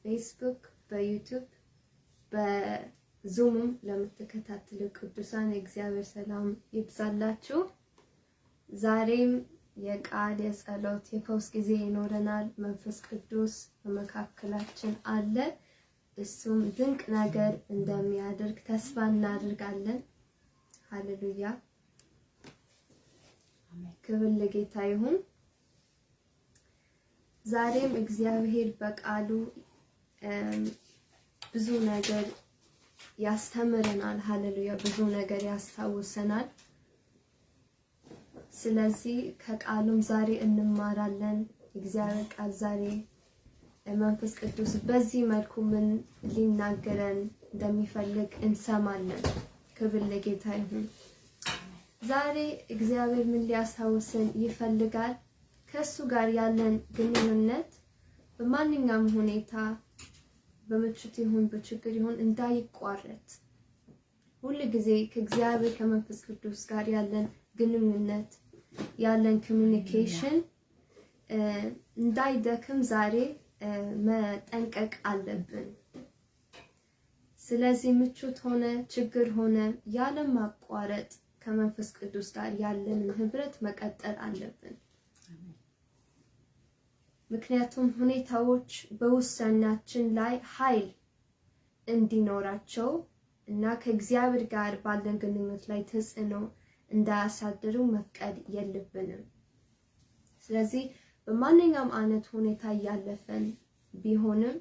በፌስቡክ በዩቲዩብ በዙምም ለምትከታተሉ ቅዱሳን የእግዚአብሔር ሰላም ይብዛላችሁ። ዛሬም የቃል የጸሎት የፈውስ ጊዜ ይኖረናል። መንፈስ ቅዱስ በመካከላችን አለ። እሱም ድንቅ ነገር እንደሚያደርግ ተስፋ እናደርጋለን። ሃሌሉያ አሜን። ክብር ለጌታ ይሁን። ዛሬም እግዚአብሔር በቃሉ ብዙ ነገር ያስተምረናል። ሃሌሉያ ብዙ ነገር ያስታውሰናል። ስለዚህ ከቃሉም ዛሬ እንማራለን። እግዚአብሔር ቃል ዛሬ መንፈስ ቅዱስ በዚህ መልኩ ምን ሊናገረን እንደሚፈልግ እንሰማለን። ክብር ለጌታ ይሁን። ዛሬ እግዚአብሔር ምን ሊያስታውሰን ይፈልጋል? ከሱ ጋር ያለን ግንኙነት በማንኛውም ሁኔታ በምቾት ይሁን በችግር ይሁን እንዳይቋረጥ ሁሉ ጊዜ ከእግዚአብሔር ከመንፈስ ቅዱስ ጋር ያለን ግንኙነት ያለን ኮሚኒኬሽን እንዳይደክም ዛሬ መጠንቀቅ አለብን። ስለዚህ ምቾት ሆነ ችግር ሆነ ያለ ማቋረጥ ከመንፈስ ቅዱስ ጋር ያለን ህብረት መቀጠል አለብን። ምክንያቱም ሁኔታዎች በውሳኔያችን ላይ ኃይል እንዲኖራቸው እና ከእግዚአብሔር ጋር ባለን ግንኙነት ላይ ተጽዕኖ እንዳያሳድሩ መፍቀድ የለብንም። ስለዚህ በማንኛውም አይነት ሁኔታ ያለፈን ቢሆንም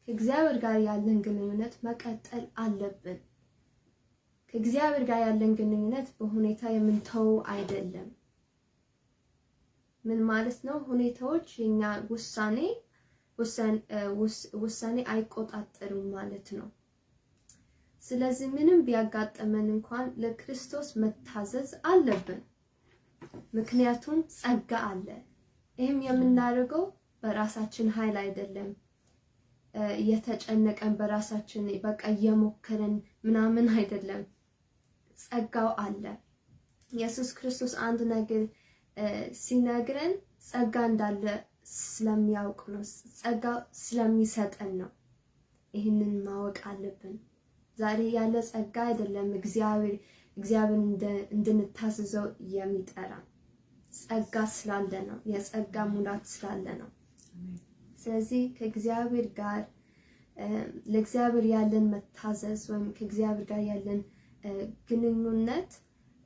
ከእግዚአብሔር ጋር ያለን ግንኙነት መቀጠል አለብን። ከእግዚአብሔር ጋር ያለን ግንኙነት በሁኔታ የምንተው አይደለም። ምን ማለት ነው? ሁኔታዎች የኛ ውሳኔ አይቆጣጠሩም ማለት ነው። ስለዚህ ምንም ቢያጋጥመን እንኳን ለክርስቶስ መታዘዝ አለብን። ምክንያቱም ጸጋ አለ። ይህም የምናደርገው በራሳችን ኃይል አይደለም። የተጨነቀን በራሳችን በቃ እየሞከረን ምናምን አይደለም። ጸጋው አለ። ኢየሱስ ክርስቶስ አንድ ነገር ሲነግረን ጸጋ እንዳለ ስለሚያውቅ ነው። ጸጋ ስለሚሰጠን ነው። ይህንን ማወቅ አለብን። ዛሬ ያለ ጸጋ አይደለም እግዚአብሔር እንድንታዘዘው የሚጠራ ጸጋ ስላለ ነው። የጸጋ ሙላት ስላለ ነው። ስለዚህ ከእግዚአብሔር ጋር ለእግዚአብሔር ያለን መታዘዝ ወይም ከእግዚአብሔር ጋር ያለን ግንኙነት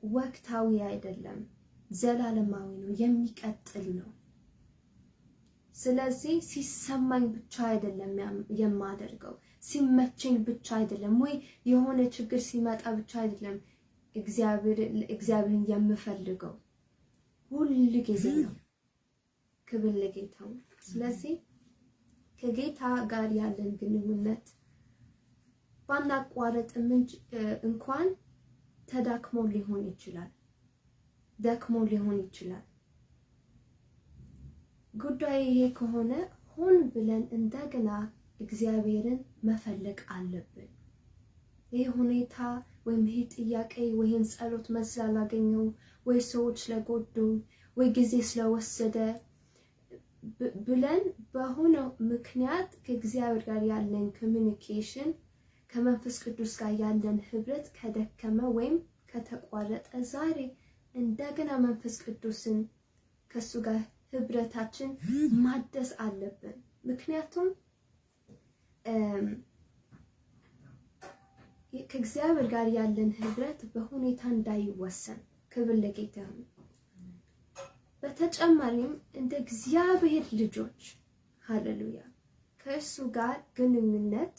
ወቅታዊ አይደለም፣ ዘላለማዊ ነው፣ የሚቀጥል ነው። ስለዚህ ሲሰማኝ ብቻ አይደለም የማደርገው፣ ሲመቸኝ ብቻ አይደለም፣ ወይ የሆነ ችግር ሲመጣ ብቻ አይደለም እግዚአብሔርን የምፈልገው፣ ሁሉ ጊዜ ነው። ክብር ለጌታው። ስለዚህ ከጌታ ጋር ያለን ግንኙነት ባናቋረጥ እንኳን ተዳክሞ ሊሆን ይችላል፣ ደክሞ ሊሆን ይችላል። ጉዳይ ይሄ ከሆነ ሆን ብለን እንደገና እግዚአብሔርን መፈለግ አለብን። ይሄ ሁኔታ ወይም ይሄ ጥያቄ ወይም ጸሎት መልስ ስላላገኘው ወይ ሰዎች ስለጎዱ ወይ ጊዜ ስለወሰደ ብለን በሆነ ምክንያት ከእግዚአብሔር ጋር ያለን ኮሚኒኬሽን ከመንፈስ ቅዱስ ጋር ያለን ህብረት ከደከመ ወይም ከተቋረጠ ዛሬ እንደገና መንፈስ ቅዱስን ከሱ ጋር ህብረታችን ማደስ አለብን። ምክንያቱም ከእግዚአብሔር ጋር ያለን ህብረት በሁኔታ እንዳይወሰን። ክብር ለጌታ ይሁን። በተጨማሪም እንደ እግዚአብሔር ልጆች ሃሌሉያ ከእሱ ጋር ግንኙነት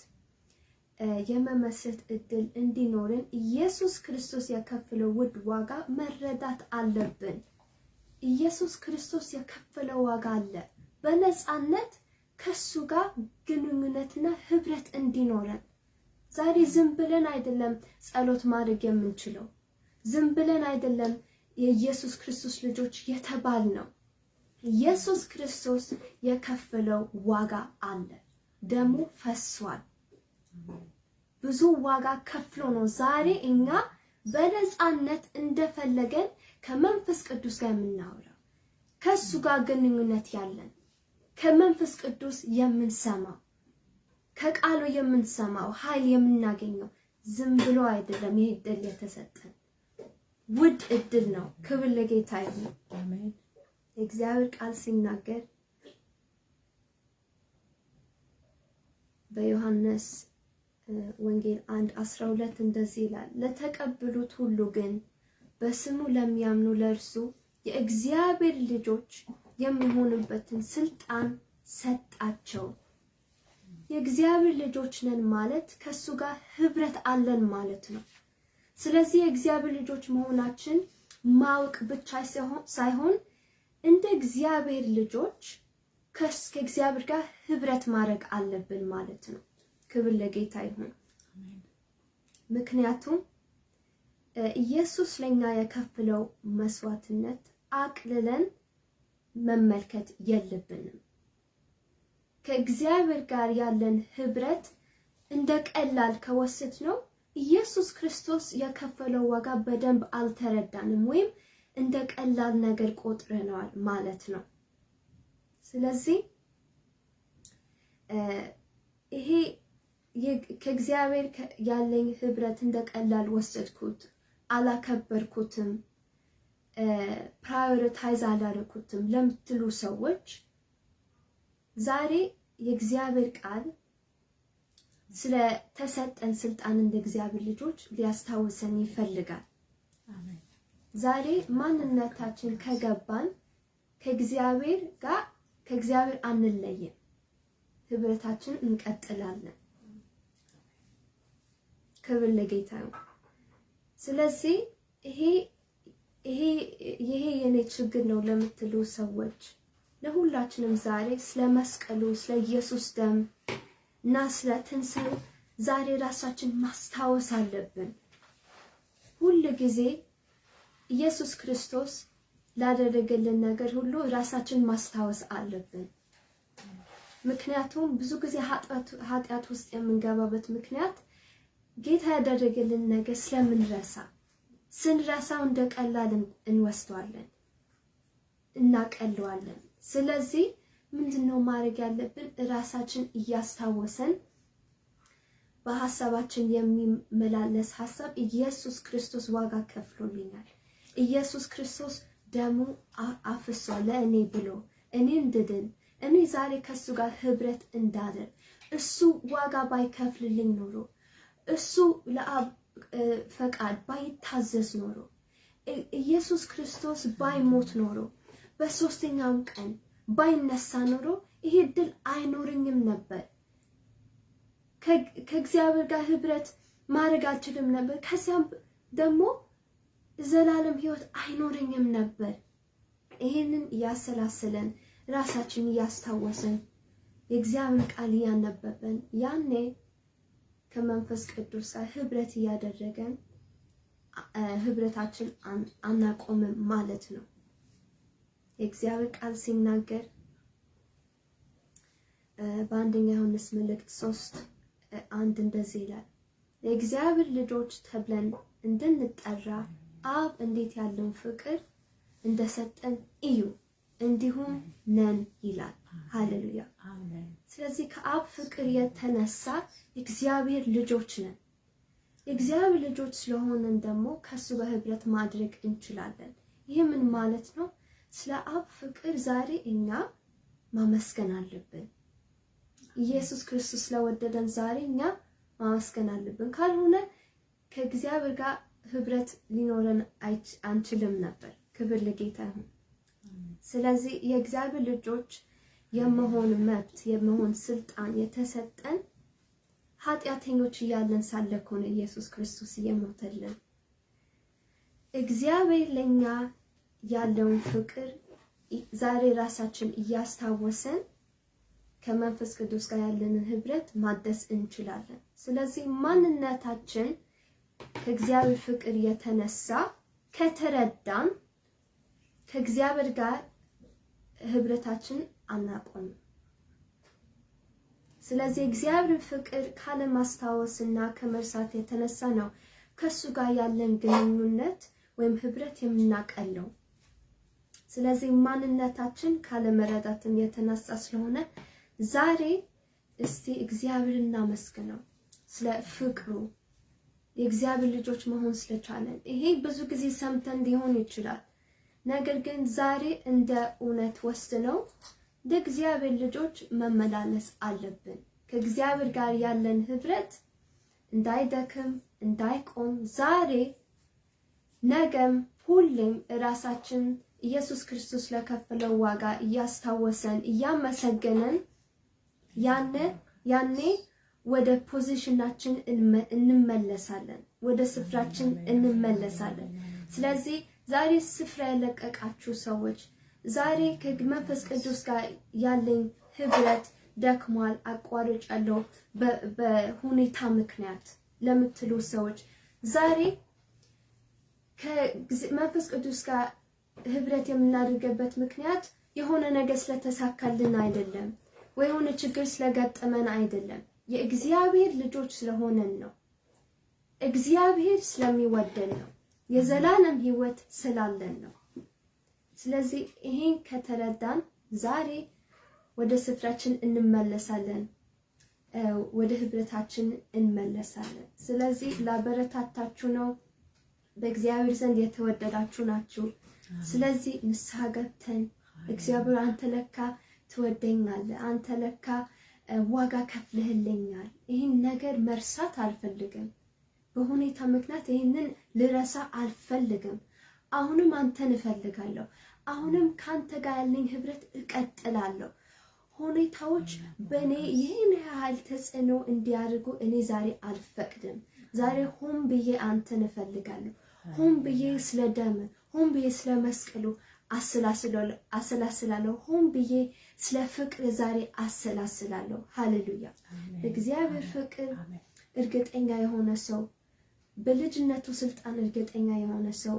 የመመስረት እድል እንዲኖርን ኢየሱስ ክርስቶስ የከፈለው ውድ ዋጋ መረዳት አለብን። ኢየሱስ ክርስቶስ የከፈለው ዋጋ አለ። በነፃነት ከሱ ጋር ግንኙነትና ህብረት እንዲኖረን ዛሬ ዝም ብለን አይደለም ጸሎት ማድረግ የምንችለው፣ ዝም ብለን አይደለም የኢየሱስ ክርስቶስ ልጆች የተባል ነው። ኢየሱስ ክርስቶስ የከፈለው ዋጋ አለ። ደሙ ፈሷል። ብዙ ዋጋ ከፍሎ ነው ዛሬ እኛ በነፃነት እንደፈለገን ከመንፈስ ቅዱስ ጋር የምናወራው፣ ከሱ ጋር ግንኙነት ያለን፣ ከመንፈስ ቅዱስ የምንሰማው። ከቃሉ የምንሰማው ኃይል የምናገኘው ዝም ብሎ አይደለም። ይሄ እድል የተሰጠን ውድ እድል ነው። ክብር ለጌታ ይሁን። አሜን። እግዚአብሔር ቃል ሲናገር በዮሐንስ ወንጌል 1:12 እንደዚህ ይላል፣ ለተቀበሉት ሁሉ ግን በስሙ ለሚያምኑ ለእርሱ የእግዚአብሔር ልጆች የሚሆኑበትን ስልጣን ሰጣቸው። የእግዚአብሔር ልጆች ነን ማለት ከሱ ጋር ህብረት አለን ማለት ነው። ስለዚህ የእግዚአብሔር ልጆች መሆናችን ማወቅ ብቻ ሳይሆን እንደ እግዚአብሔር ልጆች ከእግዚአብሔር ጋር ህብረት ማድረግ አለብን ማለት ነው። ክብር ለጌታ ይሁን። ምክንያቱም ኢየሱስ ለኛ የከፈለው መስዋዕትነት አቅልለን መመልከት የለብንም። ከእግዚአብሔር ጋር ያለን ህብረት እንደ ቀላል ከወሰድነው ኢየሱስ ክርስቶስ የከፈለው ዋጋ በደንብ አልተረዳንም ወይም እንደ ቀላል ነገር ቆጥረናል ማለት ነው። ስለዚህ ይሄ ከእግዚአብሔር ያለኝ ህብረት እንደ ቀላል ወሰድኩት፣ አላከበርኩትም፣ ፕራዮሪታይዝ አላደረኩትም ለምትሉ ሰዎች ዛሬ የእግዚአብሔር ቃል ስለ ተሰጠን ስልጣን እንደ እግዚአብሔር ልጆች ሊያስታውሰን ይፈልጋል። አሜን። ዛሬ ማንነታችን ከገባን ከእግዚአብሔር አንለይም፣ ህብረታችን እንቀጥላለን። ክብር ለጌታ ነው። ስለዚህ ይሄ የኔ ችግር ነው ለምትሉ ሰዎች ለሁላችንም ዛሬ ስለ መስቀሉ፣ ስለ ኢየሱስ ደም እና ስለ ትንሣኤው ዛሬ ራሳችን ማስታወስ አለብን። ሁሉ ጊዜ ኢየሱስ ክርስቶስ ላደረገልን ነገር ሁሉ ራሳችን ማስታወስ አለብን። ምክንያቱም ብዙ ጊዜ ኃጢአት ውስጥ የምንገባበት ምክንያት ጌታ ያደረገልን ነገር ስለምንረሳ፣ ስንረሳው እንደ ቀላል እንወስደዋለን፣ እናቀለዋለን። ስለዚህ ምንድነው ማድረግ ያለብን? ራሳችን እያስታወሰን በሐሳባችን የሚመላለስ ሐሳብ ኢየሱስ ክርስቶስ ዋጋ ከፍሎልኛል፣ ኢየሱስ ክርስቶስ ደሙ አፍሷል ለእኔ ብሎ እኔ እንድድን፣ እኔ ዛሬ ከሱ ጋር ህብረት እንዳደር፣ እሱ ዋጋ ባይከፍልልኝ ኖሮ፣ እሱ ለአብ ፈቃድ ባይታዘዝ ኖሮ፣ ኢየሱስ ክርስቶስ ባይሞት ኖሮ፣ በሶስተኛው ቀን ባይነሳ ኖሮ ይሄ ድል አይኖርኝም ነበር። ከእግዚአብሔር ጋር ህብረት ማድረግ አልችልም ነበር። ከዚያም ደግሞ ዘላለም ህይወት አይኖርኝም ነበር። ይሄንን እያሰላሰለን ራሳችን እያስታወሰን የእግዚአብሔር ቃል እያነበበን ያኔ ከመንፈስ ቅዱስ ጋር ህብረት እያደረገን ህብረታችን አናቆምም ማለት ነው። የእግዚአብሔር ቃል ሲናገር በአንደኛ ዮሐንስ መልእክት 3:1 እንደዚህ ይላል፣ የእግዚአብሔር ልጆች ተብለን እንድንጠራ አብ እንዴት ያለውን ፍቅር እንደሰጠን እዩ፣ እንዲሁም ነን ይላል። ሃሌሉያ። ስለዚህ ከአብ ፍቅር የተነሳ የእግዚአብሔር ልጆች ነን። የእግዚአብሔር ልጆች ስለሆነን ደግሞ ከሱ ጋር ህብረት ማድረግ እንችላለን። ይህ ምን ማለት ነው? ስለ አብ ፍቅር ዛሬ እኛ ማመስገን አለብን። ኢየሱስ ክርስቶስ ስለወደደን ዛሬ እኛ ማመስገን አለብን። ካልሆነ ከእግዚአብሔር ጋር ህብረት ሊኖረን አንችልም ነበር። ክብር ለጌታ ይሁን። ስለዚህ የእግዚአብሔር ልጆች የመሆን መብት የመሆን ስልጣን የተሰጠን ኃጢአተኞች እያለን ሳለ እኮ ነው ኢየሱስ ክርስቶስ የሞተልን። እግዚአብሔር ለኛ ያለውን ፍቅር ዛሬ ራሳችን እያስታወሰን ከመንፈስ ቅዱስ ጋር ያለንን ህብረት ማደስ እንችላለን። ስለዚህ ማንነታችን ከእግዚአብሔር ፍቅር የተነሳ ከተረዳን ከእግዚአብሔር ጋር ህብረታችን አናቆምም። ስለዚህ እግዚአብሔር ፍቅር ካለማስታወስና ከመርሳት የተነሳ ነው ከሱ ጋር ያለን ግንኙነት ወይም ህብረት የምናቀለው። ስለዚህ ማንነታችን ካለመረዳትም የተነሳ ስለሆነ ዛሬ እስቲ እግዚአብሔርን እናመስግነው ስለ ፍቅሩ የእግዚአብሔር ልጆች መሆን ስለቻለን። ይሄ ብዙ ጊዜ ሰምተን ሊሆን ይችላል፣ ነገር ግን ዛሬ እንደ እውነት ወስነው እንደ እግዚአብሔር ልጆች መመላለስ አለብን። ከእግዚአብሔር ጋር ያለን ህብረት እንዳይደክም እንዳይቆም ዛሬ ነገም ሁሌም ራሳችን ኢየሱስ ክርስቶስ ለከፈለው ዋጋ እያስታወሰን እያመሰገነን ያኔ ወደ ፖዚሽናችን እንመለሳለን፣ ወደ ስፍራችን እንመለሳለን። ስለዚህ ዛሬ ስፍራ ያለቀቃችሁ ሰዎች ዛሬ ከመንፈስ ቅዱስ ጋር ያለኝ ህብረት ደክሟል፣ አቋርጫለሁ በሁኔታ ምክንያት ለምትሉ ሰዎች ዛሬ ከመንፈስ ቅዱስ ጋር ህብረት የምናደርግበት ምክንያት የሆነ ነገር ስለተሳካልን አይደለም፣ ወይ የሆነ ችግር ስለገጠመን አይደለም። የእግዚአብሔር ልጆች ስለሆነን ነው። እግዚአብሔር ስለሚወደን ነው። የዘላለም ህይወት ስላለን ነው። ስለዚህ ይሄን ከተረዳን ዛሬ ወደ ስፍራችን እንመለሳለን፣ ወደ ህብረታችን እንመለሳለን። ስለዚህ ላበረታታችሁ ነው። በእግዚአብሔር ዘንድ የተወደዳችሁ ናችሁ። ስለዚህ ንስሐ ገብተን እግዚአብሔር አንተ ለካ ትወደኛለህ፣ አንተ ለካ ዋጋ ከፍለህልኛል፣ ይህን ነገር መርሳት አልፈልግም፣ በሁኔታ ምክንያት ይህንን ልረሳ አልፈልግም፣ አሁንም አንተን እፈልጋለሁ፣ አሁንም ካንተ ጋር ያለኝ ህብረት እቀጥላለሁ። ሁኔታዎች በእኔ ይህን ያህል ተጽዕኖ እንዲያደርጉ እኔ ዛሬ አልፈቅድም። ዛሬ ሆን ብዬ አንተን እፈልጋለሁ፣ ሆን ብዬ ስለ ደም፣ ሆን ብዬ ስለ መስቀሉ አሰላስላለሁ፣ ሆን ብዬ ስለ ፍቅር ዛሬ አሰላስላለሁ። ሃሌሉያ። እግዚአብሔር ፍቅር እርግጠኛ የሆነ ሰው፣ በልጅነቱ ስልጣን እርግጠኛ የሆነ ሰው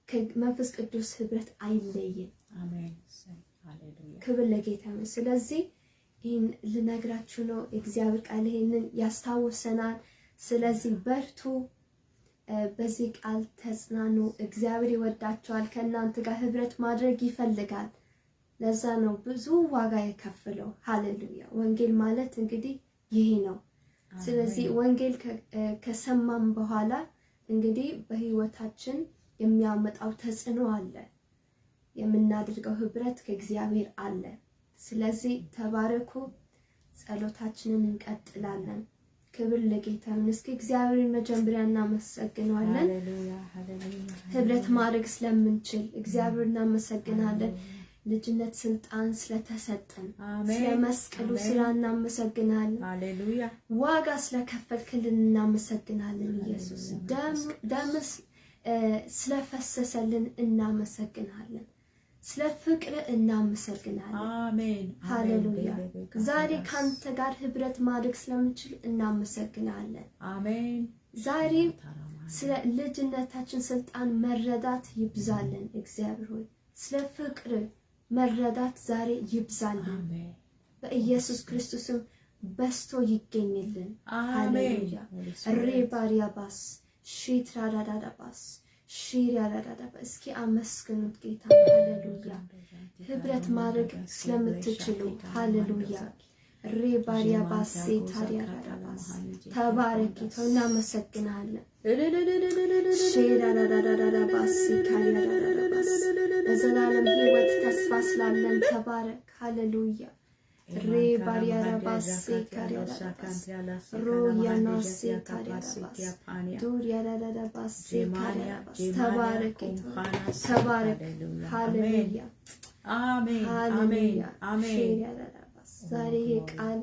ከመንፈስ ቅዱስ ህብረት አይለይም። አሜን። ሃሌሉያ። ክብር ለጌታ ነው። ስለዚህ ይህን ልነግራችሁ ነው። እግዚአብሔር ቃል ይሄንን ያስታውሰናል። ስለዚህ በርቱ፣ በዚህ ቃል ተጽናኑ። እግዚአብሔር ይወዳቸዋል፣ ከእናንተ ጋር ህብረት ማድረግ ይፈልጋል። ለዛ ነው ብዙ ዋጋ የከፈለው። ሃሌሉያ። ወንጌል ማለት እንግዲህ ይሄ ነው። ስለዚህ ወንጌል ከሰማም በኋላ እንግዲህ በህይወታችን የሚያመጣው ተጽዕኖ አለ፣ የምናደርገው ህብረት ከእግዚአብሔር አለ። ስለዚህ ተባረኩ። ጸሎታችንን እንቀጥላለን። ክብር ለጌታ ይሁን። እስኪ እግዚአብሔርን መጀመሪያ እናመሰግናለን። ህብረት ማድረግ ስለምንችል እግዚአብሔር እናመሰግናለን። ልጅነት ስልጣን ስለተሰጠን ስለ መስቀሉ ስራ እናመሰግናለን። ሃሌሉያ። ዋጋ ስለከፈልክልን እናመሰግናለን። ኢየሱስ ደምስ ስለፈሰሰልን እናመሰግናለን። ስለ ፍቅር እናመሰግናለን። አሜን። ሃሌሉያ። ዛሬ ካንተ ጋር ህብረት ማድረግ ስለምንችል እናመሰግናለን። አሜን። ዛሬ ስለ ልጅነታችን ስልጣን መረዳት ይብዛልን። እግዚአብሔር ሆይ ስለ ፍቅር መረዳት ዛሬ ይብዛልን። በኢየሱስ ክርስቶስም በስቶ ይገኝልን። ሃሌሉያ። ሬባሪያባስ ሺትራዳዳባስ ሺሪያዳዳባ እስኪ አመስግኑት ጌታ። ሃሌሉያ። ህብረት ማድረግ ስለምትችሉ ሃሌሉያ። ሬባሪያባስ ሴታሪያዳዳባስ ተባረክ ጌታ፣ እናመሰግናለን። ሺራዳዳዳባስ ካሪያዳዳባስ ለዘላለም ህይወት ተስፋ ስላለን ተባረክ። ሃሌሉያ። ሬባሪያዳባስ ካሪያዳዳባስ ሮያናስ ካሪያዳዳባስ ዱሪያዳዳባስ ካሪያዳዳባስ ተባረክ ተባረክ። ሃሌሉያ አሜን አሜን አሜን። ዛሬ ይሄ ቃል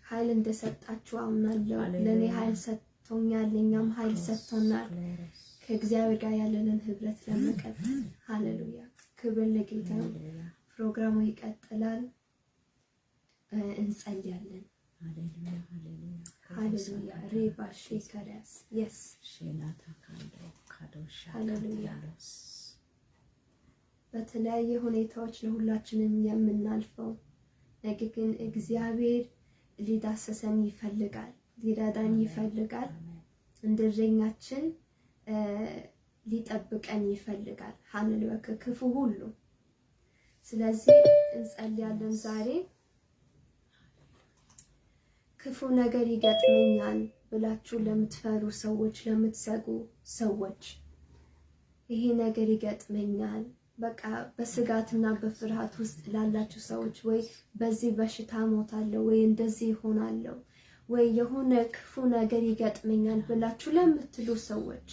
ኃይል እንደሰጣችሁ አምናለሁ። ለኔ ኃይል ሰጥቶኛል፣ ለኛም ኃይል ሰጥቶናል ከእግዚአብሔር ጋር ያለንን ህብረት ለመቀጠል። ሃሌሉያ። ክብር ለጌታ። ፕሮግራሙ ይቀጥላል። እንጸልያለን። ሃሌሉያ ሃሌሉያ ሃሌሉያ። ሬባሽ ከራስ yes ሼናታ ካዶሻ ሃሌሉያ። በተለያየ ሁኔታዎች ለሁላችንም የምናልፈው ነገር ግን እግዚአብሔር ሊዳሰሰን ይፈልጋል፣ ሊረዳን ይፈልጋል፣ እንደዘኛችን ሊጠብቀን ይፈልጋል። ሃሌሉያ ከክፉ ሁሉ። ስለዚህ እንጸልያለን ዛሬ ክፉ ነገር ይገጥመኛል ብላችሁ ለምትፈሩ ሰዎች፣ ለምትሰጉ ሰዎች ይሄ ነገር ይገጥመኛል በቃ በስጋትና በፍርሃት ውስጥ ላላችሁ ሰዎች ወይ በዚህ በሽታ ሞታለሁ ወይ እንደዚህ ሆናለሁ ወይ የሆነ ክፉ ነገር ይገጥመኛል ብላችሁ ለምትሉ ሰዎች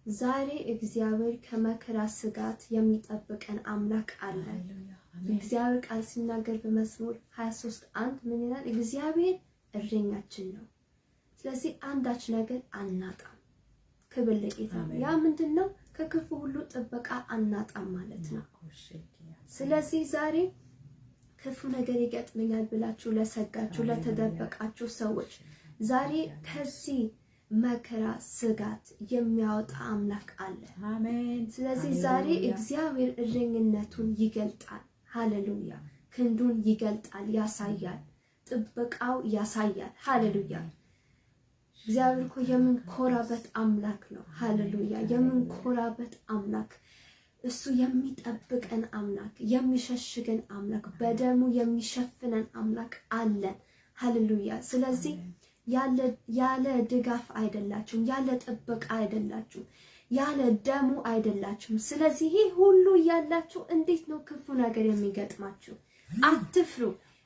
ዛሬ እግዚአብሔር ከመከራ ስጋት የሚጠብቀን አምላክ አለ። እግዚአብሔር ቃል ሲናገር በመዝሙር 23:1 ምን ይላል? እግዚአብሔር እረኛችን ነው፣ ስለዚህ አንዳች ነገር አናጣም። ክብር ለጌታ። ያ ምንድነው? ከክፉ ሁሉ ጥበቃ አናጣም ማለት ነው። ስለዚህ ዛሬ ክፉ ነገር ይገጥመኛል ብላችሁ ለሰጋችሁ ለተደበቃችሁ ሰዎች ዛሬ ከዚህ መከራ ስጋት የሚያወጣ አምላክ አለ። አሜን። ስለዚህ ዛሬ እግዚአብሔር እረኝነቱን ይገልጣል። ሃሌሉያ። ክንዱን ይገልጣል፣ ያሳያል፣ ጥበቃው ያሳያል። ሃሌሉያ። እግዚአብሔር እኮ የምንኮራበት አምላክ ነው። ሃሌሉያ። የምንኮራበት አምላክ እሱ የሚጠብቀን አምላክ፣ የሚሸሽገን አምላክ፣ በደሙ የሚሸፍነን አምላክ አለን። ሃሌሉያ። ስለዚህ ያለ ድጋፍ አይደላችሁም፣ ያለ ጥበቃ አይደላችሁም፣ ያለ ደሙ አይደላችሁም። ስለዚህ ይሄ ሁሉ ያላችሁ እንዴት ነው ክፉ ነገር የሚገጥማችሁ? አትፍሩ፣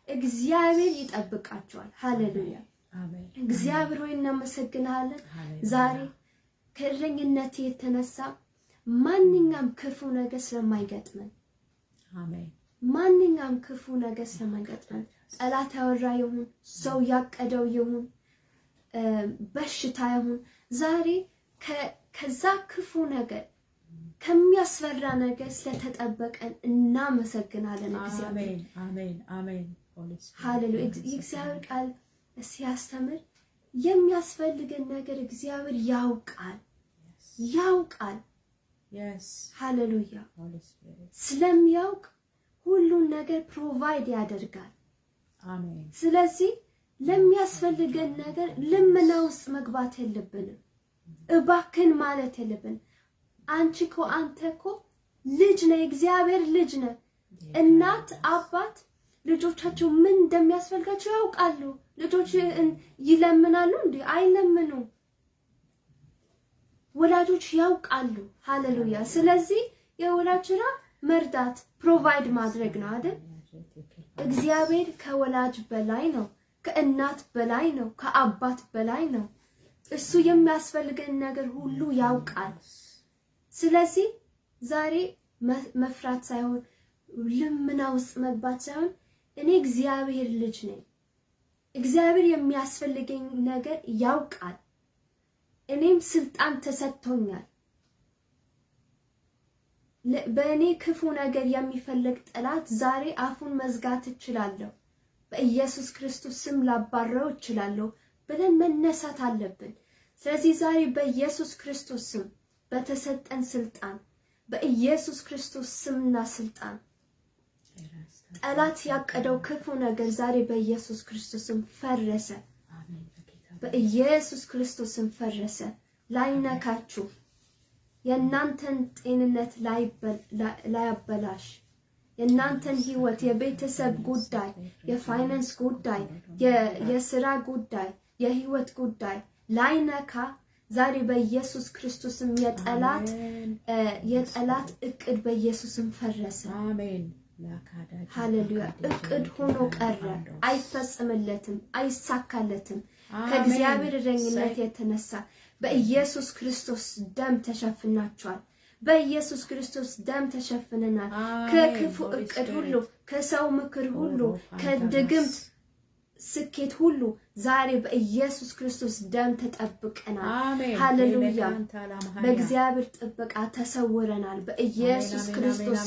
እግዚአብሔር ይጠብቃችኋል። ሃሌሉያ። እግዚአብሔር ሆይ እናመሰግናለን። ዛሬ ከእረኝነት የተነሳ ማንኛውም ክፉ ነገር ስለማይገጥመን፣ አሜን፣ ማንኛውም ክፉ ነገር ስለማይገጥመን፣ ጠላት ያወራ ይሁን ሰው ያቀደው ይሁን በሽታ ይሁን ዛሬ ከዛ ክፉ ነገር ከሚያስፈራ ነገር ስለተጠበቀን እናመሰግናለን። እግዚአብሔር አሜን፣ አሜን፣ ሃሌሉያ። እግዚአብሔር ቃል ሲያስተምር የሚያስፈልገን ነገር እግዚአብሔር ያውቃል። ሃሌሉያ። ስለሚያውቅ ሁሉን ነገር ፕሮቫይድ ያደርጋል። አሜን። ስለዚህ ለሚያስፈልገን ነገር ልመና ውስጥ መግባት የለብንም። እባክን ማለት የለብንም። አንተ እኮ ልጅ ነህ፣ እግዚአብሔር ልጅ ነህ። እናት አባት ልጆቻቸው ምን እንደሚያስፈልጋቸው ያውቃሉ። ልጆች ይለምናሉ እንዴ? አይለምኑም። ወላጆች ያውቃሉ። ሃሌሉያ። ስለዚህ የወላጅ ስራ መርዳት፣ ፕሮቫይድ ማድረግ ነው አይደል? እግዚአብሔር ከወላጅ በላይ ነው፣ ከእናት በላይ ነው፣ ከአባት በላይ ነው። እሱ የሚያስፈልገን ነገር ሁሉ ያውቃል። ስለዚህ ዛሬ መፍራት ሳይሆን ልመና ውስጥ መግባት ሳይሆን እኔ እግዚአብሔር ልጅ ነኝ፣ እግዚአብሔር የሚያስፈልገኝ ነገር ያውቃል፣ እኔም ስልጣን ተሰጥቶኛል። በእኔ ክፉ ነገር የሚፈልግ ጠላት ዛሬ አፉን መዝጋት እችላለሁ፣ በኢየሱስ ክርስቶስ ስም ላባረው እችላለሁ ብለን መነሳት አለብን። ስለዚህ ዛሬ በኢየሱስ ክርስቶስ ስም በተሰጠን ስልጣን፣ በኢየሱስ ክርስቶስ ስምና ስልጣን ጠላት ያቀደው ክፉ ነገር ዛሬ በኢየሱስ ክርስቶስም ፈረሰ። በኢየሱስ ክርስቶስም ፈረሰ። ላይነካችሁ፣ የእናንተን ጤንነት ላያበላሽ፣ የእናንተን ህይወት፣ የቤተሰብ ጉዳይ፣ የፋይናንስ ጉዳይ፣ የስራ ጉዳይ፣ የህይወት ጉዳይ ላይነካ ዛሬ በኢየሱስ ክርስቶስም የጠላት እቅድ በኢየሱስም ፈረሰ። አሜን። ሃሌሉያ። እቅድ ሆኖ ቀረ፣ አይፈጸምለትም፣ አይሳካለትም። ከእግዚአብሔር እረኝነት የተነሳ በኢየሱስ ክርስቶስ ደም ተሸፍናችኋል። በኢየሱስ ክርስቶስ ደም ተሸፍነናል። ከክፉ እቅድ ሁሉ፣ ከሰው ምክር ሁሉ፣ ከድግምት ስኬት ሁሉ ዛሬ በኢየሱስ ክርስቶስ ደም ተጠብቀናል። ሃሌሉያ። በእግዚአብሔር ጥበቃ ተሰውረናል። በኢየሱስ ክርስቶስ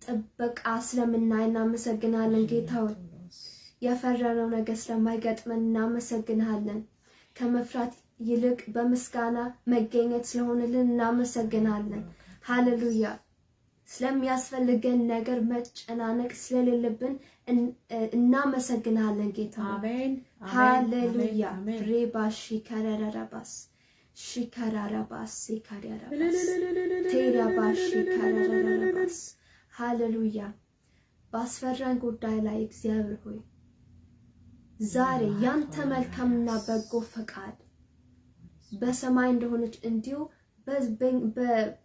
ጥበቃ ስለምናይ እናመሰግናለን። ጌታ ሆይ የፈራነው ነገር ስለማይገጥመን እናመሰግናለን። ከመፍራት ይልቅ በምስጋና መገኘት ስለሆነልን እናመሰግናለን። ሃሌሉያ። ስለሚያስፈልገን ነገር መጨናነቅ ስለሌለብን እናመሰግናለን ጌታ። አሜን። ሃሌሉያ። ሬባሺ ካራራባስ ሽካራራባስ ሲካራራባስ ቴራባሺ ካራራራባስ ሃሌሉያ። ባስፈራን ጉዳይ ላይ እግዚአብሔር ሆይ ዛሬ ያንተ መልካምና በጎ ፈቃድ በሰማይ እንደሆነች እንዲሁ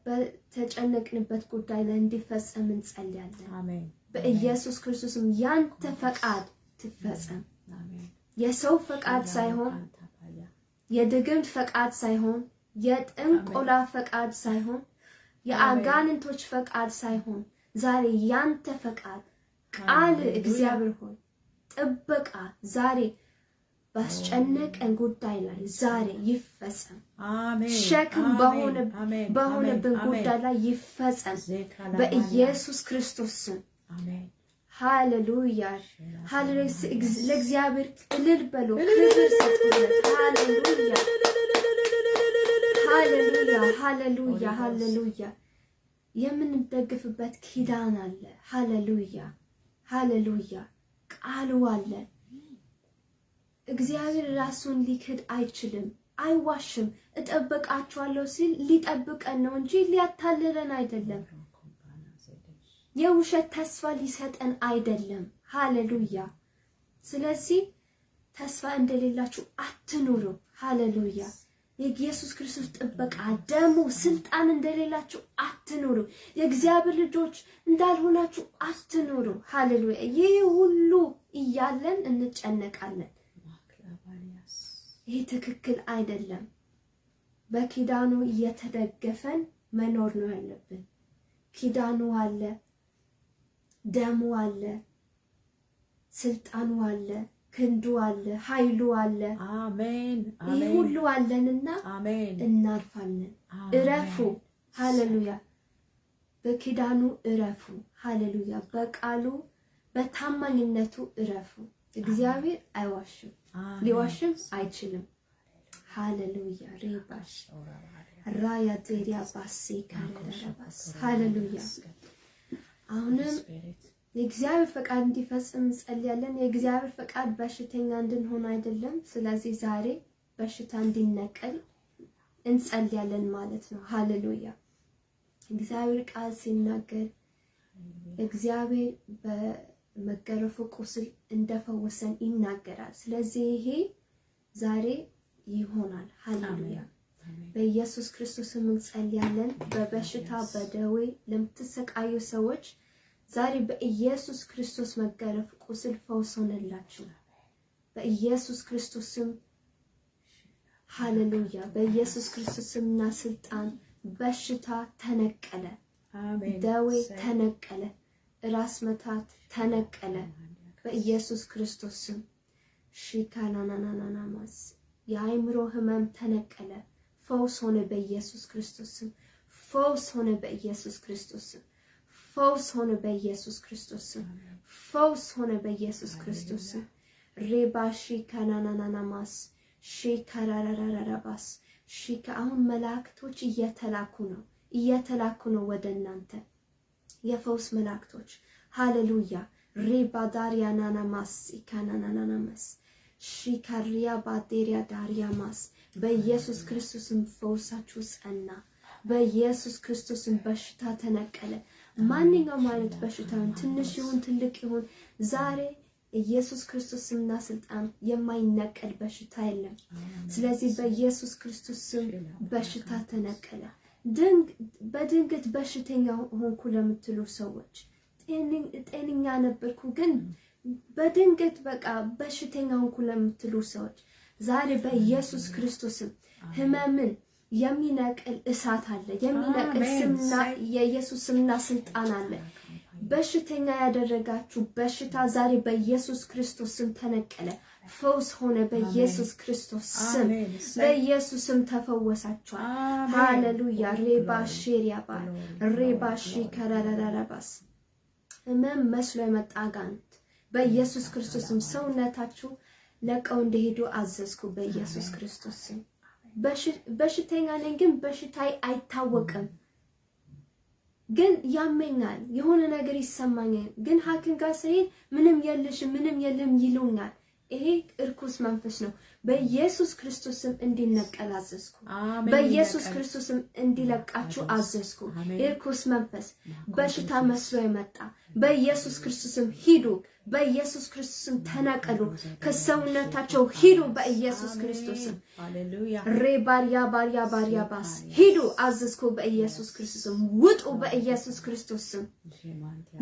በተጨነቅንበት ጉዳይ ላይ እንዲፈጸም እንጸልያለን። አሜን። በኢየሱስ ክርስቶስም ያንተ ፈቃድ ትፈጸም። አሜን። የሰው ፈቃድ ሳይሆን የድግምት ፈቃድ ሳይሆን የጥንቆላ ፈቃድ ሳይሆን የአጋንንቶች ፈቃድ ሳይሆን ዛሬ ያንተ ፈቃድ ቃል እግዚአብሔር ሆይ ጥበቃ ዛሬ ባስጨነቀን ጉዳይ ላይ ዛሬ ይፈጸም። አሜን። ሸክም በሆነብን ጉዳይ ላይ ይፈጸም በኢየሱስ ክርስቶስ ስም። አሜን። ሃሌሉያ ሃሌሉያ። ለእግዚአብሔር እልል በሉ፣ ክብር ስጡለት። ሃሌሉያ ሃሌሉያ ሃሌሉያ ሃሌሉያ። የምንደግፍበት ኪዳን አለ። ሃሌሉያ ሃሌሉያ። ቃሉ አለ። እግዚአብሔር ራሱን ሊክድ አይችልም፣ አይዋሽም። እጠብቃችኋለሁ ሲል ሊጠብቀን ነው እንጂ ሊያታልለን አይደለም። የውሸት ተስፋ ሊሰጠን አይደለም። ሃሌሉያ። ስለዚህ ተስፋ እንደሌላችሁ አትኑሩ። ሃሌሉያ። የኢየሱስ ክርስቶስ ጥበቃ ደሙ ስልጣን እንደሌላችሁ አትኑሩ። የእግዚአብሔር ልጆች እንዳልሆናችሁ አትኑሩ። ሃሌሉያ። ይህ ሁሉ እያለን እንጨነቃለን። ይህ ትክክል አይደለም። በኪዳኑ እየተደገፈን መኖር ነው ያለብን። ኪዳኑ አለ፣ ደሙ አለ፣ ስልጣኑ አለ፣ ክንዱ አለ፣ ኃይሉ አለ። አሜን። ይህ ሁሉ አለንና እናርፋለን። እረፉ። ሃሌሉያ። በኪዳኑ እረፉ። ሃሌሉያ። በቃሉ በታማኝነቱ እረፉ። እግዚአብሔር አይዋሽም፣ ሊዋሽም አይችልም። ሃሌሉያ። ሪባሽ ራያ ቴሪያ ባሲ ካረዳባስ። ሃሌሉያ። አሁንም የእግዚአብሔር ፈቃድ እንዲፈጽም እንጸልያለን። የእግዚአብሔር ፈቃድ በሽተኛ እንድንሆን አይደለም። ስለዚህ ዛሬ በሽታ እንዲነቀል እንጸልያለን ማለት ነው። ሃሌሉያ። እግዚአብሔር ቃል ሲናገር እግዚአብሔር በመገረፉ ቁስል እንደፈወሰን ይናገራል። ስለዚህ ይሄ ዛሬ ይሆናል። ሃሌሉያ። በኢየሱስ ክርስቶስ እንጸልያለን። በበሽታ በደዌ ለምትሰቃዩ ሰዎች ዛሬ በኢየሱስ ክርስቶስ መገረፍ ቁስል ፈውስ ሆነላችሁ። በኢየሱስ ክርስቶስም ሃሌሉያ። በኢየሱስ ክርስቶስምና ስልጣን በሽታ ተነቀለ፣ ደዌ ተነቀለ፣ ራስ መታት ተነቀለ በኢየሱስ ክርስቶስም። ሺካናናናናማስ የአይምሮ ህመም ተነቀለ፣ ፈውስ ሆነ በኢየሱስ ክርስቶስም። ፈውስ ሆነ በኢየሱስ ክርስቶስም። ፈውስ ሆነ በኢየሱስ ክርስቶስም። ፈውስ ሆነ በኢየሱስ ክርስቶስም። ሬባሺ ካናናናናማስ ሺካራራራራባስ ሺካ አሁን መላእክቶች እየተላኩ ነው ወደ እናንተ የፈውስ መላእክቶች። ሃሌሉያ። ሬባዳሪያ ናናማስ ኢካናናናናማስ ሺካሪያ ባዴሪያ ዳሪያማስ በኢየሱስ ክርስቶስም ፈውሳችሁ ጸና። በኢየሱስ ክርስቶስም በሽታ ተነቀለ። ማንኛውም አይነት በሽታ ትንሽ ይሁን ትልቅ ይሁን ዛሬ ኢየሱስ ክርስቶስና ስልጣን የማይነቀል በሽታ የለም። ስለዚህ በኢየሱስ ክርስቶስም በሽታ ተነቀለ። በድንገት በሽተኛ ሆንኩ ለምትሉ ሰዎች ጤነኛ ነበርኩ ግን በድንገት በቃ በሽተኛ ሆንኩ ለምትሉ ሰዎች ዛሬ በኢየሱስ ክርስቶስም ህመምን የሚነቅል እሳት አለ። የሚነቅል ስምና የኢየሱስ ስምና ስልጣን አለ። በሽተኛ ያደረጋችሁ በሽታ ዛሬ በኢየሱስ ክርስቶስ ስም ተነቀለ። ፈውስ ሆነ በኢየሱስ ክርስቶስ ስም። በኢየሱስ ስም ተፈወሳችኋል። ሃሌሉያ። ሬባሺሪያባ ሬባሺ ከራራራባስ ህመም መስሎ የመጣ አጋንንት በኢየሱስ ክርስቶስ ስም ሰውነታችሁ ለቀው እንደሄዱ አዘዝኩ በኢየሱስ ክርስቶስ ስም። በሽተኛ ነኝ ግን በሽታይ አይታወቅም፣ ግን ያመኛል፣ የሆነ ነገር ይሰማኛል፣ ግን ሐኪም ጋር ስሄድ ምንም የለም ይሉኛል። ይሄ እርኩስ መንፈስ ነው። በኢየሱስ ክርስቶስም እንዲነቀል አዘዝኩ። በኢየሱስ ክርስቶስም እንዲለቃችሁ አዘዝኩ። እርኩስ መንፈስ በሽታ መስሎ የመጣ በኢየሱስ ክርስቶስም ሂዱ። በኢየሱስ ክርስቶስም ተነቀሉ። ከሰውነታቸው ሂዱ። በኢየሱስ ክርስቶስም ባሪያ ባስ ሂዱ አዘዝኩ። በኢየሱስ ክርስቶስም ውጡ። በኢየሱስ ክርስቶስም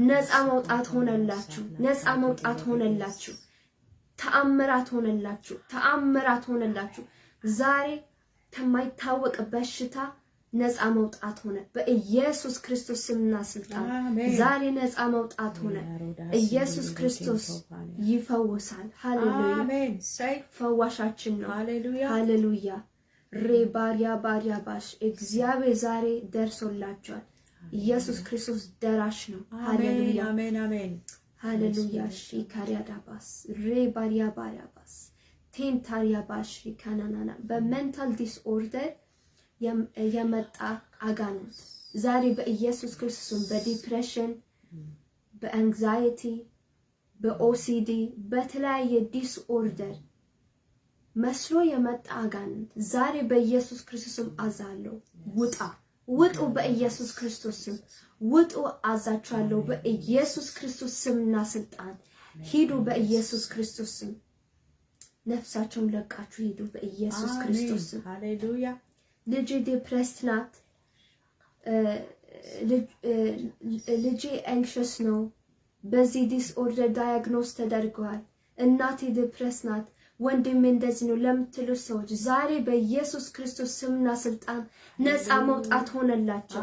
ነፃ መውጣት ሆነላችሁ። ነፃ መውጣት ሆነላችሁ። ተአምራት ሆነላችሁ። ዛሬ ከማይታወቅ በሽታ ነፃ መውጣት ሆነ በኢየሱስ ክርስቶስ ስምና ስልጣን። ዛሬ ነፃ መውጣት ሆነ። ኢየሱስ ክርስቶስ ይፈውሳል። ሃሌሉያ! ፈዋሻችን ነው። ሃሌሉያ! ባሪያ ባሽ እግዚአብሔር ዛሬ ደርሶላችኋል። ኢየሱስ ክርስቶስ ደራሽ ነው። ሃሌሉያ! አሜን። ሃሌሉያ! ሺካሪያ ዳባስ ባሪያ ባስ ቴንታሪያ ባሽ ካናናና በሜንታል ዲስኦርደር የመጣ አጋንንት ዛሬ በኢየሱስ ክርስቶስ በዲፕሬሽን፣ በአንግዛይቲ፣ በኦሲዲ በተለያየ ዲስኦርደር መስሎ የመጣ አጋንንት ዛሬ በኢየሱስ ክርስቶስም አዛለሁ። ውጡ በኢየሱስ ክርስቶስም ውጡ አዛችኋለሁ። በኢየሱስ ክርስቶስ ስምና ስልጣን ሂዱ። በኢየሱስ ክርስቶስ ስም ነፍሳቸውን ለቃችሁ ሂዱ። በኢየሱስ ክርስቶስ ስም ሃሌሉያ! ልጄ ዲፕሬስድ ናት። ልጄ አንክሽስ ነው። በዚህ ዲስኦርደር ዳያግኖስ ተደርገዋል። እናቴ ዲፕሬስ ናት። ወንድሜ እንደዚህ ነው ለምትሉ ሰዎች ዛሬ በኢየሱስ ክርስቶስ ስምና ስልጣን ነፃ መውጣት ሆነላቸው።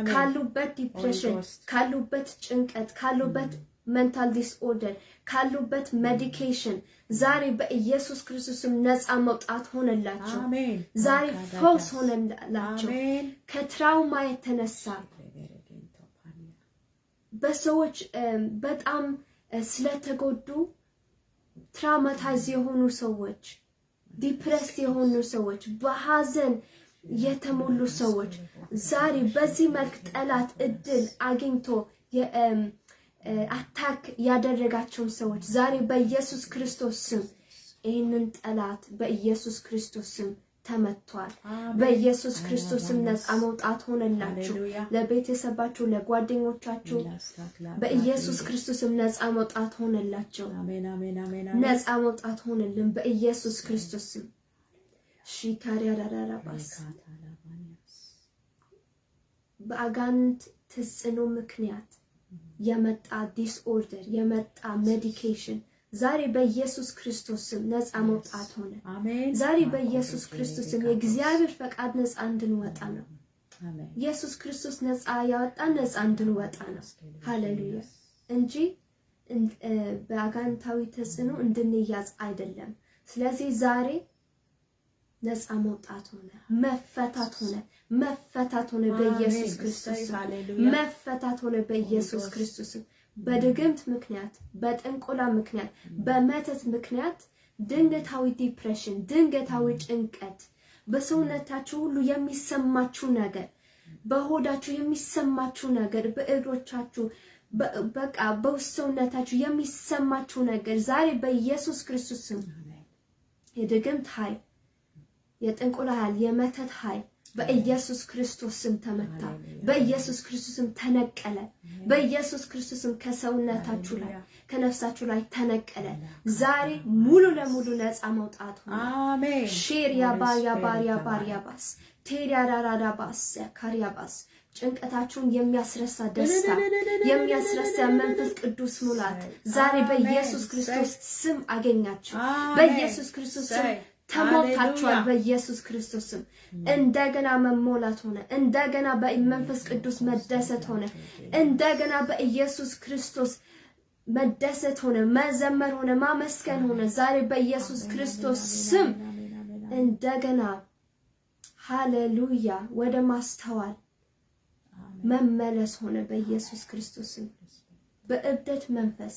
ካሉበት ዲፕሬሽን፣ ካሉበት ጭንቀት፣ ካሉበት ሜንታል ዲስኦርደር፣ ካሉበት ሜዲኬሽን ዛሬ በኢየሱስ ክርስቶስም ነፃ መውጣት ሆነላቸው። ዛሬ ፈውስ ሆነላቸው። ከትራውማ የተነሳ በሰዎች በጣም ስለተጎዱ ትራውማታይዝ የሆኑ ሰዎች፣ ዲፕሬስድ የሆኑ ሰዎች፣ በሐዘን የተሞሉ ሰዎች ዛሬ በዚህ መልክ ጠላት እድል አግኝቶ አታክ ያደረጋቸውን ሰዎች ዛሬ በኢየሱስ ክርስቶስ ስም ይህንን ጠላት በኢየሱስ ክርስቶስ ስም ተመቷል። በኢየሱስ ክርስቶስ ስም ነፃ መውጣት ሆነላችሁ። ለቤተሰባችሁ፣ ለጓደኞቻችሁ በኢየሱስ ክርስቶስ ስም ነፃ መውጣት ሆነላቸው። ነፃ መውጣት ሆነልን በኢየሱስ ክርስቶስ ስም። ሺካሪያራራባስ በአጋንንት ተጽዕኖ ምክንያት የመጣ ዲስኦርደር የመጣ ሜዲኬሽን ዛሬ በኢየሱስ ክርስቶስ ስም ነፃ መውጣት ሆነ። ዛሬ በኢየሱስ ክርስቶስ ስም የእግዚአብሔር ፈቃድ ነፃ እንድንወጣ ነው። ኢየሱስ ክርስቶስ ነፃ ያወጣን ነፃ እንድንወጣ ነው። ሃሌሉያ! እንጂ በአጋንንታዊ ተጽዕኖ እንድንያዝ አይደለም። ስለዚህ ዛሬ ነፃ መውጣት ሆነ፣ መፈታት ሆነ በኢየሱስ ክርስቶስ ስም። መፈታት ሆነ በኢየሱስ ክርስቶስ ስም። በድግምት ምክንያት፣ በጥንቆላ ምክንያት፣ በመተት ምክንያት ድንገታዊ ዲፕሬሽን፣ ድንገታዊ ጭንቀት፣ በሰውነታችሁ ሁሉ የሚሰማችሁ ነገር፣ በሆዳችሁ የሚሰማችሁ ነገር፣ በእግሮቻችሁ በቃ በሰውነታችሁ የሚሰማችሁ ነገር ዛሬ በኢየሱስ ክርስቶስ ስም የድግምት ኃይል፣ የጥንቆላ ኃይል፣ የመተት ኃይል በኢየሱስ ክርስቶስ ስም ተመታ። በኢየሱስ ክርስቶስ ስም ተነቀለ። በኢየሱስ ክርስቶስ ስም ከሰውነታችሁ ላይ ከነፍሳችሁ ላይ ተነቀለ። ዛሬ ሙሉ ለሙሉ ነፃ መውጣት ሆነ። አሜን። ሼሪያ ባሪያ ባስ ቴሪያራራዳ ባስ ካሪያባስ ጭንቀታችሁን የሚያስረሳ ደስታ፣ የሚያስረሳ መንፈስ ቅዱስ ሙላት ዛሬ በኢየሱስ ክርስቶስ ስም አገኛችሁ። በኢየሱስ ክርስቶስ ስም ተሞልታችኋል። በኢየሱስ ክርስቶስ ስም እንደገና መሞላት ሆነ። እንደገና በመንፈስ ቅዱስ መደሰት ሆነ። እንደገና በኢየሱስ ክርስቶስ መደሰት ሆነ፣ መዘመር ሆነ፣ ማመስገን ሆነ። ዛሬ በኢየሱስ ክርስቶስ ስም እንደገና ሃሌሉያ ወደ ማስተዋል መመለስ ሆነ። በኢየሱስ ክርስቶስ ስም በእብደት መንፈስ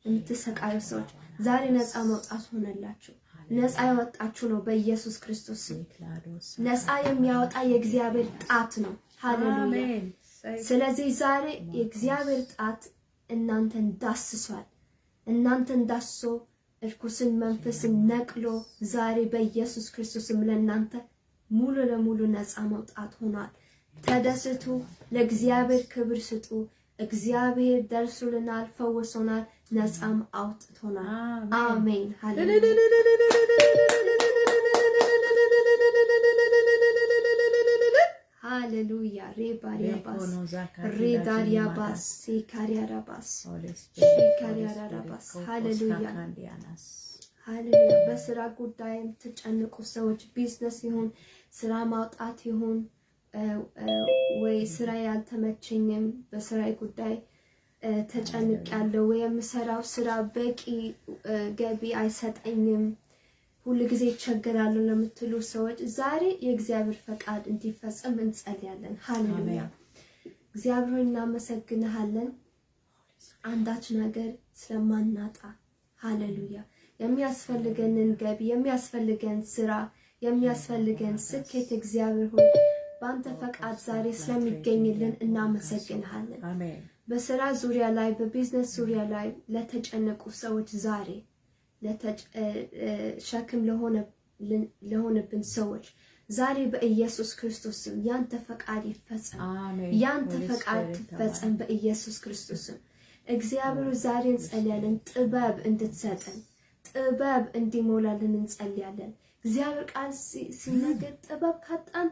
የምትሰቃዩ ሰዎች ዛሬ ነፃ መውጣት ሆነላችሁ። ነፃ ያወጣችሁ ነው በኢየሱስ ክርስቶስ ስም። ነፃ የሚያወጣ የእግዚአብሔር ጣት ነው። ሃሌሉያ። ስለዚህ ዛሬ የእግዚአብሔር ጣት እናንተን ዳስሷል። እናንተን ዳስሶ እርኩስን መንፈስን ነቅሎ ዛሬ በኢየሱስ ክርስቶስም ለእናንተ ሙሉ ለሙሉ ነፃ መውጣት ሆኗል። ተደስቱ፣ ለእግዚአብሔር ክብር ስጡ። እግዚአብሔር ደርሶልናል፣ ፈውሶናል፣ ነፃም አውጥቶናል። አሜን። ሃሌሉያ። ሬዳሪያባስ ሲካሪያራባስ ሲካሪያራባስ ሃሌሉያ ሃሌሉያ። በስራ ጉዳይ የምትጨንቁ ሰዎች ቢዝነስ ይሁን ስራ ማውጣት ይሁን ወይ ስራ ያልተመቸኝም በስራዬ ጉዳይ ተጨንቄያለሁ ወይ የምሰራው ስራ በቂ ገቢ አይሰጠኝም ሁሉ ጊዜ ይቸገራሉ ለምትሉ ሰዎች ዛሬ የእግዚአብሔር ፈቃድ እንዲፈጸም እንጸልያለን። ሃሌሉያ። እግዚአብሔር እናመሰግንሃለን አንዳች ነገር ስለማናጣ። ሃሌሉያ። የሚያስፈልገንን ገቢ የሚያስፈልገን ስራ የሚያስፈልገን ስኬት እግዚአብሔር ሆይ በአንተ ፈቃድ ዛሬ ስለሚገኝልን እናመሰግንሃለን። አሜን። በስራ ዙሪያ ላይ በቢዝነስ ዙሪያ ላይ ለተጨነቁ ሰዎች ዛሬ ሸክም ለሆነብን ሰዎች ዛሬ በኢየሱስ ክርስቶስ ስም ያንተ ፈቃድ ይፈጸም። ያንተ ፈቃድ ይፈጸም በኢየሱስ ክርስቶስ ስም። እግዚአብሔር ዛሬ እንጸልያለን ጥበብ እንድትሰጠን ጥበብ እንዲሞላልን እንጸልያለን። እግዚአብሔር ቃል ሲናገር ጥበብ ካጣን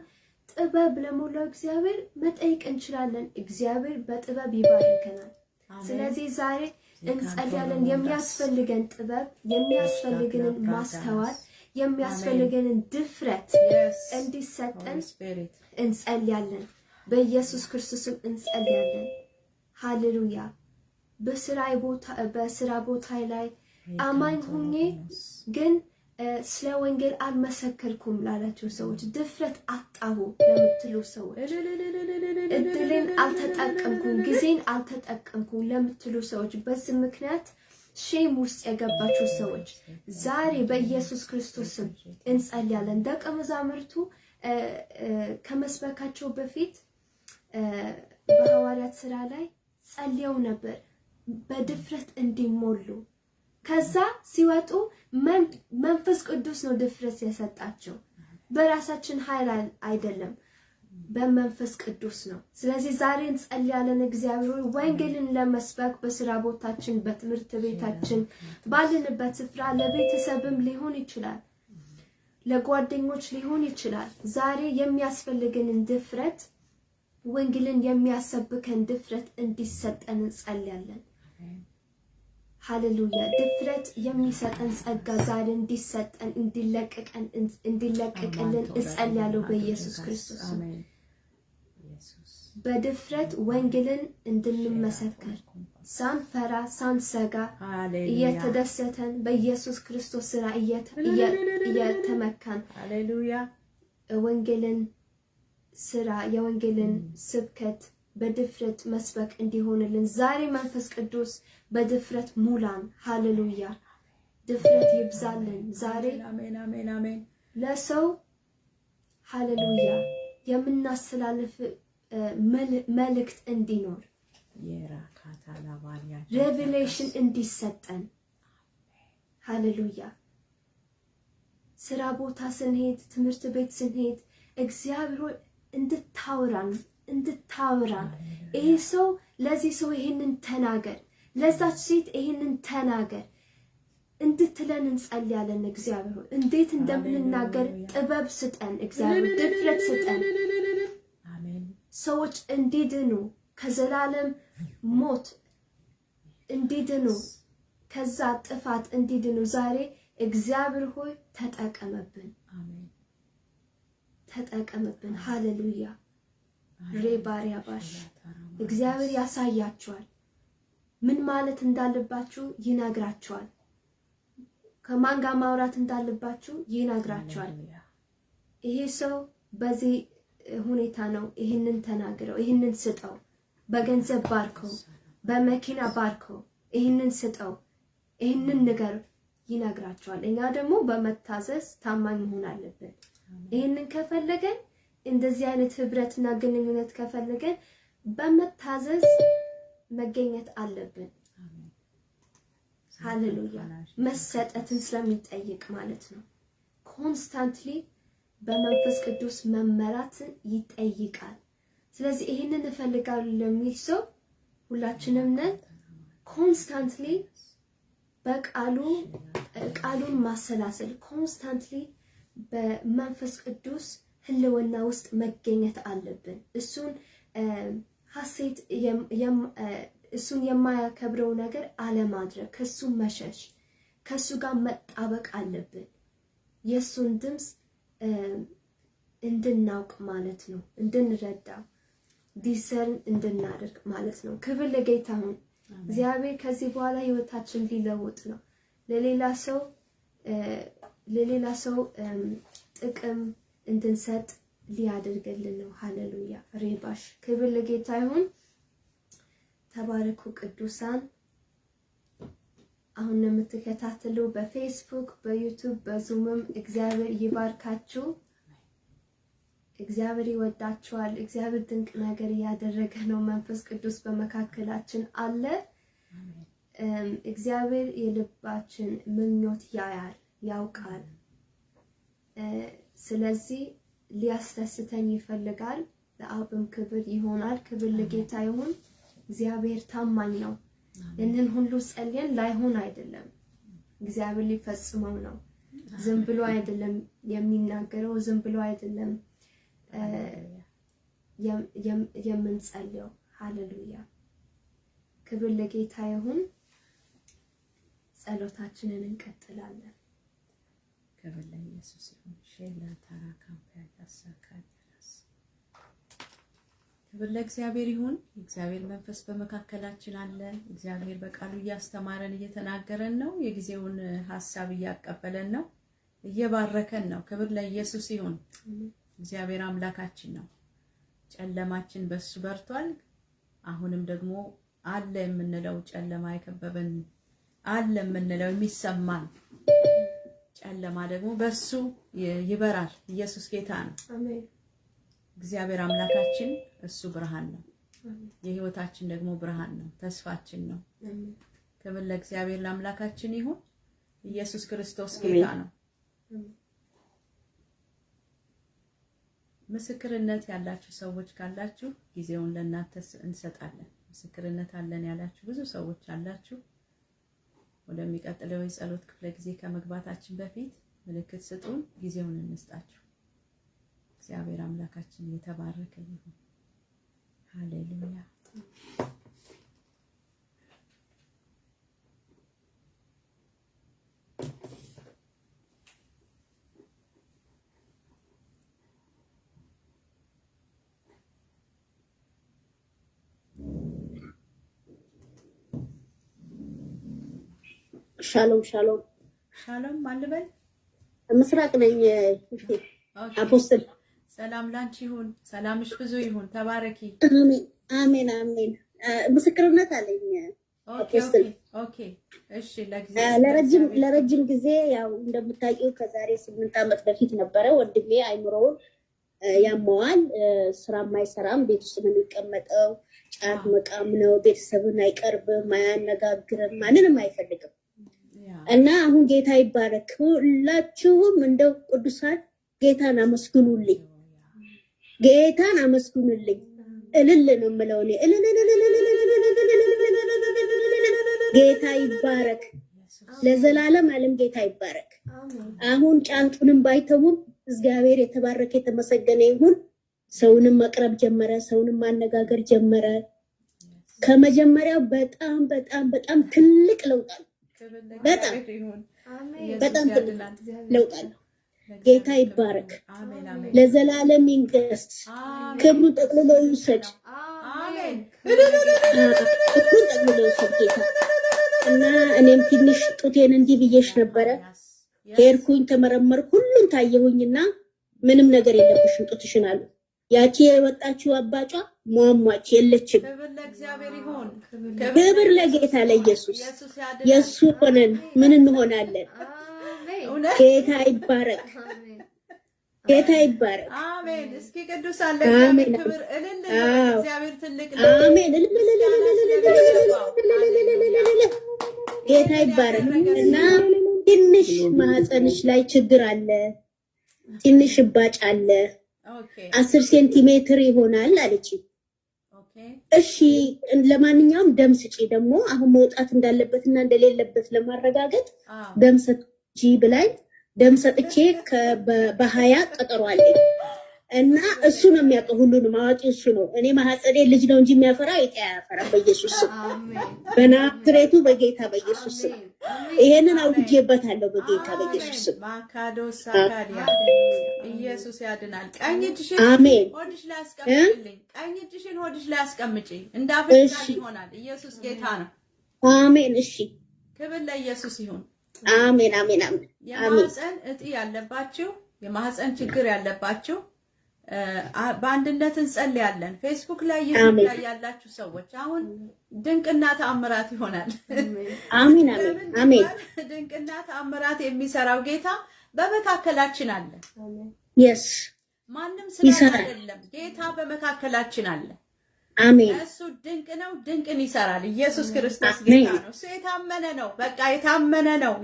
ጥበብ ለሞላው እግዚአብሔር መጠየቅ እንችላለን። እግዚአብሔር በጥበብ ይባርከናል። ስለዚህ ዛሬ እንጸልያለን የሚያስፈልገን ጥበብ የሚያስፈልገንን ማስተዋል የሚያስፈልገንን ድፍረት እንዲሰጠን እንጸልያለን። በኢየሱስ ክርስቶስም እንጸልያለን። ሃሌሉያ። በስራ ቦታ ላይ አማኝ ሆኜ ግን ስለ ወንጌል አልመሰከርኩም ላላችሁ ሰዎች ድፍረት አጣሁ ለምትሉ ሰዎች እድልን አልተጠቀምኩም ጊዜን አልተጠቀምኩም ለምትሉ ሰዎች በዚህ ምክንያት ሼም ውስጥ የገባችሁ ሰዎች ዛሬ በኢየሱስ ክርስቶስ ስም እንጸልያለን። ደቀ መዛሙርቱ ከመስበካቸው በፊት በሐዋርያት ሥራ ላይ ጸልየው ነበር በድፍረት እንዲሞሉ። ከዛ ሲወጡ መንፈስ ቅዱስ ነው ድፍረት የሰጣቸው። በራሳችን ኃይል አይደለም በመንፈስ ቅዱስ ነው። ስለዚህ ዛሬ እንጸልያለን እግዚአብሔር ወንጌልን ለመስበክ በስራ ቦታችን በትምህርት ቤታችን ባለንበት ስፍራ ለቤተሰብም ሊሆን ይችላል ለጓደኞች ሊሆን ይችላል ዛሬ የሚያስፈልገንን ድፍረት ወንጌልን የሚያሰብከን ድፍረት እንዲሰጠን እንጸልያለን። ሃሌሉያ። ድፍረት የሚሰጠን ጸጋ ዛሬ እንዲሰጠን እንዲለቀቅልን እጸልያለሁ በኢየሱስ ክርስቶስ። በድፍረት ወንጌልን እንድንመሰክር ሳንፈራ ሳንሰጋ እየተደሰተን በኢየሱስ ክርስቶስ ስራ እየተመካን ሃሌሉያ ወንጌልን ስራ የወንጌልን ስብከት በድፍረት መስበክ እንዲሆንልን ዛሬ መንፈስ ቅዱስ በድፍረት ሙላን። ሃሌሉያ። ድፍረት ይብዛልን ዛሬ አሜን አሜን አሜን። ለሰው ሃሌሉያ የምናስተላልፍ መልእክት እንዲኖር ሬቨሌሽን እንዲሰጠን ሃሌሉያ። ስራ ቦታ ስንሄድ ትምህርት ቤት ስንሄድ እግዚአብሔር እንድታወራን ይሄ ሰው ለዚህ ሰው ይሄንን ተናገር ለዛች ሴት ይሄንን ተናገር እንድትለን እንጸልያለን። እግዚአብሔር እንዴት እንደምንናገር ጥበብ ስጠን፣ እግዚአብሔር ድፍረት ስጠን። አሜን። ሰዎች እንዲድኑ ከዘላለም ሞት እንዲድኑ ከዛ ጥፋት እንዲድኑ ዛሬ እግዚአብሔር ሆይ ተጠቀመብን። አሜን። ተጠቀመብን። ሃሌሉያ። ሬባሪያ ባሽ እግዚአብሔር ያሳያችኋል ምን ማለት እንዳለባችሁ ይነግራችኋል። ከማን ጋር ማውራት እንዳለባችሁ ይነግራችኋል። ይሄ ሰው በዚህ ሁኔታ ነው ይሄንን ተናግረው ይሄንን ስጠው፣ በገንዘብ ባርከው፣ በመኪና ባርከው፣ ይሄንን ስጠው፣ ይሄንን ነገር ይነግራችኋል። እኛ ደግሞ በመታዘዝ ታማኝ መሆን አለብን። ይሄንን ከፈለገን እንደዚህ አይነት ህብረትና ግንኙነት ከፈለገን በመታዘዝ መገኘት አለብን። ሃሌሉያ መሰጠትን ስለሚጠይቅ ማለት ነው። ኮንስታንትሊ በመንፈስ ቅዱስ መመራትን ይጠይቃል። ስለዚህ ይሄንን እፈልጋለሁ ለሚል ሰው ሁላችንም ነን ኮንስታንትሊ ቃሉን ማሰላሰል ኮንስታንትሊ በመንፈስ ቅዱስ ህልውና ውስጥ መገኘት አለብን። እሱን የማያከብረው ነገር አለማድረግ፣ ከሱ መሸሽ፣ ከሱ ጋር መጣበቅ አለብን። የሱን ድምጽ እንድናውቅ ማለት ነው፣ እንድንረዳ ዲሰርን እንድናደርግ ማለት ነው። ክብር ለጌታ ይሁን። እግዚአብሔር ከዚህ በኋላ ህይወታችን ሊለውጥ ነው። ለሌላ ሰው ጥቅም እንድንሰጥ ሊያደርግልን ነው። ሃሌሉያ ሬባሽ ክብር ለጌታ ይሁን። ተባረኩ ቅዱሳን። አሁን የምትከታተሉ በፌስቡክ በዩቲዩብ በዙምም እግዚአብሔር ይባርካችሁ። እግዚአብሔር ይወዳችኋል። እግዚአብሔር ድንቅ ነገር እያደረገ ነው። መንፈስ ቅዱስ በመካከላችን አለ። እግዚአብሔር የልባችን ምኞት ያያል፣ ያውቃል። ስለዚህ ሊያስደስተኝ ይፈልጋል። ለአብም ክብር ይሆናል። ክብር ለጌታ ይሁን። እግዚአብሔር ታማኝ ነው። እንን ሁሉ ጸልየን ላይሆን አይደለም፣ እግዚአብሔር ሊፈጽመው ነው። ዝም ብሎ አይደለም የሚናገረው፣ ዝም ብሎ አይደለም የምንጸልየው። ሃሌሉያ ክብር ለጌታ ይሁን። ጸሎታችንን እንቀጥላለን። ክብር ለኢየሱስ ይሁን። ሼላ ታራካምፓያ ያሳካኛስ ክብር ለእግዚአብሔር ይሁን። እግዚአብሔር መንፈስ በመካከላችን አለ። እግዚአብሔር በቃሉ እያስተማረን እየተናገረን ነው። የጊዜውን ሐሳብ እያቀበለን ነው፣ እየባረከን ነው። ክብር ለኢየሱስ ይሁን። እግዚአብሔር አምላካችን ነው። ጨለማችን በሱ በርቷል። አሁንም ደግሞ አለ የምንለው ጨለማ የከበበን አለ የምንለው የሚሰማን ጨለማ ደግሞ በሱ ይበራል። ኢየሱስ ጌታ ነው። አሜን። እግዚአብሔር አምላካችን እሱ ብርሃን ነው። የህይወታችን ደግሞ ብርሃን ነው፣ ተስፋችን ነው። አሜን። ክብር ለእግዚአብሔር ለአምላካችን ይሁን። ኢየሱስ ክርስቶስ ጌታ ነው። ምስክርነት ያላችሁ ሰዎች ካላችሁ ጊዜውን ለእናንተ እንሰጣለን። ምስክርነት አለን ያላችሁ ብዙ ሰዎች አላችሁ። ወደሚቀጥለው የጸሎት ክፍለ ጊዜ ከመግባታችን በፊት ምልክት ስጡን፣ ጊዜውን እንስጣችሁ። እግዚአብሔር አምላካችን የተባረከ ይሁን። ሃሌሉያ ሻሎም ሻሎም ሻሎም ማልበል ምስራቅ ነኝ። አፖስትል ሰላም ላንቺ ይሁን። ሰላምሽ ብዙ ይሁን። ተባረኪ። አሜን አሜን። ምስክርነት አለኝ። ኦኬ እሺ። ለረጅም ጊዜ ያው እንደምታውቂው ከዛሬ 8 ዓመት በፊት ነበረ ወንድሜ አይምሮውን ያመዋል። ስራም አይሰራም፣ ቤት ውስጥ ነው የሚቀመጠው። ጫት መቃም ነው። ቤተሰብን አይቀርብም፣ አያነጋግርም፣ ማንንም አይፈልግም። እና አሁን ጌታ ይባረክ። ሁላችሁም እንደው ቅዱሳን ጌታን አመስግኑልኝ፣ ጌታን አመስግኑልኝ። እልል ነው የምለው እኔ ጌታ ይባረክ ለዘላለም ዓለም ጌታ ይባረክ። አሁን ጫንቱንም ባይተውም እግዚአብሔር የተባረከ የተመሰገነ ይሁን። ሰውንም መቅረብ ጀመረ፣ ሰውንም ማነጋገር ጀመረ። ከመጀመሪያው በጣም በጣም በጣም ትልቅ ለውጥ አለ። በጣም በጣም ትልቅ ለውጥ አለ። ጌታ ይባረክ ለዘላለም ይንገስ። ክብሩን ጠቅልሎ ይውሰድ። አሜን። ክብሩን ጠቅልሎ ይውሰድ ጌታ። እና እኔም ትንሽ ጡቴን እንዲህ ብዬሽ ነበረ። ሄድኩኝ፣ ተመረመርኩ፣ ሁሉን ታየሁኝና ምንም ነገር የለብሽም ጡትሽን አሉ። ያቺ የወጣችው አባጯ ሟሟች የለችም። ክብር ለጌታ ለኢየሱስ። የሱ ሆነን ምን እንሆናለን? ጌታ ይባረክ፣ ጌታ ይባረክ። አሜን። እስኪ ቅዱሳን ለእግዚአብሔር ክብር እልል። እግዚአብሔር ትልቅ ነው። አሜን። ጌታ ይባረክ። እና ትንሽ ማህፀንሽ ላይ ችግር አለ፣ ትንሽ እባጭ አለ፣ 10 ሴንቲሜትር ይሆናል አለች። እሺ ለማንኛውም ደም ስጪ፣ ደግሞ አሁን መውጣት እንዳለበትና እንደሌለበት ለማረጋገጥ ደም ሰጪ ብላኝ ደም ሰጥቼ በ20 ቀጠሮ አለኝ። እና እሱ ነው የሚያውቀው ሁሉንም፣ አዋቂ እሱ ነው። እኔ ማህፀኔ ልጅ ነው እንጂ የሚያፈራው የጤ ያፈራ። በኢየሱስ ስም በናዝሬቱ በጌታ በኢየሱስ ስም ይሄንን አውጅቼበታለሁ። በጌታ በኢየሱስ ስም ማካዶ ሳካዲያ ኢየሱስ ያድናል። ቀኝ እጅሽን አሜን ሆድሽ ላይ አስቀምጪልኝ። ቀኝ እጅሽን ሆድሽ ላይ አስቀምጪ። እንዳፈሽ ይሆናል። ኢየሱስ ጌታ ነው። አሜን። እሺ ክብር ለኢየሱስ ይሁን። አሜን አሜን አሜን። የማህፀን እጢ ያለባችሁ፣ የማህፀን ችግር ያለባችሁ በአንድነት እንጸልያለን። ፌስቡክ ላይ ዩቲዩብ ላይ ያላችሁ ሰዎች አሁን ድንቅና ተአምራት ይሆናል። አሜን አሜን አሜን። ድንቅና ተአምራት የሚሰራው ጌታ በመካከላችን አለ። yes ማንም ስለ አይደለም፣ ጌታ በመካከላችን አለ። አሜን። እሱ ድንቅ ነው፣ ድንቅን ይሰራል። ኢየሱስ ክርስቶስ ጌታ ነው። እሱ የታመነ ነው። በቃ የታመነ ነው።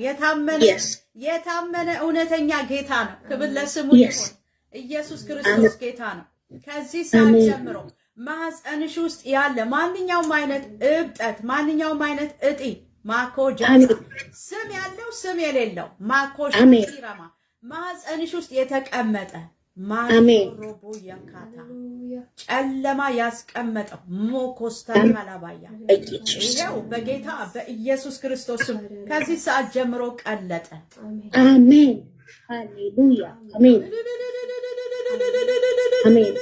የታመነ እውነተኛ ጌታ ነው። ክብር ለስሙ ይሁን። ኢየሱስ ክርስቶስ ጌታ ነው። ከዚህ ሰዓት ጀምሮ ማህፀንሽ ውስጥ ያለ ማንኛውም አይነት እብጠት፣ ማንኛውም አይነት እጢ ማኮጃ ስም ያለው ስም የሌለው ማኮሻ ሲራማ ማህፀንሽ ውስጥ የተቀመጠ ማሮቦ ያካታ ጨለማ ያስቀመጠው ሞኮስታ ካላባያ ይሄው በጌታ በኢየሱስ ክርስቶስ ስም ከዚህ ሰዓት ጀምሮ ቀለጠ። አሜን ሃሌሉያ አሜን አሜን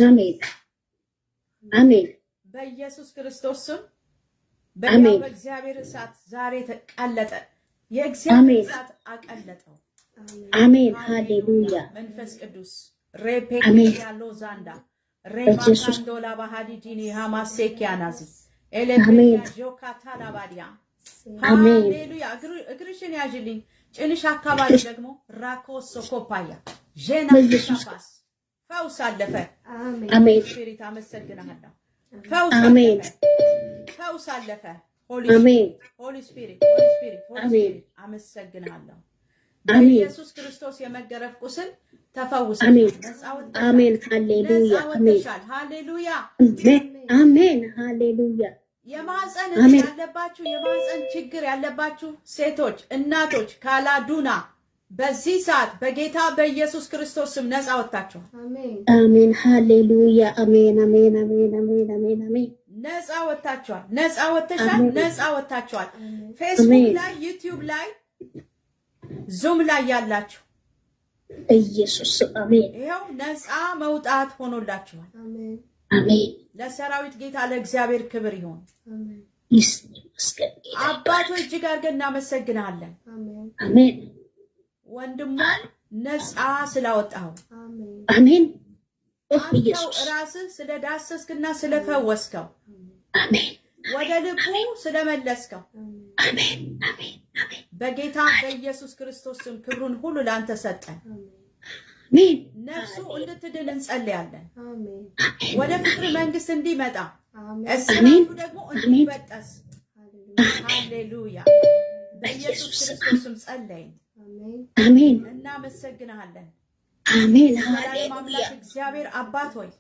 አሜን አሜን። በኢየሱስ ክርስቶስ ስም በእግዚአብሔር እሳት ዛሬ ተቀለጠ። የእግዚአብሔር እሳት አቀለጠው። አሜን ሃሌሉያ። መንፈስ ቅዱስ ሬፔኪያ ሎዛንዳ ሬማካንዶላ ባሃዲዲኒ ሃማሴኪያናዚ ኤሌክትሪያ ጆካታ ላባዲያ ሃሌሉያ። እግርሽን ያዥልኝ። ጭንሽ አካባቢ ደግሞ ራኮስ ኮፓያ ጄና ፋስ ፈውስ አለፈ። አሜን። ስፒሪት አመሰግናለሁ። ፈውስ አለፈ። ሆሊ ስፒሪት አመሰግናለሁ። በኢየሱስ ክርስቶስ የመገረፍ ቁስል ተፈውሰሻል። አሜን ሃሌሉያ ሃሌሉያ አሜን ሃሌሉያ። የማህፀን ያለባችሁ የማህፀን ችግር ያለባችሁ ሴቶች፣ እናቶች ካላዱና በዚህ ሰዓት በጌታ በኢየሱስ ክርስቶስ ስም ነፃ ወጣችኋል። አሜን ሃሌሉያ አሜን አሜን አሜን አሜን አሜን አሜን። ነፃ ወጣችኋል። ነፃ ወጥተሻል። ነፃ ወጣችኋል። ፌስቡክ ላይ ዩቲዩብ ላይ ዙም ላይ ያላችሁ ኢየሱስ አሜን። ይሄው ነፃ መውጣት ሆኖላችኋል። አሜን። ለሰራዊት ጌታ ለእግዚአብሔር ክብር ይሁን። አሜን። አባቶች እጅግ አድርገን እናመሰግናለን። አሜን። ወንድሟን ነፃ ስላወጣው አሜን። ኢየሱስ ራስህ ስለዳሰስክና ስለፈወስከው አሜን። ወደ ልቡ ስለመለስከው አሜን አሜን አሜን። በጌታ በኢየሱስ ክርስቶስ ስም ክብሩን ሁሉ ላንተ ሰጠን። አሜን። ነፍሱ እንድትድን እንጸልያለን። ወደ ፍቅር መንግስት እንዲመጣ እስራቱ ደግሞ እንዲበጠስ ሃሌሉያ በኢየሱስ ክርስቶስ ስም ጸለይን። አሜን። እናመሰግናለን። አሜን ሃሌሉያ። እግዚአብሔር አባት ሆይ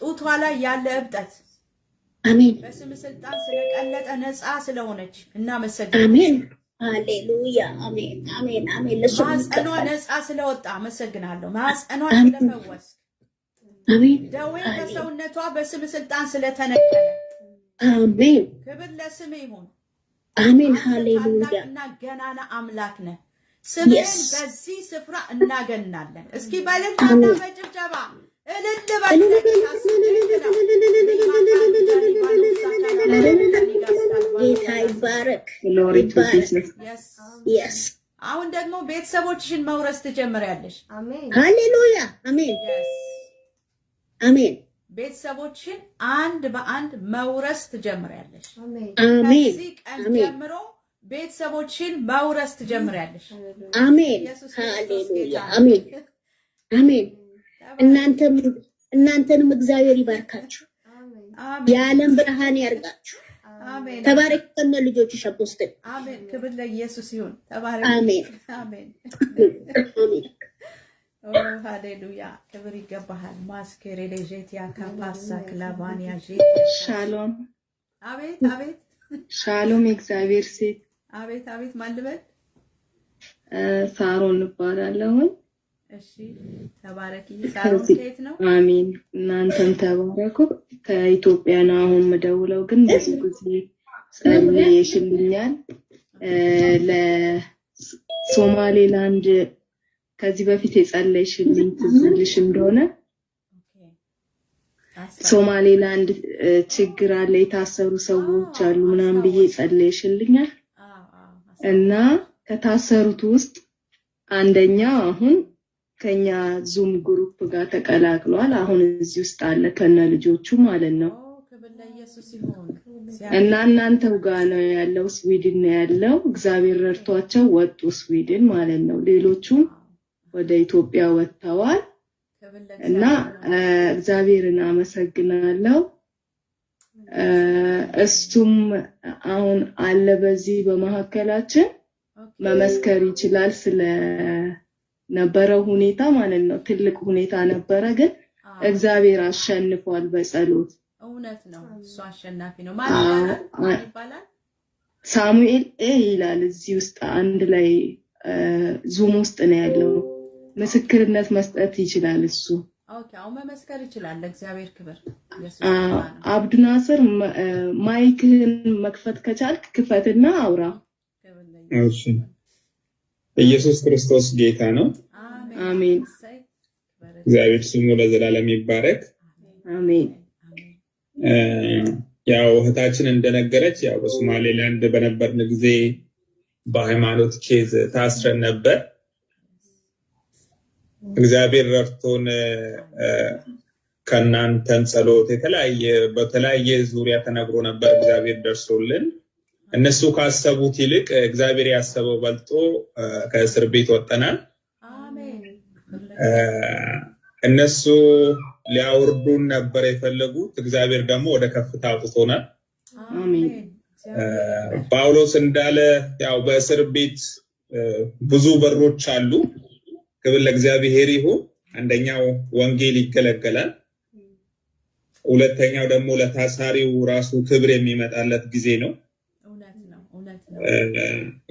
ጡቷ ላይ ያለ እብጠት አሜን በስም ስልጣን ስለቀለጠ ነፃ ስለሆነች እናመሰግናለን። አሜን ሃሌሉያ አሜን አሜን አሜን። ማህፀኗ ነፃ ስለወጣ አመሰግናለሁ። ማህፀኗ ስለፈወስ አሜን። ደዌ በሰውነቷ በስም ስልጣን ስለተነቀለ አሜን። ክብር ለስም ይሁን። አሜን ሃሌሉያ። እና ገናና አምላክ ነህ። ስምህን በዚህ ስፍራ እናገናለን። እስኪ በእልልታና በጭብጨባ እልል በል። ጌታ ይባረክ። አሁን ደግሞ ቤተሰቦችሽን መውረስ ትጀምሪያለሽ። ሃሌሉያ አሜን አሜን። ቤተሰቦችሽን አንድ በአንድ መውረስ ትጀምሪያለሽ። አሜን። ከዚህ ቀን ጀምሮ ቤተሰቦችሽን መውረስ ትጀምሪያለሽ። አሜን ሃሌሉያ አሜን አሜን። እናንተንም እግዚአብሔር ይባርካችሁ። የዓለም ብርሃን ያርጋችሁ። አሜን። ተባረክ ከነ ልጆችሽ አፖስትል። አሜን። ክብር ለኢየሱስ ይሁን። ተባረክ። አሜን አሜን። አሜን። ኦ ሃሌሉያ። ክብር ይገባሃል። ማስከሬ ለጄቲያ ካፓሳ ክላባንያ ጄ ሻሎም። አቤት አቤት። ሻሎም የእግዚአብሔር ሴት። አቤት አቤት። ማን ልበል? ሳሮን እባላለሁ። እሺ ተባረኪ። ሳሮን ከየት ነው? አሜን። እናንተም ተባረኩ። ከኢትዮጵያ ነው አሁን የምደውለው፣ ግን ብዙ ጊዜ ጸልየሽልኛል። ለሶማሌላንድ ከዚህ በፊት የጸለይሽልኝ ትዝ ይልሽ እንደሆነ ሶማሌላንድ ችግር አለ፣ የታሰሩ ሰዎች አሉ ምናምን ብዬ ጸለይሽልኛል እና ከታሰሩት ውስጥ አንደኛው አሁን ከኛ ዙም ግሩፕ ጋር ተቀላቅሏል። አሁን እዚህ ውስጥ አለ ከነ ልጆቹ ማለት ነው። እና እናንተው ጋር ነው ያለው፣ ስዊድን ነው ያለው። እግዚአብሔር ረድቷቸው ወጡ ስዊድን ማለት ነው። ሌሎቹም ወደ ኢትዮጵያ ወጥተዋል። እና እግዚአብሔርን አመሰግናለሁ። እሱም አሁን አለ በዚህ በመሐከላችን መመስከር ይችላል ስለ ነበረው ሁኔታ ማለት ነው። ትልቅ ሁኔታ ነበረ፣ ግን እግዚአብሔር አሸንፏል በጸሎት። እውነት ነው። እሱ አሸናፊ ነው። ማን ይባላል? ሳሙኤል ይላል። እዚህ ውስጥ አንድ ላይ ዙም ውስጥ ነው ያለው። ምስክርነት መስጠት ይችላል እሱ። ኦኬ፣ አሁን መመስከር ይችላል። ለእግዚአብሔር ክብር። አብዱናስር ማይክህን መክፈት ከቻልክ ክፈትና አውራ። እሺ። ኢየሱስ ክርስቶስ ጌታ ነው። አሜን። እግዚአብሔር ስሙ ለዘላለም ይባረክ። አሜን። ያው እህታችን እንደነገረች ያው በሶማሌላንድ በነበርን ጊዜ በሃይማኖት ኬዝ ታስረን ነበር። እግዚአብሔር ረድቶን ከናንተን ጸሎት በተለያየ ዙሪያ ተነግሮ ነበር። እግዚአብሔር ደርሶልን እነሱ ካሰቡት ይልቅ እግዚአብሔር ያሰበው በልጦ ከእስር ቤት ወጣናል። አሜን። እነሱ ሊያወርዱን ነበር የፈለጉት፣ እግዚአብሔር ደግሞ ወደ ከፍታ አውጥቶናል። አሜን። ጳውሎስ እንዳለ ያው በእስር ቤት ብዙ በሮች አሉ። ክብር ለእግዚአብሔር ይሁን። አንደኛው ወንጌል ይገለገላል። ሁለተኛው ደግሞ ለታሳሪው ራሱ ክብር የሚመጣለት ጊዜ ነው።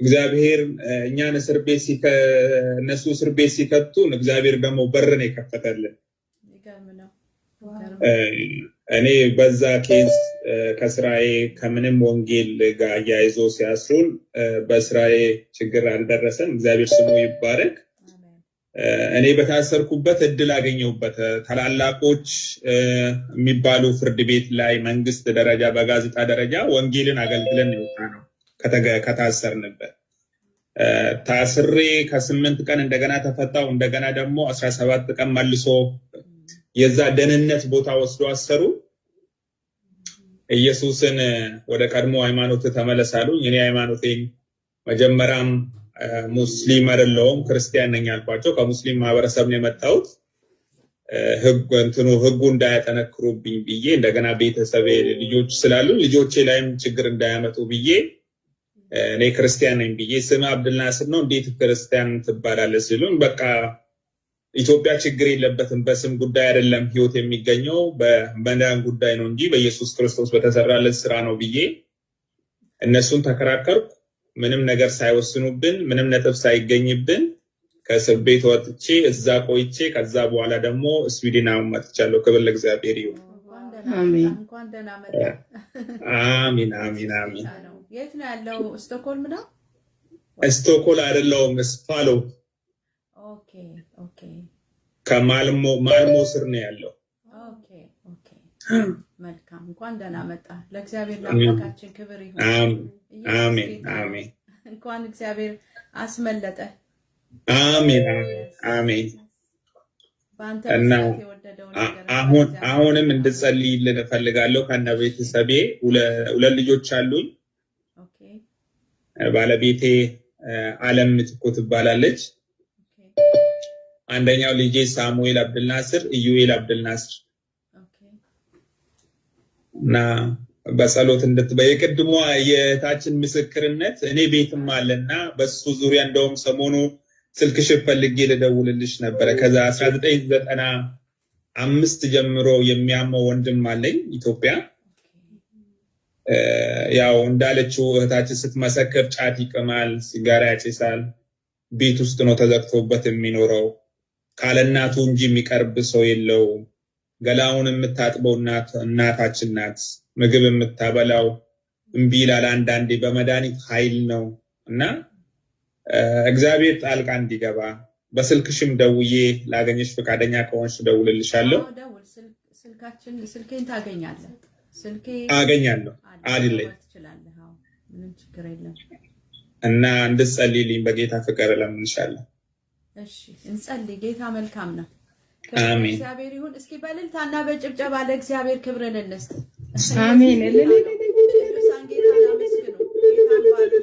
እግዚአብሔር እኛን እስር ቤት እነሱ እስር ቤት ሲከቱን እግዚአብሔር ደግሞ በርን የከፈተልን። እኔ በዛ ኬዝ ከስራዬ ከምንም ወንጌል ጋር አያይዞ ሲያስሩን በስራዬ ችግር አልደረሰም። እግዚአብሔር ስሙ ይባረክ። እኔ በታሰርኩበት እድል አገኘሁበት። ታላላቆች የሚባሉ ፍርድ ቤት ላይ መንግስት ደረጃ በጋዜጣ ደረጃ ወንጌልን አገልግለን ይወጣ ነው ከታሰርንበት። ታስሬ ከ8 ቀን እንደገና ተፈታው። እንደገና ደግሞ 17 ቀን መልሶ የዛ ደህንነት ቦታ ወስዶ አሰሩ። ኢየሱስን ወደ ቀድሞ ሃይማኖት ተመለሳሉኝ። እኔ ሃይማኖቴን መጀመሪያም ሙስሊም አይደለሁም ክርስቲያን ነኝ አልኳቸው። ከሙስሊም ማህበረሰብ ነው የመጣሁት። ህጉ እንዳያጠነክሩብኝ ብዬ እንደገና ቤተሰቤ ልጆች ስላሉ ልጆቼ ላይም ችግር እንዳያመጡ ብዬ እኔ ክርስቲያን ነኝ ብዬ ስም አብዱልናስር ነው እንዴት ክርስቲያን ትባላለህ ሲሉን፣ በቃ ኢትዮጵያ ችግር የለበትም በስም ጉዳይ አይደለም ህይወት የሚገኘው በመዳን ጉዳይ ነው እንጂ በኢየሱስ ክርስቶስ በተሰራለት ስራ ነው ብዬ እነሱን ተከራከርኩ። ምንም ነገር ሳይወስኑብን ምንም ነጥብ ሳይገኝብን ከእስር ቤት ወጥቼ እዛ ቆይቼ ከዛ በኋላ ደግሞ ስዊድን አሁን መጥቻለሁ። ክብር ለእግዚአብሔር ይሁን። አሜን። እንኳን ደህና መጣ። አሜን አሜን አሜን። የት ነው ያለው? ስቶክሆልም ነው? ስቶክሆልም አይደለሁም፣ ስፋሎ። ኦኬ ኦኬ። ከማልሞ ስር ነው ያለው። ኦኬ ኦኬ። መልካም። እንኳን ደህና መጣ። ለእግዚአብሔር ለአምላካችን ክብር ይሁን። አሜን አሜን። እንኳን እግዚአብሔር አስመለጠ። አሜን አሜን። እና አሁንም እንድጸልይልን እፈልጋለሁ። ከነ ቤተሰቤ ሁለት ልጆች አሉኝ። ኦኬ። ባለቤቴ ዓለም ምትኩ ትባላለች። አንደኛው ልጄ ሳሙኤል አብዱልናስር፣ ኢዩኤል አብዱልናስር። ኦኬ። እና በጸሎት የቅድሟ የታችን ምስክርነት እኔ ቤትም አለና በሱ ዙሪያ እንደውም ሰሞኑ ስልክሽን ፈልጌ ልደውልልሽ ነበረ። ከዛ 1995 ጀምሮ የሚያመው ወንድም አለኝ ኢትዮጵያ። ያው እንዳለችው እህታችን ስትመሰክር ጫት ይቅማል፣ ሲጋራ ያጨሳል፣ ቤት ውስጥ ነው ተዘግቶበት የሚኖረው። ካለ እናቱ እንጂ የሚቀርብ ሰው የለው። ገላውን የምታጥበው እናታችን ናት። ምግብ የምታበላው እምቢ ይላል። አንዳንዴ በመድኃኒት ኃይል ነው እና እግዚአብሔር ጣልቃ እንዲገባ በስልክሽም ደውዬ ላገኘሽ ፈቃደኛ ከሆንሽ ደውልልሻለሁ። ስልኬን ታገኛለህ። ስልኬ አገኛለሁ አይደል? ምንም ችግር የለም። እና እንድትጸልይልኝ በጌታ ፍቅር እለምንሻለሁ። እሺ እንጸልይ። ጌታ መልካም ነው። አሜን። እግዚአብሔር ይሁን። እስኪ በእልልታና በጭብጨባ ለእግዚአብሔር ክብርን እንስጥ። አሜን።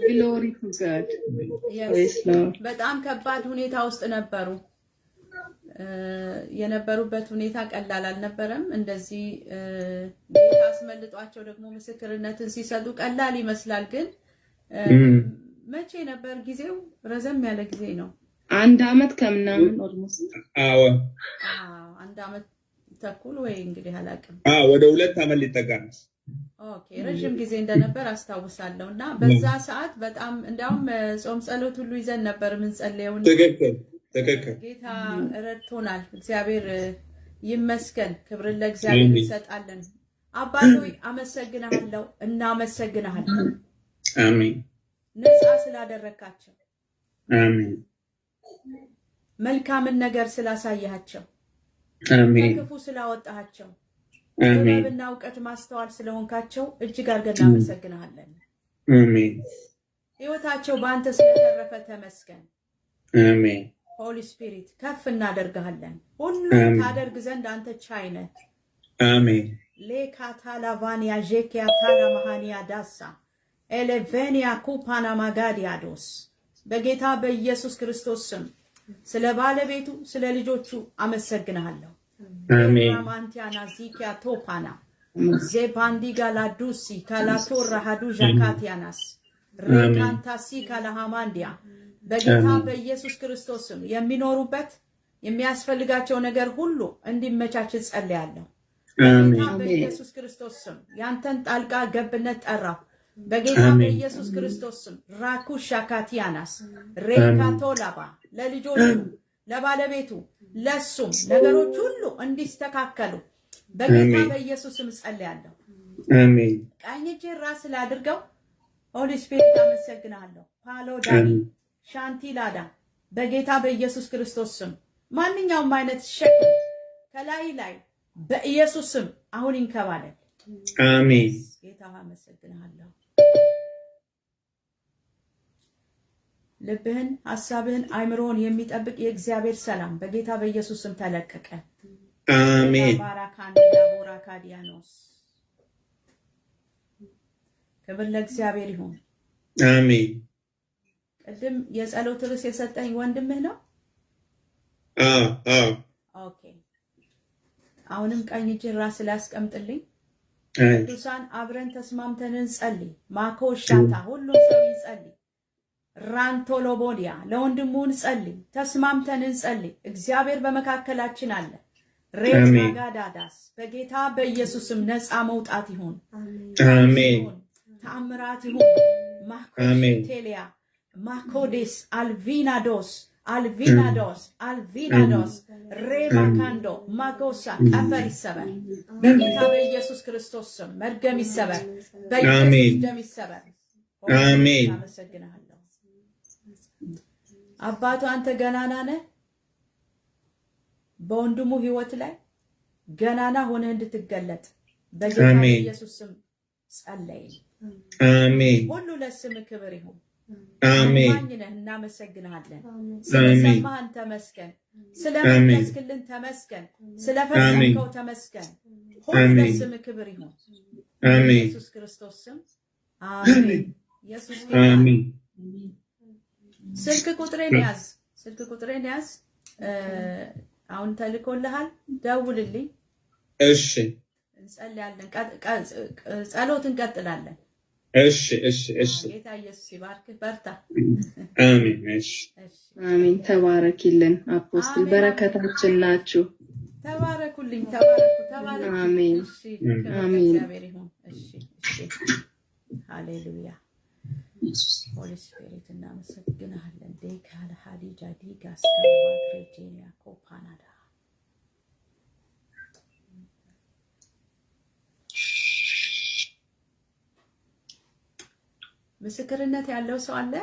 ግሎሪ ቱ ጋድ። በጣም ከባድ ሁኔታ ውስጥ ነበሩ። የነበሩበት ሁኔታ ቀላል አልነበረም። እንደዚህ ጌታ አስመልጧቸው ደግሞ ምስክርነትን ሲሰጡ ቀላል ይመስላል፣ ግን መቼ ነበር ጊዜው? ረዘም ያለ ጊዜ ነው። 1 አመት ከምናምን ኦልሞስት። አዎ 1 አመት ተኩል ወይ እንግዲህ አላውቅም። ወደ 2 አመት ሊጠጋ ነው። ኦኬ ረጅም ጊዜ እንደነበር አስታውሳለሁ። እና በዛ ሰዓት በጣም እንዳውም ጾም ጸሎት ሁሉ ይዘን ነበር የምንጸልየው። ትክክል። ጌታ ረድቶናል። እግዚአብሔር ይመስገን። ክብርን ለእግዚአብሔር እንሰጣለን። አባት ሆይ አመሰግናለሁ፣ እናመሰግናለን። አሜን። ነፃ ስላደረካቸው፣ አሜን። መልካምን ነገር ስላሳያቸው፣ አሜን። ከክፉ ስላወጣቸው፣ አሜን። ጥበብና እውቀት ማስተዋል ስለሆንካቸው እጅግ አድርገን እናመሰግናለን። አሜን። ሕይወታቸው በአንተ ስለተረፈ ተመስገን። አሜን። ሆሊ ስፒሪት ከፍ እናደርጋለን። ሁሉ ታደርግ ዘንድ አንተ ቻይ ነህ። አሜን። ሌካታላቫኒያ ጄኪያ ታላ ማሃኒያ ዳሳ ኤሌቬኒያ ኩፓና ማጋዲያዶስ በጌታ በኢየሱስ ክርስቶስ ስም ስለ ባለቤቱ ስለ ልጆቹ አመሰግናለሁ። አሜን። ማንቲያና ዚኪያ ቶፓና ዜፓንዲጋ ላዱሲ ካላቶራ ሃዱ ጃካቲያናስ ሬካንታሲ ካላሃማንዲያ በጌታ በኢየሱስ ክርስቶስ ስም የሚኖሩበት የሚያስፈልጋቸው ነገር ሁሉ እንዲመቻች ጸልያለሁ። በጌታ በኢየሱስ ክርስቶስ ስም ያንተን ጣልቃ ገብነት ጠራው። በጌታ በኢየሱስ ክርስቶስ ስም ራኩሻ ካቲያናስ ሬካቶላባ ለልጆቹ ለባለቤቱ ለሱም ነገሮች ሁሉ እንዲስተካከሉ በጌታ በኢየሱስ ስም ጸልያለሁ። አሜን። ቀኝ እጅህን ራስ ላይ አድርገው። ሆሊ ስፒሪት አመሰግናለሁ። ፓሎ ዳኒ ሻንቲላዳ በጌታ በኢየሱስ ክርስቶስ ስም ማንኛውም አይነት ሸክም ከላይ ላይ በኢየሱስ ስም አሁን ይንከባለል። አሜን። ጌታ አመሰግናለሁ። ልብህን፣ ሐሳብህን፣ አይምሮን የሚጠብቅ የእግዚአብሔር ሰላም በጌታ በኢየሱስ ስም ተለቀቀ። አሜን። ባራካንዳ ቦራካዲያኖስ ክብር ለእግዚአብሔር ይሁን። አሜን። ቅድም የጸሎት ርዕስ የሰጠኝ ወንድምህ ነው? ኦኬ። አሁንም ቀኝ እጅህን ራስ ላይ አስቀምጥልኝ። ቅዱሳን አብረን ተስማምተን እንጸልይ። ማኮሻታ ሁሉም ሰው ይጸልይ። ራንቶሎቦዲያ ለወንድሙ እንጸልይ። ተስማምተን እንጸልይ። እግዚአብሔር በመካከላችን አለ። ሬጋዳዳስ በጌታ በኢየሱስም ነፃ መውጣት ይሁን። አሜን። ተአምራት ይሁን። ማኮቴሊያ ማኮዴስ አልቪናዶስ ሬማካንዶ ማጎሳ ቀንበር ይሰበር በጌታ በኢየሱስ ክርስቶስ ስም። መርገም ይሰበር በኢየሱስ ደም ይሰበር። አሜን። አመሰግናለሁ አባቱ፣ አንተ ገናና ነህ። በወንድሙ ህይወት ላይ ገናና ሆነህ እንድትገለጥ በጌታ በኢየሱስ ስም ጸለይ። አሜን። ሁሉ ለስም ክብር ይሁን። አሜን። ማንነህ እናመሰግናለን። ስለሰማህን ተመስገን። ስለመለስክልን ተመስገን። ስለፈጸምከው ተመስገን። ሁሉ ለስም ክብር ይሁን። አሜን። ኢየሱስ ክርስቶስ ስም አሜን። ኢየሱስ አሜን። ስልክ ቁጥሬን ያዝ። አሁን ተልኮልሃል፣ ደውልልኝ። እሺ እንጸልያለን ጸሎት እንቀጥላለን እሺ ጌታ ኢየሱስ ይባርክ በርታ አሜን እሺ አሜን ተባረክልን አፖስትል በረከታችን ናችሁ ተባረኩልኝ ተባረኩ አሜን አሜን እግዚአብሔር ይሁን እሺ ሃሌሉያ Holy Spirit እናመሰግናለን ዴካለ ሀዲጃ ዲጋስ ከማትሬጂኒያ ኮፓናዳ ምስክርነት ያለው ሰው አለ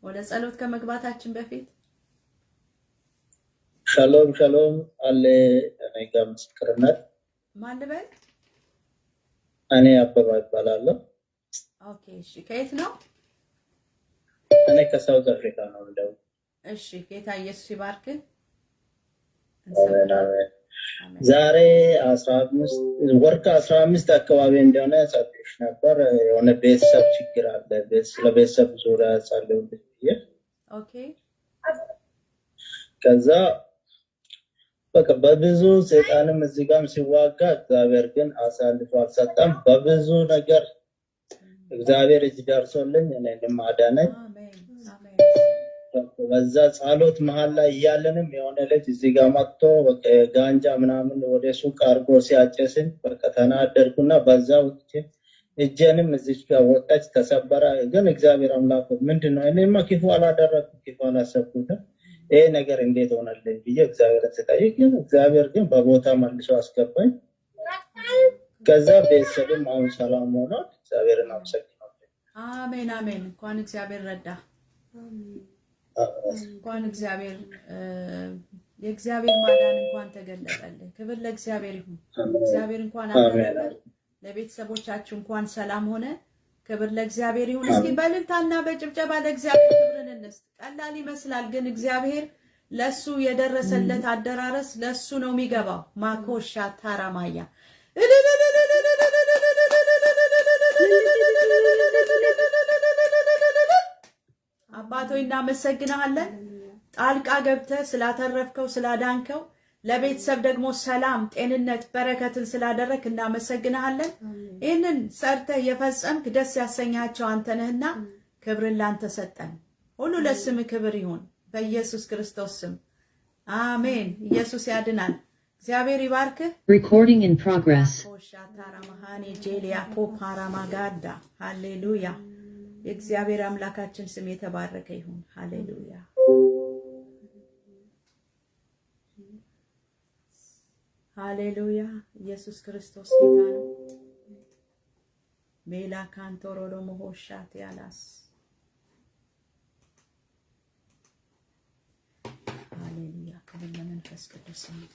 ወደ ጸሎት ከመግባታችን በፊት ሻሎም አለ እኔ ጋር ምስክርነት ማን ልበል እኔ አበባ እባላለሁ ኦኬ እሺ ከየት ነው እኔ ከሳውዝ አፍሪካ ነው እንደው እሺ ጌታ ኢየሱስ ይባርክ ዛሬ 15 ወርካ 15 አካባቢ እንደሆነ ጸጥሽ ነበር የሆነ ቤተሰብ ችግር አለ ስለቤተሰብ ዙሪያ ጸልዩልኝ ኦኬ ከዛ በቃ በብዙ ሰይጣንም እዚህ ጋርም ሲዋጋ እግዚአብሔር ግን አሳልፎ አልሰጠም በብዙ ነገር እግዚአብሔር እጅ ደርሶልኝ እኔንም አዳነኝ በዛ ጸሎት መሃል ላይ ያለንም የሆነ ልጅ እዚህ ጋር መጥቶ በቃ ጋንጃ ምናምን ወደ ሱቅ አርጎ ሲያጨስን በቃ ተናደርኩና በዛ ወጥቼ እጄንም እዚህ ጋር ወጣች ተሰበረ ግን እግዚአብሔር አምላክ ምንድነው እኔማ ክፉ አላደረኩም ክፉ አላሰብኩትም ይሄ ነገር እንዴት ሆነልኝ ብዬ እግዚአብሔርን ስጠይቅ እግዚአብሔር ግን በቦታ መልሶ አስገባኝ ከዛ ቤተሰብም አሁን ሰላም ሆኗል እግዚአብሔርን አመሰግናለሁ አሜን እንኳን እግዚአብሔር ረዳ እንኳን እግዚአብሔር የእግዚአብሔር ማዳን እንኳን ተገለጠልን ክብር ለእግዚአብሔር ይሁን እግዚአብሔር እንኳን አደረገ ለቤተሰቦቻችሁ እንኳን ሰላም ሆነ ክብር ለእግዚአብሔር ይሁን እስኪ በእልልታና በጭብጨባ ለእግዚአብሔር ክብርን እንስጥ ቀላል ይመስላል ግን እግዚአብሔር ለሱ የደረሰለት አደራረስ ለሱ ነው የሚገባው ማኮሻ ታራማያ አባቶይ እናመሰግናለን ጣልቃ ገብተህ ስላተረፍከው ስላዳንከው ለቤተሰብ ደግሞ ሰላም ጤንነት በረከትን ስላደረክ እናመሰግናለን ይሄንን ሰርተህ የፈጸምክ ደስ ያሰኛቸው አንተ ነህና ክብርን ላንተ ሰጠን ሁሉ ለስም ክብር ይሁን በኢየሱስ ክርስቶስ ስም አሜን ኢየሱስ ያድናል እግዚአብሔር ይባርክ Recording in progress ኮሻታራ ማሃኒ ጄሊያ ኮፓራማጋዳ ሃሌሉያ የእግዚአብሔር አምላካችን ስም የተባረከ ይሁን ሃሌሉያ ሃሌሉያ ኢየሱስ ክርስቶስ ጌታ ነው ሜላ ካንቶሮሎ ሞሆሻት ያላስ ሃሌሉያ ክብር ለመንፈስ ቅዱስ ይሁን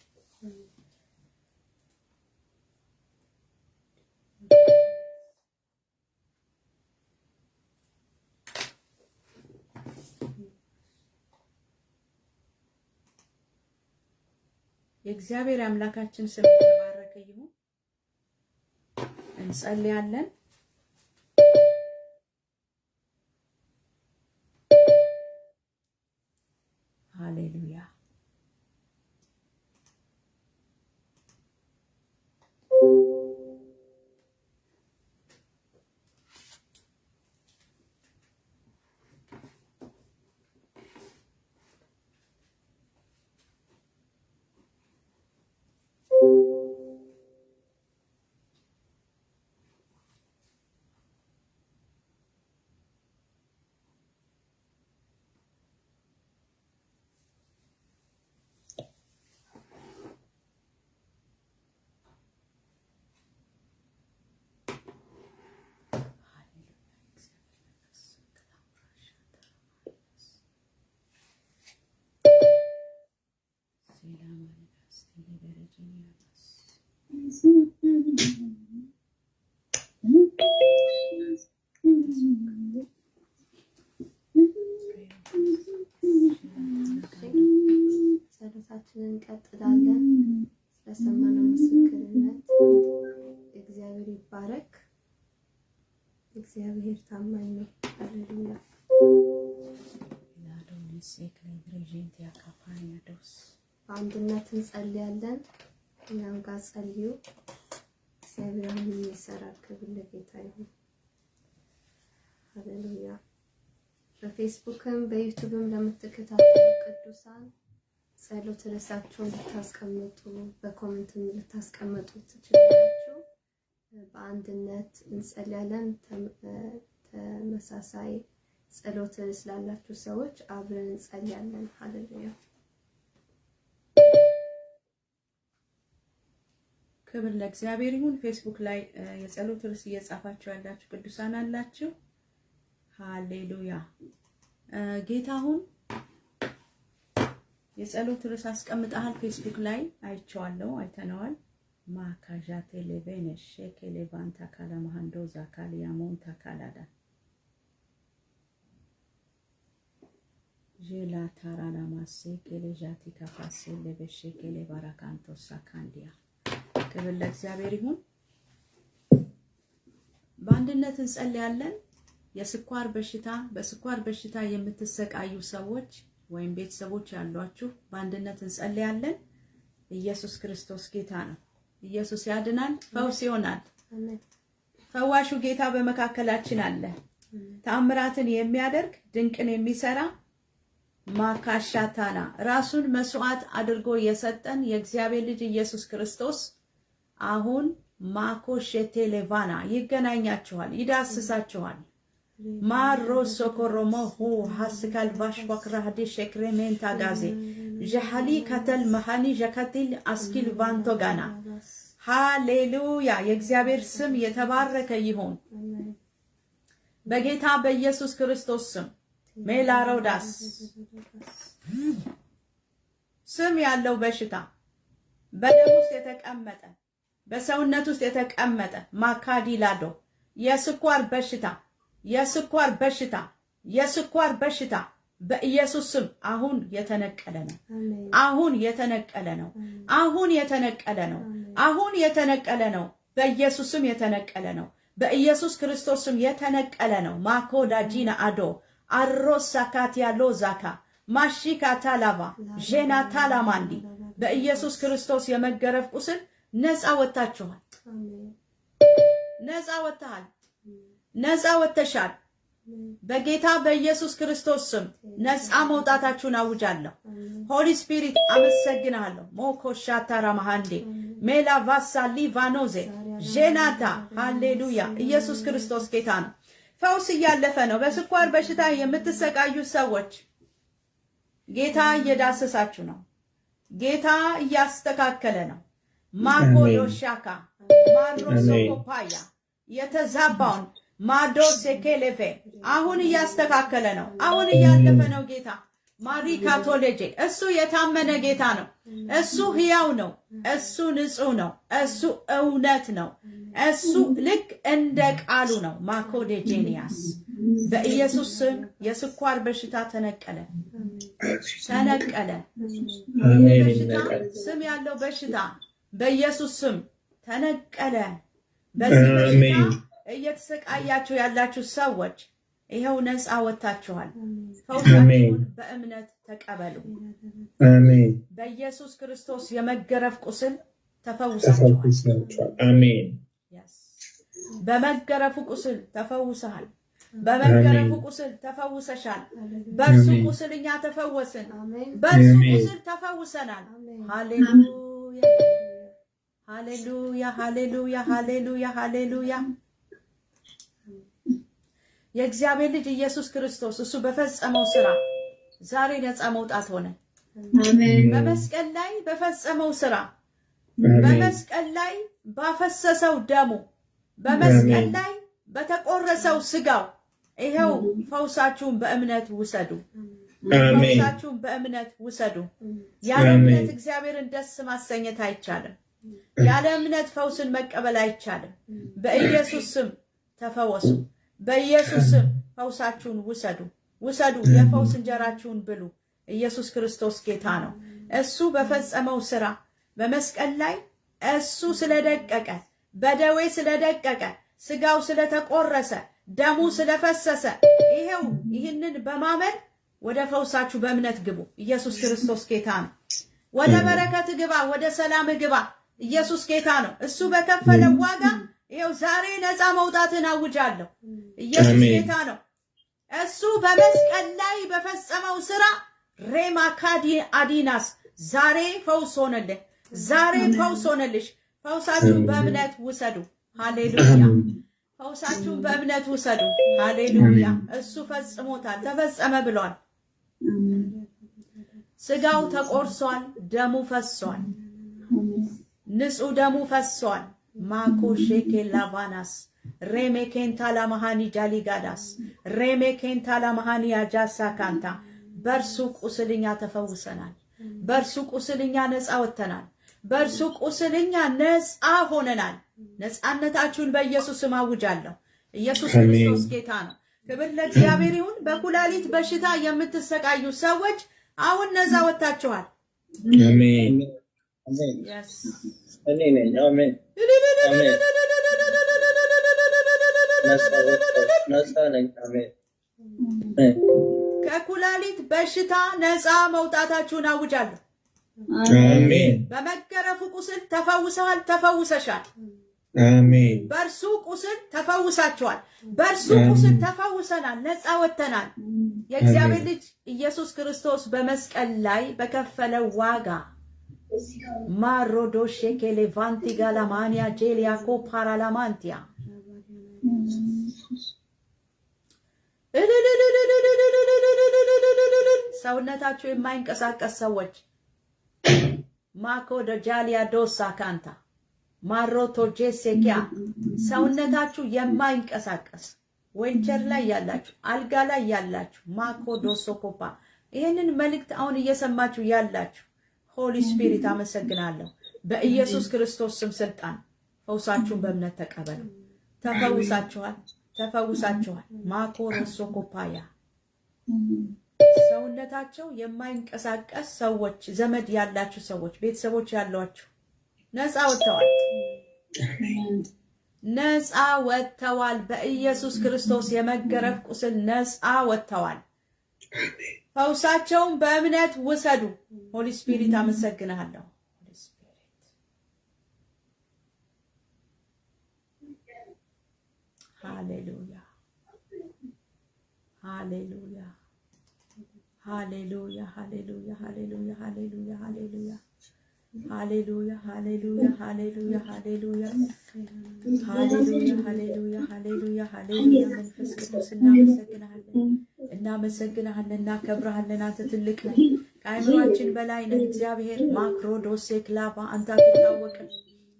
የእግዚአብሔር አምላካችን ስም የተባረከ ይሁን እንጸልያለን ሃሌሉያ ጸሎታችንን እንቀጥላለን ስለሰማነው ምስክርነት እግዚአብሔር ይባረክ እግዚአብሔር ታማኝ ነው ሃሌሉያ ላዶኒስ ኤክሌብሬጀንት ያካፋኒያዶስ አንድነት እንጸልያለን እኛም ጋር ጸልዩ እግዚአብሔር የሚሰራው ክብር ለጌታ ይሁን። ሃሌሉያ። በፌስቡክም በዩቲዩብም ለምትከታተሉ ቅዱሳን ጸሎት ርዕሳችሁን ልታስቀምጡ በኮሜንትም ልታስቀምጡ ትችላላችሁ። በአንድነት እንጸልያለን። ተመሳሳይ ጸሎት ስላላችሁ ሰዎች አብረን እንጸልያለን። ሃሌሉያ። ክብር ለእግዚአብሔር ይሁን። ፌስቡክ ላይ የጸሎት ርዕስ እየጻፋችሁ ያላችሁ ቅዱሳን አላችሁ። ሃሌሉያ። ጌታ አሁን የጸሎት ርዕስ አስቀምጠሃል ፌስቡክ ላይ አይቼዋለሁ፣ አይተነዋል። ማካጃቴ ለበነሽ ሸከሌቫንታ ካላማንዶ ዛካሊያ ሞንታ ካላዳ ጄላ ታራና ማሴ ከሌጃቲ ካፋሴ ለበሽ ከሌባራካንቶ ሳካንዲያ። ክብር ለእግዚአብሔር ይሁን። በአንድነት እንጸልያለን። የስኳር በስኳር በሽታ የምትሰቃዩ ሰዎች ወይም ቤተሰቦች ያሏችሁ በአንድነት እንጸልያለን። ኢየሱስ ክርስቶስ ጌታ ነው። ኢየሱስ ያድናል፣ ፈውስ ይሆናል። ፈዋሹ ጌታ በመካከላችን አለ። ተአምራትን የሚያደርግ ድንቅን የሚሰራ ማካሻታና ራሱን መስዋዕት አድርጎ የሰጠን የእግዚአብሔር ልጅ ኢየሱስ ክርስቶስ አሁን ማኮሼቴ ሌቫና ይገናኛችኋል፣ ይዳስሳችኋል። ማሮ ሶኮሮሞ ሁ ሐስካል ባሽዋክራዲ ሸክሬሜንታ ጋዜ ጀሃሊ ከተል መሃኒ ጀከቲል አስኪል ቫንቶ ጋና። ሃሌሉያ። የእግዚአብሔር ስም የተባረከ ይሁን። በጌታ በኢየሱስ ክርስቶስ ስም ሜላሮዳስ ስም ያለው በሽታ በደም ውስጥ የተቀመጠ በሰውነት ውስጥ የተቀመጠ ማካዲላዶ የስኳር በሽታ በኢየሱስ ስም አሁን የተነቀለ ነው። አሁን የተነቀለ ነው። አሁን የተነቀለ ነው። አሁን የተነቀለ ነው። በኢየሱስ ስም የተነቀለ ነው። በኢየሱስ ክርስቶስ ስም የተነቀለ ነው። ማኮዳጂና አዶ አሮሳካቲያ ሎዛካ ማሺካታላባ ጄናታላማንዲ በኢየሱስ ክርስቶስ የመገረፍ ቁስል ነፃ ወጣችኋል። ነፃ ወጣሃል። ነፃ ወጥተሻል። በጌታ በኢየሱስ ክርስቶስ ስም ነፃ መውጣታችሁን አውጃለሁ። ሆሊ ስፒሪት አመሰግናለሁ። ሞኮሻታ ራማሃንዴ ሜላ ቫሳ ሊቫኖዜ ጄናታ ሃሌሉያ። ኢየሱስ ክርስቶስ ጌታ ነው። ፈውስ እያለፈ ነው። በስኳር በሽታ የምትሰቃዩ ሰዎች ጌታ እየዳሰሳችሁ ነው። ጌታ እያስተካከለ ነው። ማኮዶሻካ ማሮሶኮፓያ የተዛባውን ማዶስ የኬሌቬ አሁን እያስተካከለ ነው። አሁን እያለፈ ነው። ጌታ ማሪካቶሌጄ እሱ የታመነ ጌታ ነው። እሱ ሕያው ነው። እሱ ንጹህ ነው። እሱ እውነት ነው። እሱ ልክ እንደ ቃሉ ነው። ማኮዴጄኒያስ በኢየሱስ ስም የስኳር በሽታ ተነቀለ። በሽታ ስም ያለው በሽታ በኢየሱስ ስም ተነቀለ። በዚህ በሽታ እየተሰቃያችሁ ያላችሁ ሰዎች ይሄው ነፃ ወጣችኋል። ፈውሳችሁን በእምነት ተቀበሉ። አሜን። በኢየሱስ ክርስቶስ የመገረፍ ቁስል ተፈውሳችኋል። አሜን። በመገረፉ ቁስል ተፈውሰሃል። በመገረፉ ቁስል ተፈውሰሻል። በእርሱ ቁስል እኛ ተፈወስን። በእርሱ ቁስል ተፈውሰናል። ሃሌሉያ ሃሌሉያ ሃሌሉያ ሃሌሉያ ሃሌሉያ። የእግዚአብሔር ልጅ ኢየሱስ ክርስቶስ እሱ በፈጸመው ስራ ዛሬ ነፃ መውጣት ሆነ። አሜን። በመስቀል ላይ በፈጸመው ስራ በመስቀል ላይ ባፈሰሰው ደሙ በመስቀል ላይ በተቆረሰው ስጋው ይሄው ፈውሳችሁን በእምነት ውሰዱ። ፈውሳችሁን በእምነት ውሰዱ። ያለ እምነት እግዚአብሔርን ደስ ማሰኘት አይቻልም። ያለ እምነት ፈውስን መቀበል አይቻልም። በኢየሱስ ስም ተፈወሱ። በኢየሱስ ስም ፈውሳችሁን ውሰዱ። የፈውስ እንጀራችሁን ብሉ። ኢየሱስ ክርስቶስ ጌታ ነው። እሱ በፈጸመው ስራ በመስቀል ላይ እሱ ስለደቀቀ በደዌ ስለደቀቀ ስጋው ስለተቆረሰ ደሙ ስለፈሰሰ ይሄው ይህንን በማመን ወደ ፈውሳችሁ በእምነት ግቡ። ኢየሱስ ክርስቶስ ጌታ ነው። ወደ በረከት ግባ፣ ወደ ሰላም ግባ፣ ኢየሱስ ጌታ ነው። እሱ በከፈለው ዋጋ ይሄው ዛሬ ነፃ መውጣትን አውጃለሁ። ኢየሱስ ጌታ ነው። እሱ በመስቀል ላይ በፈጸመው ስራ ሬማካዲ አዲናስ ዛሬ ፈውስ ሆነልህ። ዛሬ ፈውስ ሆነልሽ። ፈውሳችሁን በእምነት ውሰዱ። ሃሌሉያ። ፈውሳችሁን በእምነት ውሰዱ። ሃሌሉያ። እሱ ፈጽሞታል፣ ተፈጸመ ብሏል። ስጋው ተቆርሷል፣ ደሙ ፈሷል። ንጹህ ደሙ ፈሷል። ማኮ ሼኬ ላቫናስ ሬሜኬንታ ላማሃኒ ጃሊጋዳስ ሬሜኬንታ ላማሃኒ ያጃሳ ካንታ በርሱ ቁስልኛ ተፈውሰናል። በርሱ ቁስልኛ ነፃ ወጥተናል። በርሱ ቁስልኛ ነፃ ሆነናል። ነፃነታችሁን በኢየሱስ ስም አውጃለሁ። ኢየሱስ ክርስቶስ ጌታ ነው። ክብር ለእግዚአብሔር ይሁን። በኩላሊት በሽታ የምትሰቃዩ ሰዎች አሁን ነፃ ወጥታችኋል። አሜን። Yes. አሜን። ከኩላሊት በሽታ ነፃ መውጣታችሁን አውጃለሁ። አሜን። በመገረፉ ቁስል ተፈውሰሃል፣ ተፈውሰሻል። አሜን። በእርሱ ቁስል ተፈውሳችኋል። በእርሱ ቁስል ተፈውሰናል፣ ነፃ ወጥተናል። የእግዚአብሔር ልጅ ኢየሱስ ክርስቶስ በመስቀል ላይ በከፈለው ዋጋ ማሮዶ ሼኬሌ ቫንቲ ጋላማንያ ጄሊያኮ ፓራላማንቲያ ሰውነታችሁ የማይንቀሳቀስ ሰዎች ማኮ ደጃሊያ ዶሳ ካንታ ማሮቶ ጄሴኪያ ሰውነታችሁ የማይንቀሳቀስ ዌልቸር ላይ ያላችሁ፣ አልጋ ላይ ያላችሁ ማኮ ዶሶኮፓ ይሄንን መልእክት አሁን እየሰማችሁ ያላችሁ ሆሊ ስፒሪት አመሰግናለሁ። በኢየሱስ ክርስቶስ ስም ስልጣን ፈውሳችሁን በእምነት ተቀበሉ። ተፈውሳችኋል፣ ተፈውሳችኋል። ማኮ ዶሶኮፓያ ሰውነታቸው የማይንቀሳቀስ ሰዎች፣ ዘመድ ያላችሁ ሰዎች፣ ቤተሰቦች ያሏችሁ ነፃ ወጥተዋል። ነፃ ወጥተዋል። በኢየሱስ ክርስቶስ የመገረፍ ቁስል ነፃ ወጥተዋል። ፈውሳቸውን በእምነት ውሰዱ። ሆሊ ስፒሪት አመሰግናለሁ። ሆሊ ስፒሪት ሃሌሉያ፣ ሃሌሉያ፣ ሃሌሉያ፣ ሃሌሉያ፣ ሃሌሉያ፣ ሃሌሉያ፣ ሃሌሉያ ሃሌሉያ ሃሌሉያ ሃሌሉያ ሃሌሉያ ሃሌሉያ ሃሌሉያ ሃሌሉያ ሃሌሉያ። መንፈስ ቅዱስ እናመሰግናለን፣ እናከብርሃለን። አንተ ትልቅ ነህ፣ ከአእምሯችን በላይ ነህ። እግዚአብሔር ማክሮዶሴ ክላባ አንተ አትታወቅም፣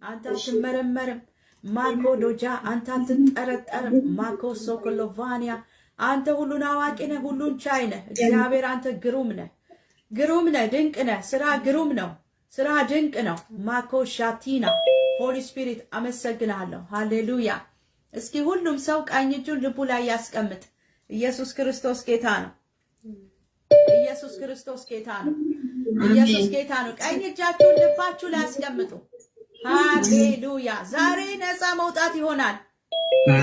አንተ አትመረመርም። ማኮዶጃ አንተ አትጠረጠርም። ማኮሶ ኮሎቫኒያ አንተ ሁሉን አዋቂ ነህ፣ ሁሉን ቻይ ነህ። እግዚአብሔር አንተ ግሩም ነህ፣ ግሩም ነህ፣ ድንቅ ነህ። ስራ ግሩም ነው፣ ስራ ድንቅ ነው። ማኮ ሻቲና ሆሊ ስፒሪት አመሰግናለሁ። ሃሌሉያ። እስኪ ሁሉም ሰው ቀኝ እጁን ልቡ ላይ ያስቀምጥ። ኢየሱስ ክርስቶስ ጌታ ነው። ኢየሱስ ክርስቶስ ጌታ ነው። ኢየሱስ ጌታ ነው። ቀኝ እጃችሁን ልባችሁ ላይ ያስቀምጡ። ሃሌሉያ። ዛሬ ነፃ መውጣት ይሆናል።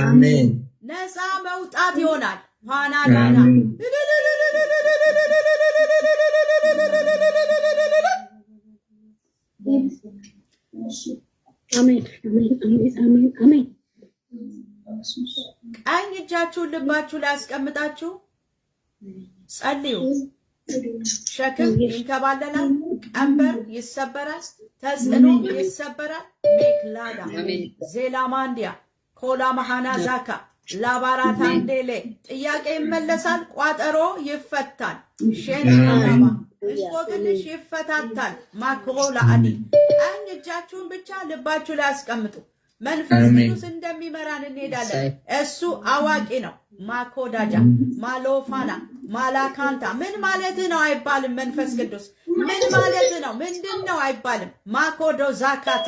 አሜን። ነፃ መውጣት ይሆናል። ሃናናና አሜን አሜን አሜን። ቀኝ እጃችሁን ልባችሁ ላይ አስቀምጣችሁ ጸልዩ። ሸክም ይንከባለላል፣ ቀንበር ይሰበራል፣ ተጽዕኖ ይሰበራል። ሜክላዳ ዜላማንዲያ ኮላ መሃና ዛካ ላባራታንዴሌ ጥያቄ ይመለሳል፣ ቋጠሮ ይፈታል። ሼንካባ እንቆቅልሽ ይፈታታል። ማክሮላ አዲ ቀኝ እጃችሁን ብቻ ልባችሁ ላይ አስቀምጡ። መንፈስ ቅዱስ እንደሚመራን እንሄዳለን። እሱ አዋቂ ነው። ማኮዳጃ ማሎፋና ማላካንታ ምን ማለት ነው አይባልም። መንፈስ ቅዱስ ምን ማለት ነው ምንድን ነው አይባልም። ማኮዶ ዛካታ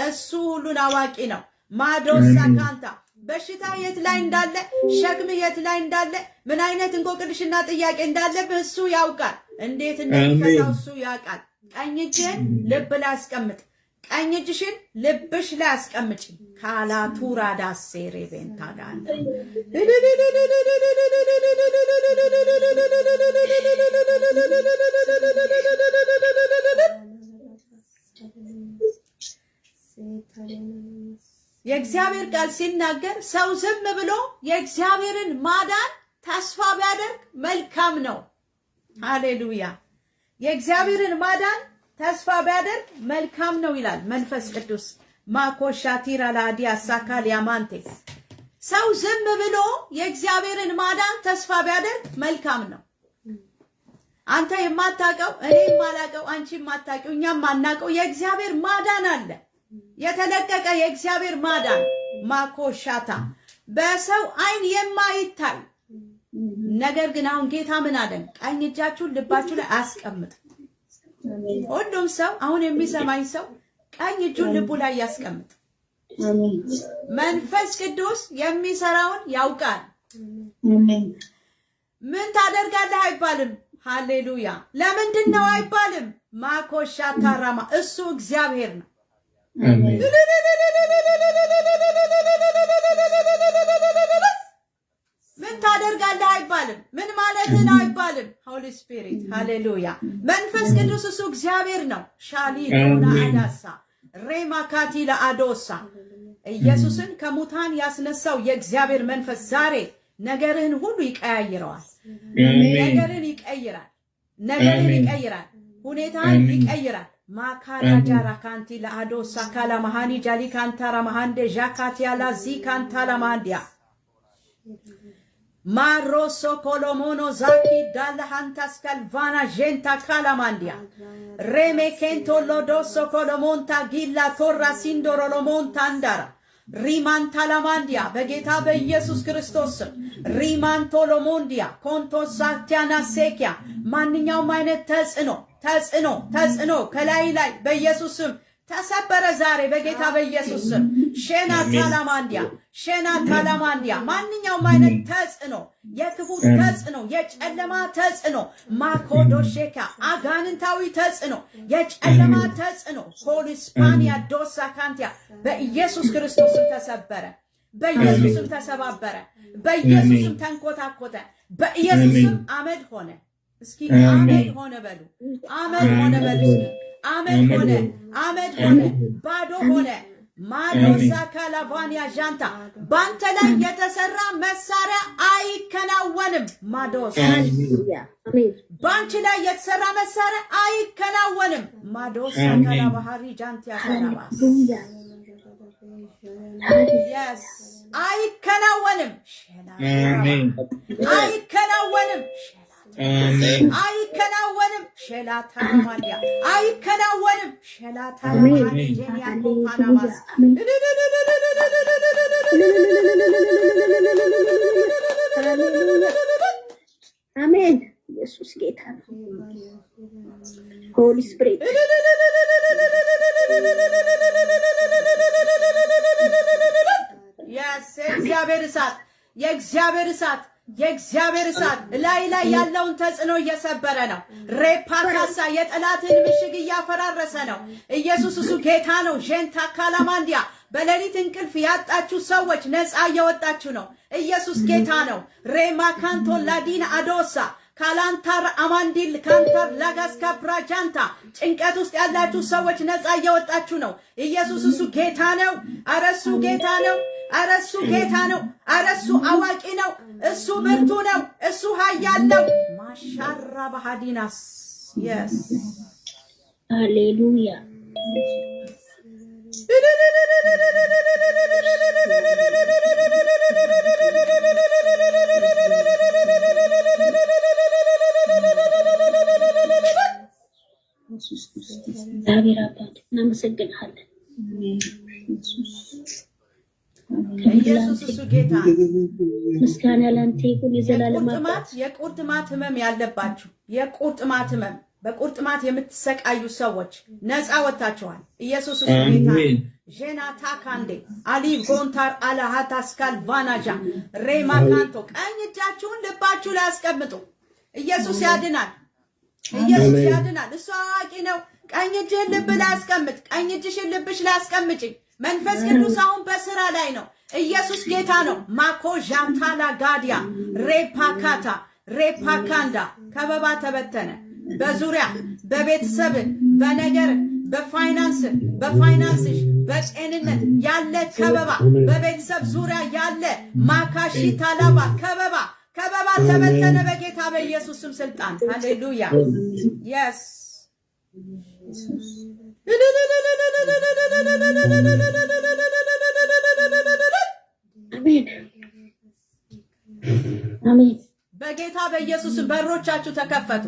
እሱ ሁሉን አዋቂ ነው። ማዶሳ ካንታ በሽታ የት ላይ እንዳለ፣ ሸክም የት ላይ እንዳለ፣ ምን አይነት እንቆቅልሽና ጥያቄ እንዳለብህ እሱ ያውቃል። እንዴት እንደሚፈታው እሱ ያውቃል። ቀኝ እጅህን ልብ ላይ አስቀምጥ። ቀኝ እጅሽን ልብሽ ላይ አስቀምጪ። ካላቱራ ዳሴሬ ቤንታጋን የእግዚአብሔር ቃል ሲናገር ሰው ዝም ብሎ የእግዚአብሔርን ማዳን ተስፋ ቢያደርግ መልካም ነው። ሃሌሉያ። የእግዚአብሔርን ማዳን ተስፋ ቢያደርግ መልካም ነው ይላል መንፈስ ቅዱስ። ማኮሻቲራ ላዲያ ሳካል ያማንቴ ሰው ዝም ብሎ የእግዚአብሔርን ማዳን ተስፋ ቢያደርግ መልካም ነው። አንተ የማታውቀው እኔ የማላውቀው አንቺ የማታውቀው እኛም ማናውቀው የእግዚአብሔር ማዳን አለ። የተለቀቀ የእግዚአብሔር ማዳን ማኮሻታ በሰው አይን የማይታይ ነገር ግን አሁን ጌታ ምን አለን? ቀኝ እጃችሁን ልባችሁ ላይ አስቀምጡ። ሁሉም ሰው አሁን የሚሰማኝ ሰው ቀኝ እጁን ልቡ ላይ ያስቀምጥ። መንፈስ ቅዱስ የሚሰራውን ያውቃል። ምን ታደርጋለህ አይባልም። ሃሌሉያ። ለምንድን ነው አይባልም። ማኮሻታ ራማ እሱ እግዚአብሔር ነው። ምን ታደርጋለህ አይባልም። ምን ማለት ነው አይባልም። ሆሊ ስፒሪት ሃሌሉያ። መንፈስ ቅዱስ እሱ እግዚአብሔር ነው። ሻሊ ዶና አዳሳ ሬማካቲ ለአዶሳ ኢየሱስን ከሙታን ያስነሳው የእግዚአብሔር መንፈስ ዛሬ ነገርህን ሁሉ ይቀያይረዋል። ነገርን ይቀይራል። ነገርን ይቀይራል። ሁኔታን ይቀይራል። ማካራጃራ ካንቲ ለአዶሳ ካላ ማሃኒ ጃሊ ካንታራ ማሃንደ ጃካቲያ ላዚ ካንታላ ማንዲያ ማሮሶ ኮሎሞኖ ዛኪ ዳላሃንታስ ካልቫና ጀንታ ካላማንዲያ ሬሜ ኬንቶ ሎዶሶ ኮሎሞንታ ጊላ ቶራ ሲንዶሮ ሎሞንታ አንዳራ ሪማንታ ላማንዲያ በጌታ በኢየሱስ ክርስቶስ ሪማንቶ ሎሞንዲያ ኮንቶሳቲያና ሴኪያ ማንኛውም አይነት ተጽዕኖ ከላይ በኢየሱስ ስም ተሰበረ ዛሬ በጌታ በኢየሱስ ስም። ሼና ታላማንዲያ ማንኛውም አይነት ተጽዕኖ፣ የክፉ ተጽዕኖ፣ የጨለማ ተጽዕኖ ማኮዶሼካ አጋንንታዊ ተጽዕኖ፣ የጨለማ ተጽዕኖ ፖሊስፓኒያ ዶሳ ካንቲያ በኢየሱስ ክርስቶስ ስም ተሰበረ። በኢየሱስ ስም ተሰባበረ። በኢየሱስ ስም ተንኮታኮተ። በኢየሱስ ስም አመድ ሆነ። እስኪ አመድ ሆነ በሉ። አመድ ሆነ በሉ። አመድ ሆነ ባዶ ሆነ። ማዶሳ ካላቫኒያ ጃንታ ባንተ ላይ የተሰራ መሳሪያ አይከናወንም። ማዶሳ ባንቺ ላይ የተሰራ መሳሪያ አይከናወንም። ማዶሳ ካላባሃሪ ጃንቲያ ካላባስ yes አይከናወንም። አይከናወንም። አይከናወንም። ሸላታ ማንዲያ አይከናወንም። ሸላታ ማንዲያ ኮፓናማስ አሜን። ኢየሱስ ጌታ ነው። ሆሊ ስፒሪት yes የእግዚአብሔር እሳት ላይ ያለውን ተጽዕኖ እየሰበረ ነው። ሬፓካሳ የጠላትን ምሽግ እያፈራረሰ ነው። ኢየሱስ እሱ ጌታ ነው። ጀንታ ካላማንዲያ በሌሊት እንቅልፍ ያጣችሁ ሰዎች ነፃ እየወጣችሁ ነው። ኢየሱስ ጌታ ነው። ሬማ ካንቶ ላዲና አዶሳ ካላንታር አማንዲል ካንታር ላጋስካ ፕራጃንታ ጭንቀት ውስጥ ያላችሁ ሰዎች ነፃ እየወጣችሁ ነው። ኢየሱስ እሱ ጌታ ነው። አረሱ ጌታ ነው። አረሱ ጌታ ነው። አረሱ አዋቂ ነው። እሱ ብርቱ ነው። እሱ ኃያል ነው። ማሻራ ባህዲናስ yes ሃሌሉያ እግዚአብሔር አባት እናመሰግናለን። ኢየሱስ እሱ ጌታ ምስጋና ላንተ ይሁን። የዘላለም አባት የቁርጥማት ህመም ያለባችሁ የቁርጥማት ህመም በቁርጥማት የምትሰቃዩ ሰዎች ነፃ ወጣችኋል። ኢየሱስ እሱ ጌታ ጄናታ ካንዴ አሊ ጎንታር አላሃታስካል ቫናጃ ሬማ ካንቶ ቀኝ እጃችሁን ልባችሁ ላይ አስቀምጡ። ኢየሱስ ያድናል። ኢየሱስ ያድናል። እሱ አዋቂ ነው። ቀኝ እጅህን ልብ ላይ አስቀምጥ። ቀኝ እጅሽን ልብሽ ላይ አስቀምጪ። መንፈስ ቅዱስ አሁን በስራ ላይ ነው። ኢየሱስ ጌታ ነው። ማኮ ጃንታላ ጋዲያ ሬፓካታ ሬፓካንዳ ከበባ ተበተነ። በዙሪያ በቤተሰብ በነገር በፋይናንስሽ በጤንነት ያለ ከበባ በቤተሰብ ዙሪያ ያለ ማካሺ ታላባ ከበባ ተበተነ በጌታ በኢየሱስ ስም ስልጣን ሃሌሉያ yes አሜን አሜን በጌታ በኢየሱስ በሮቻችሁ ተከፈቱ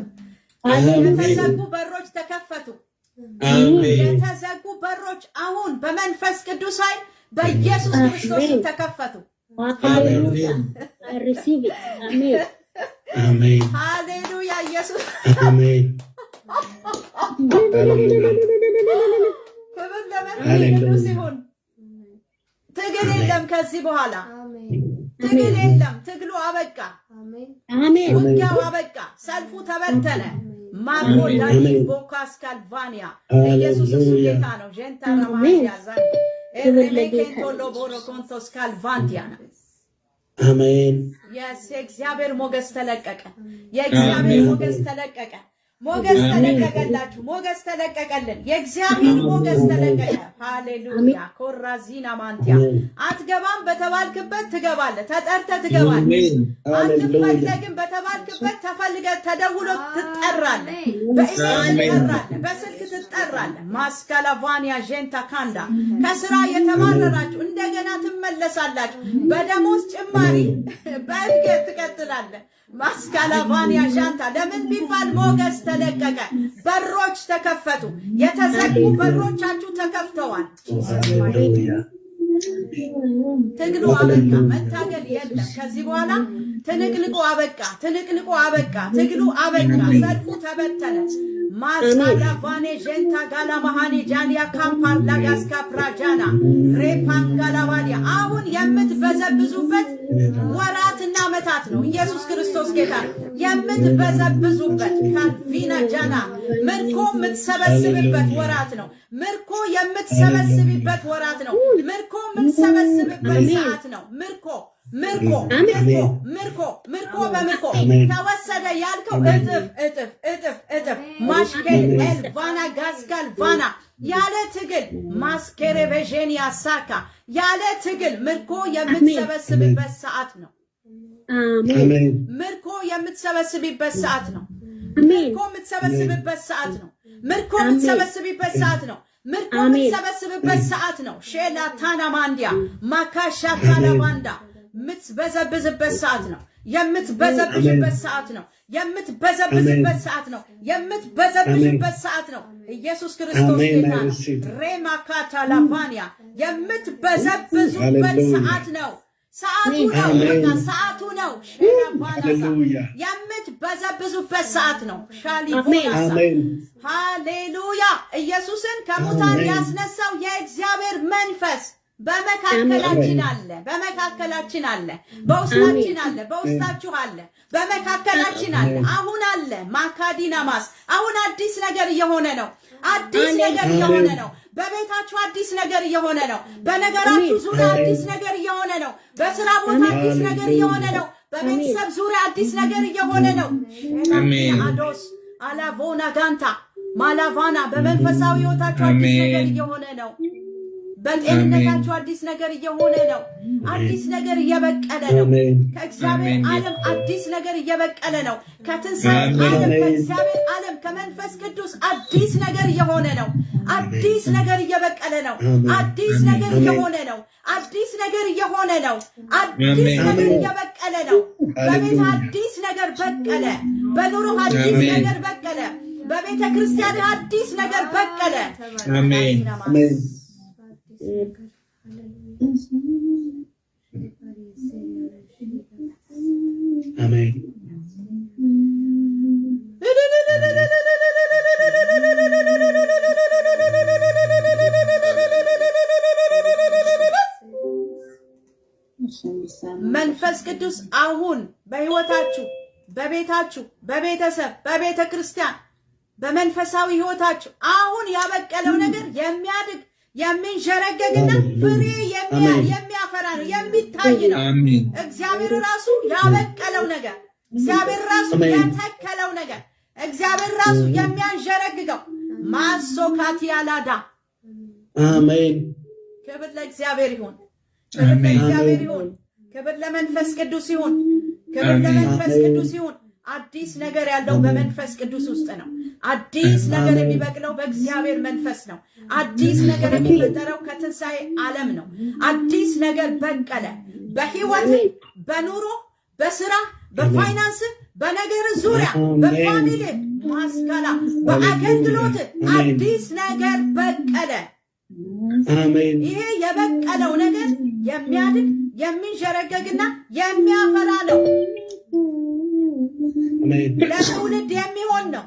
አሜን የተዘጉ በሮች ተከፈቱ አሜን የተዘጉ በሮች አሁን በመንፈስ ቅዱስ ኃይል በኢየሱስ ክርስቶስ ተከፈቱ ሃሌሉያ I receive it አሜን አሜን ሃሌሉያ ኢየሱስ አሜን ክብር ለመንፈስ ቅዱስ ይሁን ትግል የለም ከዚህ በኋላ ትግል የለም ትግሉ አበቃ አሜን ውጊያው አበቃ ሰልፉ ተበተነ ማቆዳኒ ቦካስ ካልቫኒያ ኢየሱስ ጌታ ነው ጀንታ ማማያ ዛን ኤሌኬንቶሎ ቦሮኮንቶስ ካልቫንቲያና አሜን የእግዚአብሔር ሞገስ ተለቀቀ የእግዚአብሔር ሞገስ ተለቀቀ ሞገስ ተለቀቀላችሁ ሞገስ ተለቀቀልን የእግዚአብሔር ሞገስ ተለቀቀ ሃሌሉያ ኮራዚና ማንቲያ አትገባም በተባልክበት ትገባለህ ተጠርተህ ትገባለህ አትፈልግም በተባልክበት ተፈልገህ ተደውሎ ትጠራለህ በኢሜል ትጠራለህ በስልክ ትጠራለህ ማስካላቫኒያ ጀንታ ካንዳ ከስራ የተማረራችሁ እንደገና ትመለሳላችሁ በደሞዝ ጭማሪ በእድገት ትቀጥላለህ ማስካላቫኒያ ጃንታ ለምን ቢባል ሞገስ ተለቀቀ በሮች ተከፈቱ የተዘጉ በሮቻችሁ ተከፍተዋል ትግሉ አበቃ መታገል የለም ከዚህ በኋላ ትንቅንቁ አበቃ ትግሉ አበቃ ሰልፉ ተበተነ ማስካላቫኔ ጀንታ ጋላማሃኒ ጃንያ ካምፓር ላጋስካ ፕራጃና ሬፓንጋላቫኒያ አሁን የምትበዘብዙበት ወራትና ዓመታት ነው ኢየሱስ ክርስቶስ ጌታ የምትበዘብዙበት ካልቪና ጃና ምርኮ የምትሰበስብበት ወራት ነው ምርኮ የምትሰበስብበት ወራት ነው ምርኮ የምትሰበስብበት ሰዓት ነው ምርኮ በምርኮ ተወሰደ ያልከው እጥፍ ማሽኬል ኤልቫና ጋስካል ቫና ያለ ትግል ማስኬሬ በጄኒያ ሳካ ያለ ትግል ምርኮ የምትሰበስብበት ሰዓት ነው አሜን ምርኮ የምትሰበስብበት ሰዓት ነው ምርኮ የምትሰበስብበት ሰዓት ነው ምርኮ የምትሰበስብበት ሰዓት ነው ምርኮ የምትሰበስብበት ሰዓት ነው ሼላ ታና ማንዲያ ማካሻ ታላባንዳ የምትበዘብዝበት ሰዓት ነው የምትበዘብዝበት ሰዓት ነው የምትበዘብዝበት ሰዓት ነው የምትበዘብዝበት ሰዓት ነው ኢየሱስ ክርስቶስ ጌታ ሬማካታ ላቫኒያ የምትበዘብዙበት ሰዓት ነው ሰዓቱ ነው በቃ ሰዓቱ ነው ሃሌሉያ የምትበዘብዙበት ሰዓት ነው ሻሊቦናሳ ሃሌሉያ ኢየሱስን ከሙታን ያስነሳው የእግዚአብሔር መንፈስ በመካከላችን አለ በውስጣችን አለ በውስጣችሁ አለ በመካከላችን አለ አሁን አለ ማካዲናማስ አሁን አዲስ ነገር እየሆነ ነው አዲስ ነገር እየሆነ ነው በቤታችሁ አዲስ ነገር እየሆነ ነው በነገራችሁ ዙሪያ አዲስ ነገር እየሆነ ነው በስራ ቦታ አዲስ ነገር እየሆነ ነው በቤተሰብ ዙሪያ አዲስ ነገር እየሆነ ነው አሜን አዶስ አላቮና ጋንታ ማላቫና በመንፈሳዊ ህይወታችሁ አዲስ ነገር እየሆነ ነው በጤንነታችሁ አዲስ ነገር እየሆነ ነው አዲስ ነገር እየበቀለ ነው ከእግዚአብሔር ዓለም አዲስ ነገር እየበቀለ ነው ከትንሣኤ ዓለም ከእግዚአብሔር ዓለም ከመንፈስ ቅዱስ አዲስ ነገር እየሆነ ነው አዲስ ነገር እየበቀለ ነው አዲስ ነገር እየሆነ ነው አዲስ ነገር እየሆነ ነው አዲስ ነገር እየበቀለ ነው በቤት አዲስ ነገር በቀለ በኑሮ አዲስ ነገር በቀለ በቤተ ክርስቲያን አዲስ ነገር በቀለ አሜን አሜን አሜን መንፈስ ቅዱስ አሁን በህይወታችሁ በቤታችሁ በቤተሰብ በቤተ ክርስቲያን በመንፈሳዊ ህይወታችሁ አሁን ያበቀለው ነገር የሚያድግ የሚንሸረገግና ፍሬ የሚያፈራ ነው የሚታይ ነው እግዚአብሔር ራሱ ያበቀለው ነገር እግዚአብሔር ራሱ ያተከለው ነገር እግዚአብሔር ራሱ የሚያንሸረግገው ማሶካቲያላዳ አሜን ክብር ለእግዚአብሔር ይሁን። ክብር ለእግዚአብሔር ይሁን። ክብር ለመንፈስ ቅዱስ ይሁን። ክብር ለመንፈስ ቅዱስ ይሁን። አዲስ ነገር ያለው በመንፈስ ቅዱስ ውስጥ ነው። አዲስ ነገር የሚበቅለው በእግዚአብሔር መንፈስ ነው። አዲስ ነገር የሚፈጠረው ከትንሣኤ ዓለም ነው። አዲስ ነገር በቀለ። በህይወት፣ በኑሮ፣ በስራ፣ በፋይናንስ፣ በነገር ዙሪያ፣ በፋሚሊ ማስካላ፣ በአገልግሎት አዲስ ነገር በቀለ። አሜን። ይሄ የበቀለው ነገር የሚያድግ የሚንሸረገግና የሚያፈራ ነው። ለትውልድ የሚሆን ነው።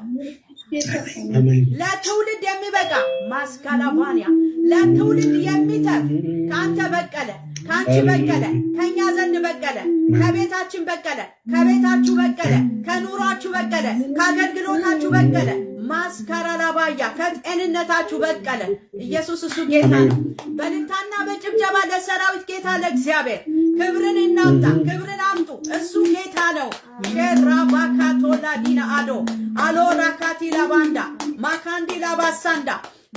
ለትውልድ የሚበቃ ማስካላቫኒያ ለትውልድ የሚተርፍ ከአንተ በቀለ፣ ከአንቺ በቀለ፣ ከኛ ዘንድ በቀለ፣ ከቤታችን በቀለ፣ ከቤታችሁ በቀለ፣ ከኑሯችሁ በቀለ፣ ከአገልግሎታችሁ በቀለ። ማስካራ ላባያ ከጤንነታችሁ በቀለ። ኢየሱስ እሱ ጌታ ነው። በልልታና በጭብጨባ ለሰራዊት ጌታ ለእግዚአብሔር ክብርን እናምጣ፣ ክብርን አምጡ። እሱ ጌታ ነው። ሼራባካቶላ ዲና አዶ አሎራካቲ ላባንዳ ማካንዲ ላባሳንዳ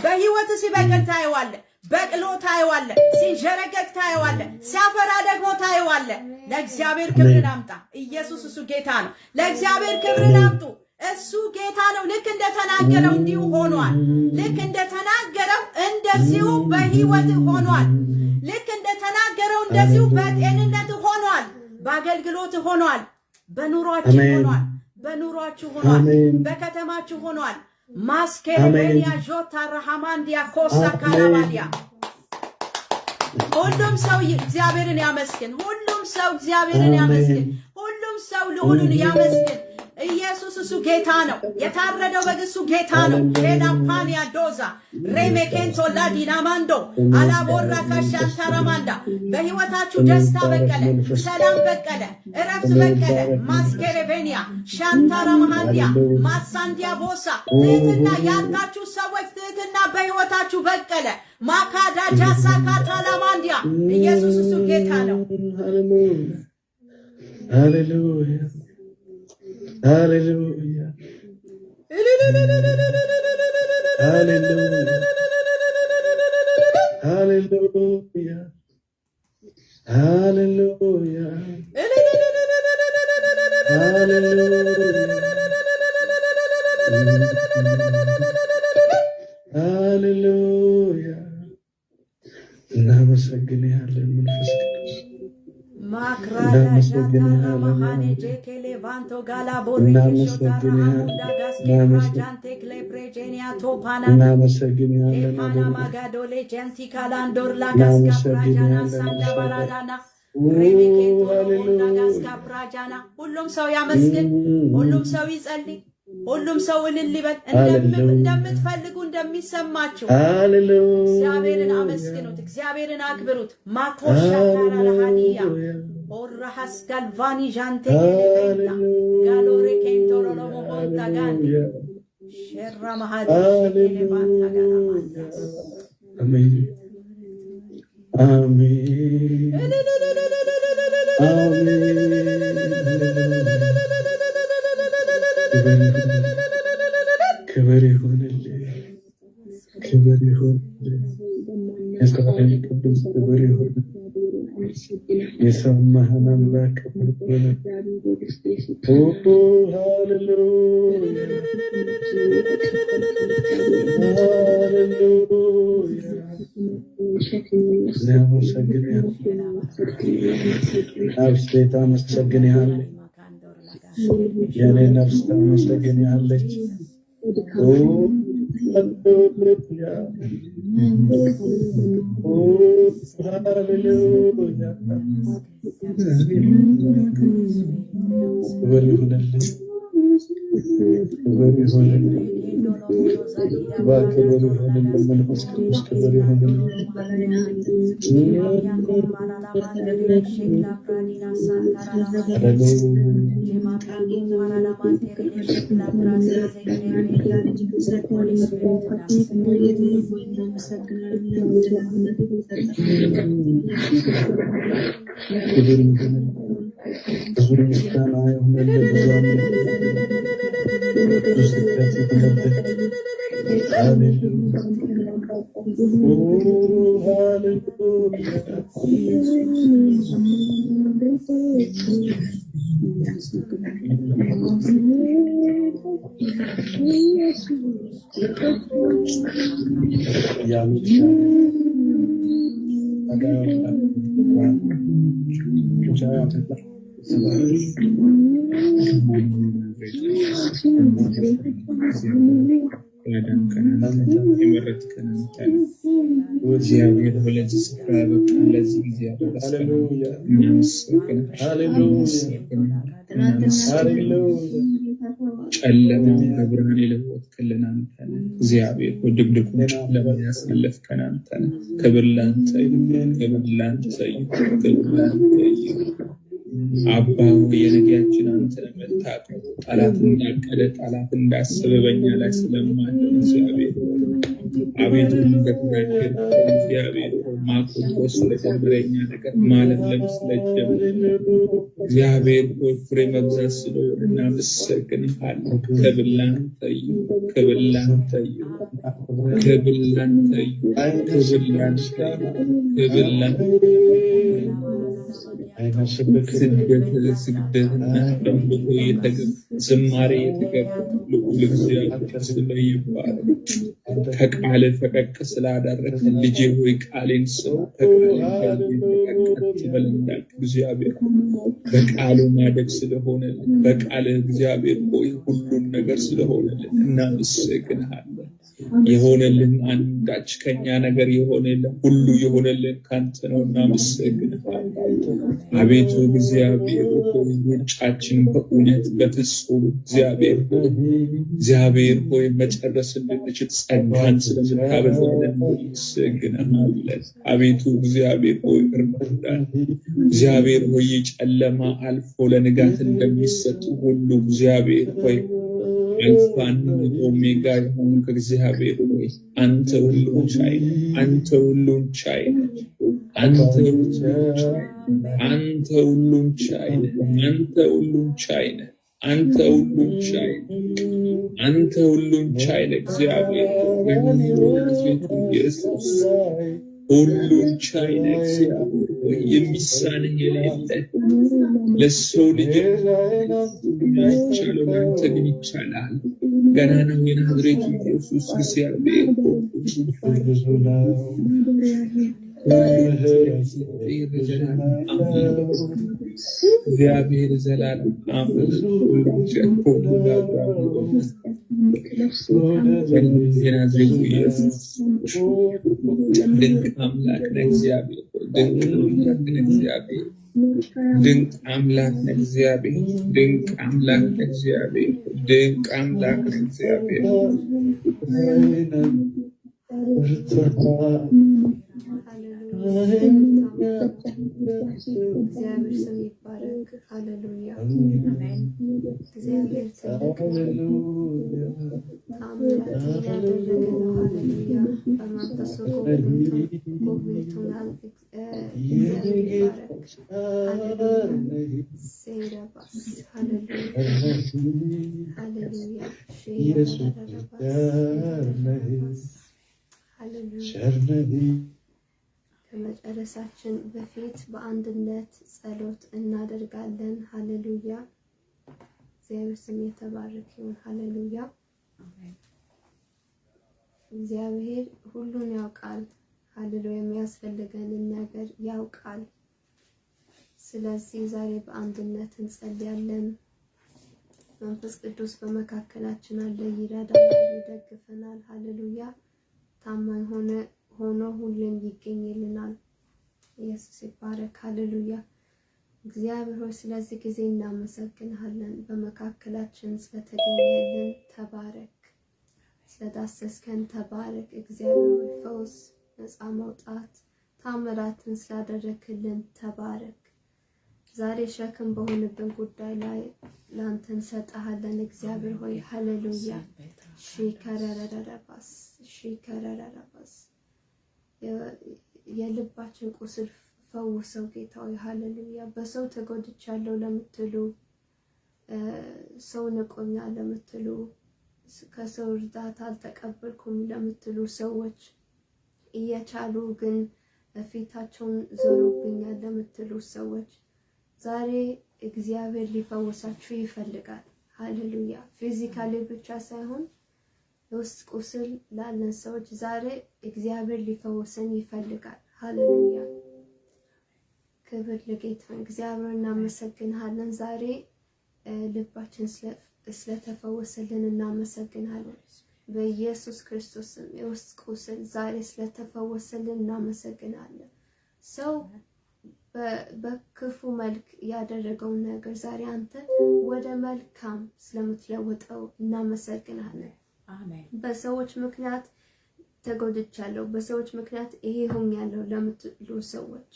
በህይወት ሲበቅል ታየዋለ፣ በቅሎ ታየዋለ፣ ሲንሸረገግ ታየዋለ፣ ሲያፈራ ደግሞ ታየዋለ። ለእግዚአብሔር ክብርን አምጣ። ኢየሱስ እሱ ጌታ ነው። ለእግዚአብሔር ክብርን አምጡ። እሱ ጌታ ነው። ልክ እንደተናገረው እንዲሁ ሆኗል። ልክ እንደተናገረው እንደዚሁ በህይወት ሆኗል። ልክ እንደተናገረው እንደዚሁ በጤንነት ሆኗል። በአገልግሎት ሆኗል። በኑሯችሁ ሆኗል። በኑሯችሁ ሆኗል። በከተማችሁ ሆኗል። ማስኬሬኒያ ጆታ ረሃማንዲያ ኮሳ ካላባዲያ ሁሉም ሰው እግዚአብሔርን ያመስግን። ሁሉም ሰው እግዚአብሔርን ያመስግን። ሁሉም ሰው ልዑሉን ያመስግን። ኢየሱስ እሱ ጌታ ነው። የታረደው በግ እሱ ጌታ ነው። ሬናፓኒያ ዶዛ ሬሜኬንቶ ላዲናማንዶ አላቦራ ካሻንታራማንዳ በህይወታችሁ ደስታ በቀለ፣ ሰላም በቀለ፣ እረፍት በቀለ። ማስኬሬቬኒያ ሻንታራ መሃንዲያ ማሳንዲያ ቦሳ ትህትና ያላችሁ ሰዎች ትህትና በህይወታችሁ በቀለ። ማካዳ ጃሳ ካታላማንዲያ ኢየሱስ እሱ ጌታ ነው። ሃሌሉያ ሃሌሉያ ሃሌሉያ ሃሌሉያ ሃሌሉያ ሃሌሉያ እናመሰግንሃለን መንፈስ ቅዱስ ማክራዳ ጃታራ መሃኔ ጄኬሌ ቫንቶ ጋላ ቦሬ ሾታራ ሙንዳ ጋስኬ ፕራጃንቴ ክሌ ፕሬጄኒያ ቶፓና እናመሰግንሃለን ፓናማ ጋዶሌ ጀንቲ ካላንዶር ላጋስካ ፕራጃና ሳንዳ ባራዳና ሬሜኬቶ ሙንዳ ጋስካ ፕራጃና ሁሉም ሰው ያመስግን። ሁሉም ሰው ይጸልይ። ሁሉም ሰው እልል ይበል። እንደምትፈልጉ እንደሚሰማችሁ እግዚአብሔርን አመስግኑት። እግዚአብሔርን አክብሩት። ማኮሻ ካራላሃዲያ ኦራሃስ ጋልቫኒ ጃንቴ ሌሌቬንታ ጋሎሬ ኬንቶሮሎ ሞሆንታ ጋንዲ ሼራ ማሃዲ ሌሌቫንታ ጋላማንዳስ አሜን አሜን ክብር ይሁንልህ፣ ክብር ይሁንልህ። የእስራኤል ቅዱስ ክብር ይሁንልህ። የሰማህን አምላክ ክብር ይሁንልህ። ነፍሴ ታመሰግንሃለች፣ የኔ ነፍስ ታመሰግንሃለች። ክብር ይሁንልህ፣ ክብር ይሁንልህ፣ ክብር ይሁንልህ። መንፈስ ቅዱስ ክብር ይሁንልህ። ክብር ምስጋና ይሁንልህ። እግዚአብሔር በለዚህ ስፍራ በቃ ለዚህ ጊዜ ያደረሰን ጨለማውን በብርሃን የለወጥክልን አንተ ነህ። እግዚአብሔር ድቅድቁን ጨለማ ያሳለፍከን አንተ ነህ። ክብር ላንተ ይሁን፣ ክብር ላንተ ይሁን፣ ክብር ላንተ ይሁን። አባ የነገያችን አንተ ነህ የምታውቀው። ጠላት እንዳቀደ ጠላት እንዳሰበ በእኛ ላይ ስለማይሆን እግዚአብሔር አቤቱ እንደተናገር እግዚአብሔር ማቆቆስ ስለጀመረኛ ነገር ማለምለም ስለጀመረ እግዚአብሔር ፍሬ መብዛት ስለሆነ እናመሰግንሃለን። ክብር ላንተ ይሁን፣ ክብር ላንተ ይሁን፣ ክብር ላንተ ይሁን፣ ክብር ላንተ ይሁን፣ ክብር ላንተ ስግደትና ደንብቶ ዝማሬ የተገባ ልዑል እግዚአብሔር ስምህ ይባረክ። ከቃል ፈቀቅ ስላደረግህ ልጄ ሆይ ቃሌን ሰው ከቃል ፈቀቅ ትበልናል። እግዚአብሔር በቃሉ ማደግ ስለሆነልን በቃል እግዚአብሔር ሆይ ሁሉን ነገር ስለሆነልን እናመሰግንሃለን። የሆነልን አንዳች ከኛ ነገር የሆነልን ሁሉ የሆነልን ካንተ ነው። እናመሰግንሃለን። አቤቱ እግዚአብሔር ሆይ ሩጫችን በእውነት በፍጹም እግዚአብሔር ሆይ መጨረስ እንድንችል ጸጋን ስለምታበዛልን እናመሰግንሃለን። አቤቱ እግዚአብሔር ሆይ እርዳን። እግዚአብሔር ሆይ ጨለማ አልፎ ለንጋት እንደሚሰጥ ሁሉ እግዚአብሔር ሆይ አልፋና ኦሜጋ የሆኑ ከእግዚአብሔር ሆይ አንተ ሁሉን ቻይ ነህ፣ አንተ ሁሉን ቻይ ነህ፣ አንተ ሁሉን ቻይ ነህ፣ አንተ ሁሉን ቻይ ነህ፣ አንተ ሁሉን ቻይ ነህ፣ አንተ ሁሉን ቻይ ነህ። እግዚአብሔር ኢየሱስ ሁሉን ቻይ ነህ። እግዚአብሔር ሆይ የሚሳንህ የሌለ ለሰው ልጅ የሚቻለው አንተ ግን ይቻላል። ገናናው የናዝሬቱ ኢየሱስ እግዚአብሔር እግዚአብሔር ዘላለም የናዝሬቱ ኢየሱስ ድንቅ አምላክ ነህ። እግዚአብሔር ድንቅ አምላክ ነህ። እግዚአብሔር ድንቅ አምላክ ነህ። እግዚአብሔር ድንቅ አምላክ ነህ። እግዚአብሔር ድንቅ አምላክ ነህ። እግዚአብሔር እግዚአብሔር ስም ይባረክ። ሃሌሉያ። እግዚአብሔር ትልቅ አምላክ እያደረገ ነው። ሃሌሉያ። በመንፈሱ ጎብኝቶናል። እግዚአብሔር ይባረክ። ሃሌሉያ። ሴረባስ ሃሌሉያ፣ ሃሌሉያ። ሃሌሉያ። ከመጨረሳችን በፊት በአንድነት ጸሎት እናደርጋለን። ሃሌሉያ። እግዚአብሔር ስም የተባረከ ይሁን። ሃሌሉያ። እግዚአብሔር ሁሉን ያውቃል። ሃሌሉያ። የሚያስፈልገንን ነገር ያውቃል። ስለዚህ ዛሬ በአንድነት እንጸልያለን። መንፈስ ቅዱስ በመካከላችን አለ፣ ይረዳናል፣ ይደግፈናል። ሃሌሉያ። ታማኝ ሆኖ ሁሌም ይገኝልናል። ኢየሱስ ይባረክ። ሃሌሉያ። እግዚአብሔር ሆይ ስለዚህ ጊዜ እናመሰግንሃለን። በመካከላችን ስለተገኘልን ተባረክ። ስለዳሰስከን ተባረክ። እግዚአብሔር ሆይ ፈውስ፣ ነፃ መውጣት፣ ታምራትን ስላደረክልን ተባረክ። ዛሬ ሸክም በሆነብን ጉዳይ ላይ ላንተ እንሰጥሃለን። እግዚአብሔር ሆይ ሃሌሉያ። ሺከረረረባስ ሺከረረረባስ የልባችን ቁስል ፈውሰው ጌታ ሆይ ሃሌሉያ። በሰው ተጎድቻለሁ ለምትሉ፣ ሰው ንቆኛል ለምትሉ፣ ከሰው እርዳታ አልተቀበልኩም ለምትሉ ሰዎች፣ እየቻሉ ግን ፊታቸውን ዞሩብኛል ለምትሉ ሰዎች ዛሬ እግዚአብሔር ሊፈወሳችሁ ይፈልጋል። ሃሌሉያ። ፊዚካሊ ብቻ ሳይሆን የውስጥ ቁስል ላለን ሰዎች ዛሬ እግዚአብሔር ሊፈወሰን ይፈልጋል። ሃሌሉያ። ክብር ለጌታ። እግዚአብሔር እናመሰግናለን። ዛሬ ልባችን ስለተፈወሰልን እናመሰግናለን። በኢየሱስ ክርስቶስ የውስጥ ቁስል ዛሬ ስለተፈወሰልን እናመሰግናለን። ሰው በክፉ መልክ ያደረገውን ነገር ዛሬ አንተ ወደ መልካም ስለምትለውጠው እናመሰግናለን። አሜን። በሰዎች ምክንያት ተጎድቻለሁ፣ በሰዎች ምክንያት ይሄ ሆኛለሁ ለምትሉ ሰዎች፣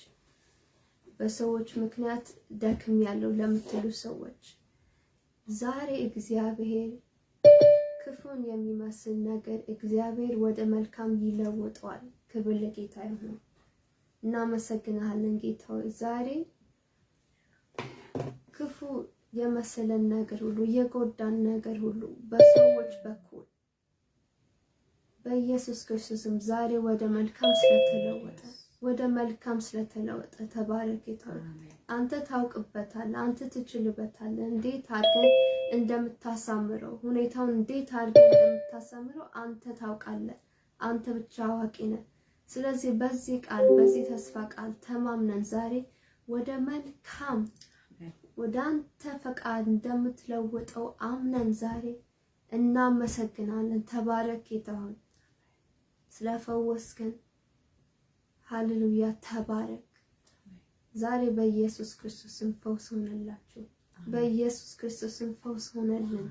በሰዎች ምክንያት ደክሜያለሁ ለምትሉ ሰዎች ዛሬ እግዚአብሔር ክፉን የሚመስል ነገር እግዚአብሔር ወደ መልካም ይለውጠዋል። ክብር ለጌታ ይሁን። እናመሰግናለን ጌታ ሆይ ዛሬ ክፉ የመሰለን ነገር ሁሉ የጎዳን ነገር ሁሉ በሰዎች በኩል በኢየሱስ ክርስቶስም ዛሬ ወደ መልካም ስለተለወጠ ተባረክ ጌታ ሆይ። አንተ ታውቅበታለህ፣ አንተ ትችልበታለህ። እንዴት አድርገን እንደምታሳምረው ሁኔታውን እንዴት አድርገን እንደምታሳምረው አንተ ታውቃለህ። አንተ ብቻ አዋቂ ነህ። ስለዚህ በዚህ ቃል በዚህ ተስፋ ቃል ተማምነን ዛሬ ወደ መልካም ወደ አንተ ፈቃድ እንደምትለውጠው አምነን ዛሬ እናመሰግናለን። ተባረክ ጌታ ሆይ ስለፈወስከን። ሃሌሉያ ተባረክ። ዛሬ በኢየሱስ ክርስቶስም ፈውስ ሆነላችሁ። በኢየሱስ ክርስቶስም ፈውስ ሆነልን።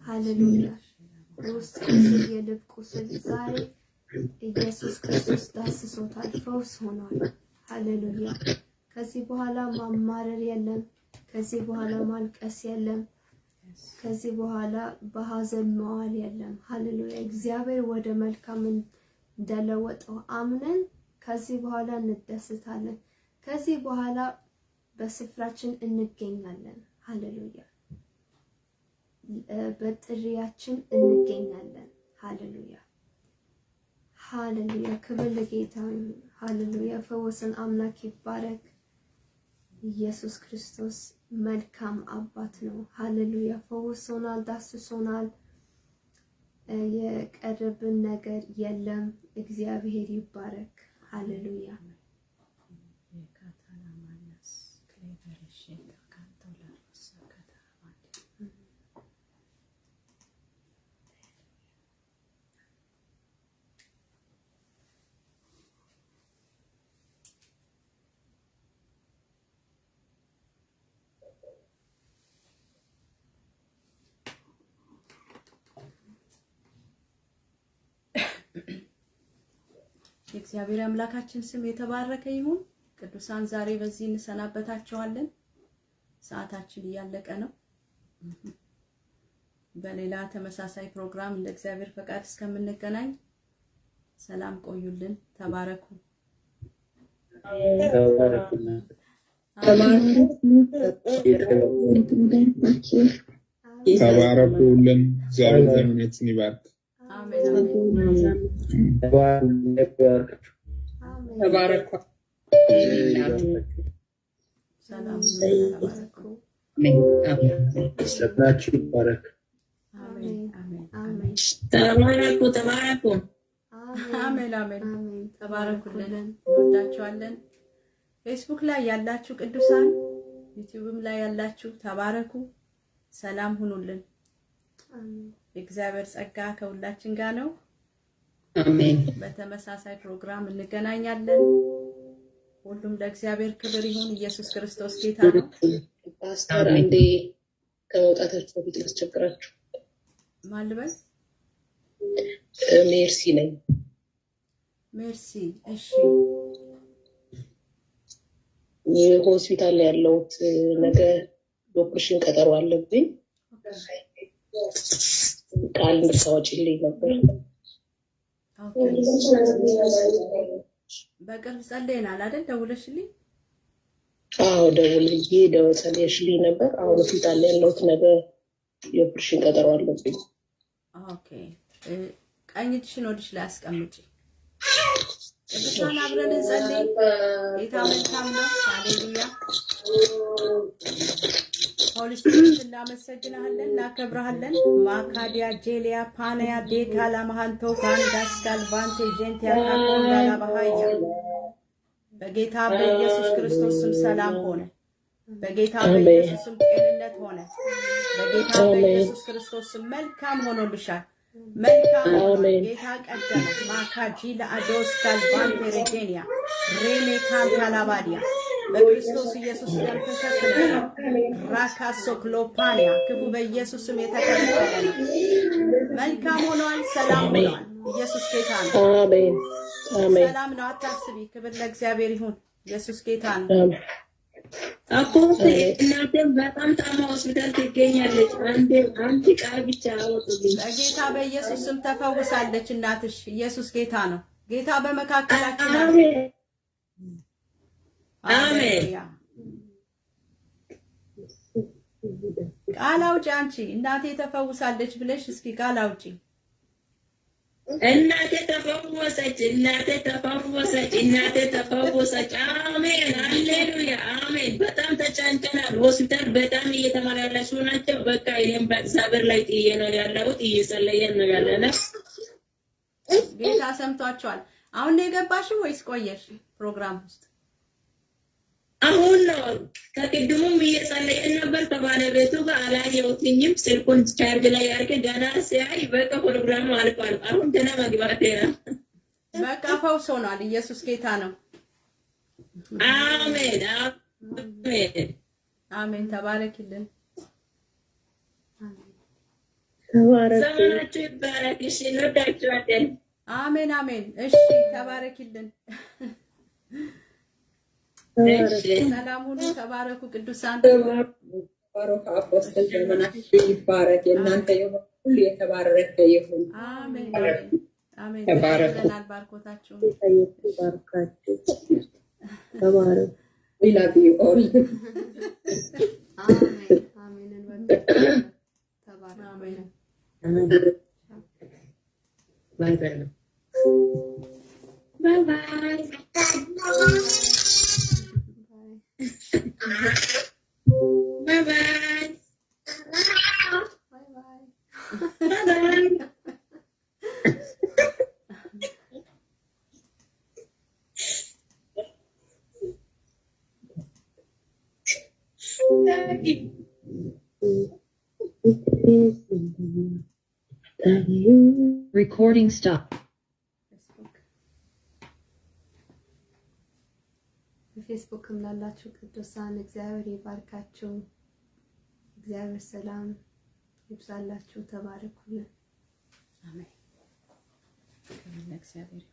ሃሌሉያ። ውስጥ ቁስል የልብ ቁስል ዛሬ ኢየሱስ ክርስቶስ ዳስሶታል፣ ፈውስ ሆኗል። ሃሌሉያ። ከዚህ በኋላ ማማረር የለም። ከዚህ በኋላ ማልቀስ የለም። ከዚህ በኋላ በሐዘን መዋል የለም። ሃሌሉያ። እግዚአብሔር ወደ መልካም እንደለወጠው አምነን ከዚህ በኋላ እንደሰታለን። ከዚህ በኋላ በስፍራችን እንገኛለን። ሃሌሉያ። በጥሪያችን እንገኛለን። ሃሌሉያ ሃሌሉያ። ክብር ለጌታ ይሁን። ሃሌሉያ። ፈወሰን አምላክ ይባረክ። ኢየሱስ ክርስቶስ መልካም አባት ነው። ሃሌሉያ። ፈውሶናል፣ ዳስሶናል። የቀረብን ነገር የለም። እግዚአብሔር ይባረክ። ሃሌሉያ። የእግዚአብሔር አምላካችን ስም የተባረከ ይሁን። ቅዱሳን ዛሬ በዚህ እንሰናበታችኋለን። ሰዓታችን እያለቀ ነው። በሌላ ተመሳሳይ ፕሮግራም እንደ እግዚአብሔር ፈቃድ እስከምንገናኝ ሰላም ቆዩልን። ተባረኩ። ተባረኩልን። እግዚአብሔር ዘመናችንን ይባርክ። አሜን። ተባረኩ። ሰላም ተባረኩ። ሰጣችሁ ይባረክ። አሜን አሜን ተባረኩ። አሜን አሜን። ተባረኩልን። እንወዳችኋለን። ፌስቡክ ላይ ያላችሁ ቅዱሳን፣ ዩቲዩብም ላይ ያላችሁ ተባረኩ። ሰላም ሁኑልን። የእግዚአብሔር ጸጋ ከሁላችን ጋር ነው። አሜን። በተመሳሳይ ፕሮግራም እንገናኛለን። ሁሉም ለእግዚአብሔር ክብር ይሁን። ኢየሱስ ክርስቶስ ጌታ ነው። ፓስተር አንዴ ከመውጣታችሁ በፊት ላስቸግራችሁ። ማን ልበል? ሜርሲ ነኝ። ሜርሲ። እሺ። ሆስፒታል ላይ ያለሁት ነገ ኦፕሬሽን ቀጠሮ አለብኝ። ቃል እንድታወጪልኝ ነበር። በቅርብ ጸልየናል አይደል? ደውለሽልኝ? አዎ ጸልየሽልኝ ነበር። አሁን ሆስፒታል ላይ ያለሁት ነገ የኦፕሬሽን ቀጠሮ አለብኝ። ኦኬ ቀኝ እጅሽን ወዲሽ ላይ አስቀምጪ። ቅዱሳን አብረን እንጸልይ። ጌታ መልካም ነው። ሃሌሉያ። ሆሊ ስፒሪት እናመሰግናለን፣ እናከብራለን። ማካዲያ ጄሊያ ፓናያ ዴካላ ማሃንቶ ካንዳስ ካልቫንቴ ጀንቲያ ካፖንዳላ ባሃያ በጌታ በኢየሱስ ክርስቶስ ስም ሰላም ሆነ። በጌታ በኢየሱስ ስም ጤንነት ሆነ። በጌታ በኢየሱስ ክርስቶስ ስም መልካም ሆኖልሻል። መልካም ጌታ ቀደመ። ማካጂ ለአዶስ ካልቫንቴ ሬጄኒያ ሬሜ ካንታላባዲያ በክርስቶስ ኢየሱስ ደም ተሸፍነሻል። ራካሶ ክሎፓኒያ ክፉ በኢየሱስ ስም የተከለከለ ነው። መልካም ሆኗል። ሰላም ሆኗል። ኢየሱስ ጌታ ነው። አሜን አሜን። ሰላም ነው። አታስቢ። ክብር ለእግዚአብሔር ይሁን። ኢየሱስ ጌታ ነው። አፖስት እናቴም በጣም ታማ ሆስፒታል ትገኛለች። አንድ ቃል ብቻ አወጡልኝ። በጌታ በኢየሱስ ስም ተፈውሳለች እናትሽ። ኢየሱስ ጌታ ነው። ጌታ በመካከላችን ነው። አሜን አሜን። ቃል አውጪ አንቺ እናቴ ተፈውሳለች ብለሽ እስኪ ቃል አውጪ። እናቴ ተፈወሰች፣ እናቴ ተፈወሰች፣ እናቴ ተፈወሰች። አሜን ሃሌሉያ አሜን። በጣም ተጨንቀናል። ሆስፒታል በጣም እየተመላለሱ ናቸው። በቃ ይሄን በእግዚአብሔር ላይ ጥዬ ነው ያለሁት። እየጸለየን ነው ያለነው። ጌታ ሰምቷቸዋል። አሁን ነው የገባሽው ወይስ ቆየሽ ፕሮግራም ውስጥ? አሁን ነው። ከቅድሙም እየጸለየን ነበር። ከባለቤቱ ጋር አላየሁትኝም። ስልኩን ቻርጅ ላይ አድርጌ ገና ሲያይ በቃ ፕሮግራሙ አልቋል። አሁን ገና መግባቴ ነው። በቃ ፈውስ ሆኗል። ኢየሱስ ጌታ ነው። አሜን አሜን አሜን። ተባረክልን። ዘመናችሁ ይባረክ። እሺ እንወዳችኋለን። አሜን አሜን። እሺ ተባረክልን። ሰላም ሁሉ ተባረኩ ቅዱሳን። ባሮክ አፖስተል ዘመናችሁ ይባረክ። የእናንተ የሆነ ሁሉ የተባረከ ይሁን። አሜን አሜን። ተባረኩልናል። ባርኮታችሁ ባርካችሁ ተባረኩ። we love you all። አሜን አሜን። ተባረኩ። አሜን። ባይ ባይ ባይ ባይ። Bye bye. Bye bye. Bye bye. Recording stop. በፌስቡክም ላላችሁ ቅዱሳን እግዚአብሔር ይባርካችሁ። እግዚአብሔር ሰላም ይብዛላችሁ። ተባረኩልን። አሜን። እግዚአብሔር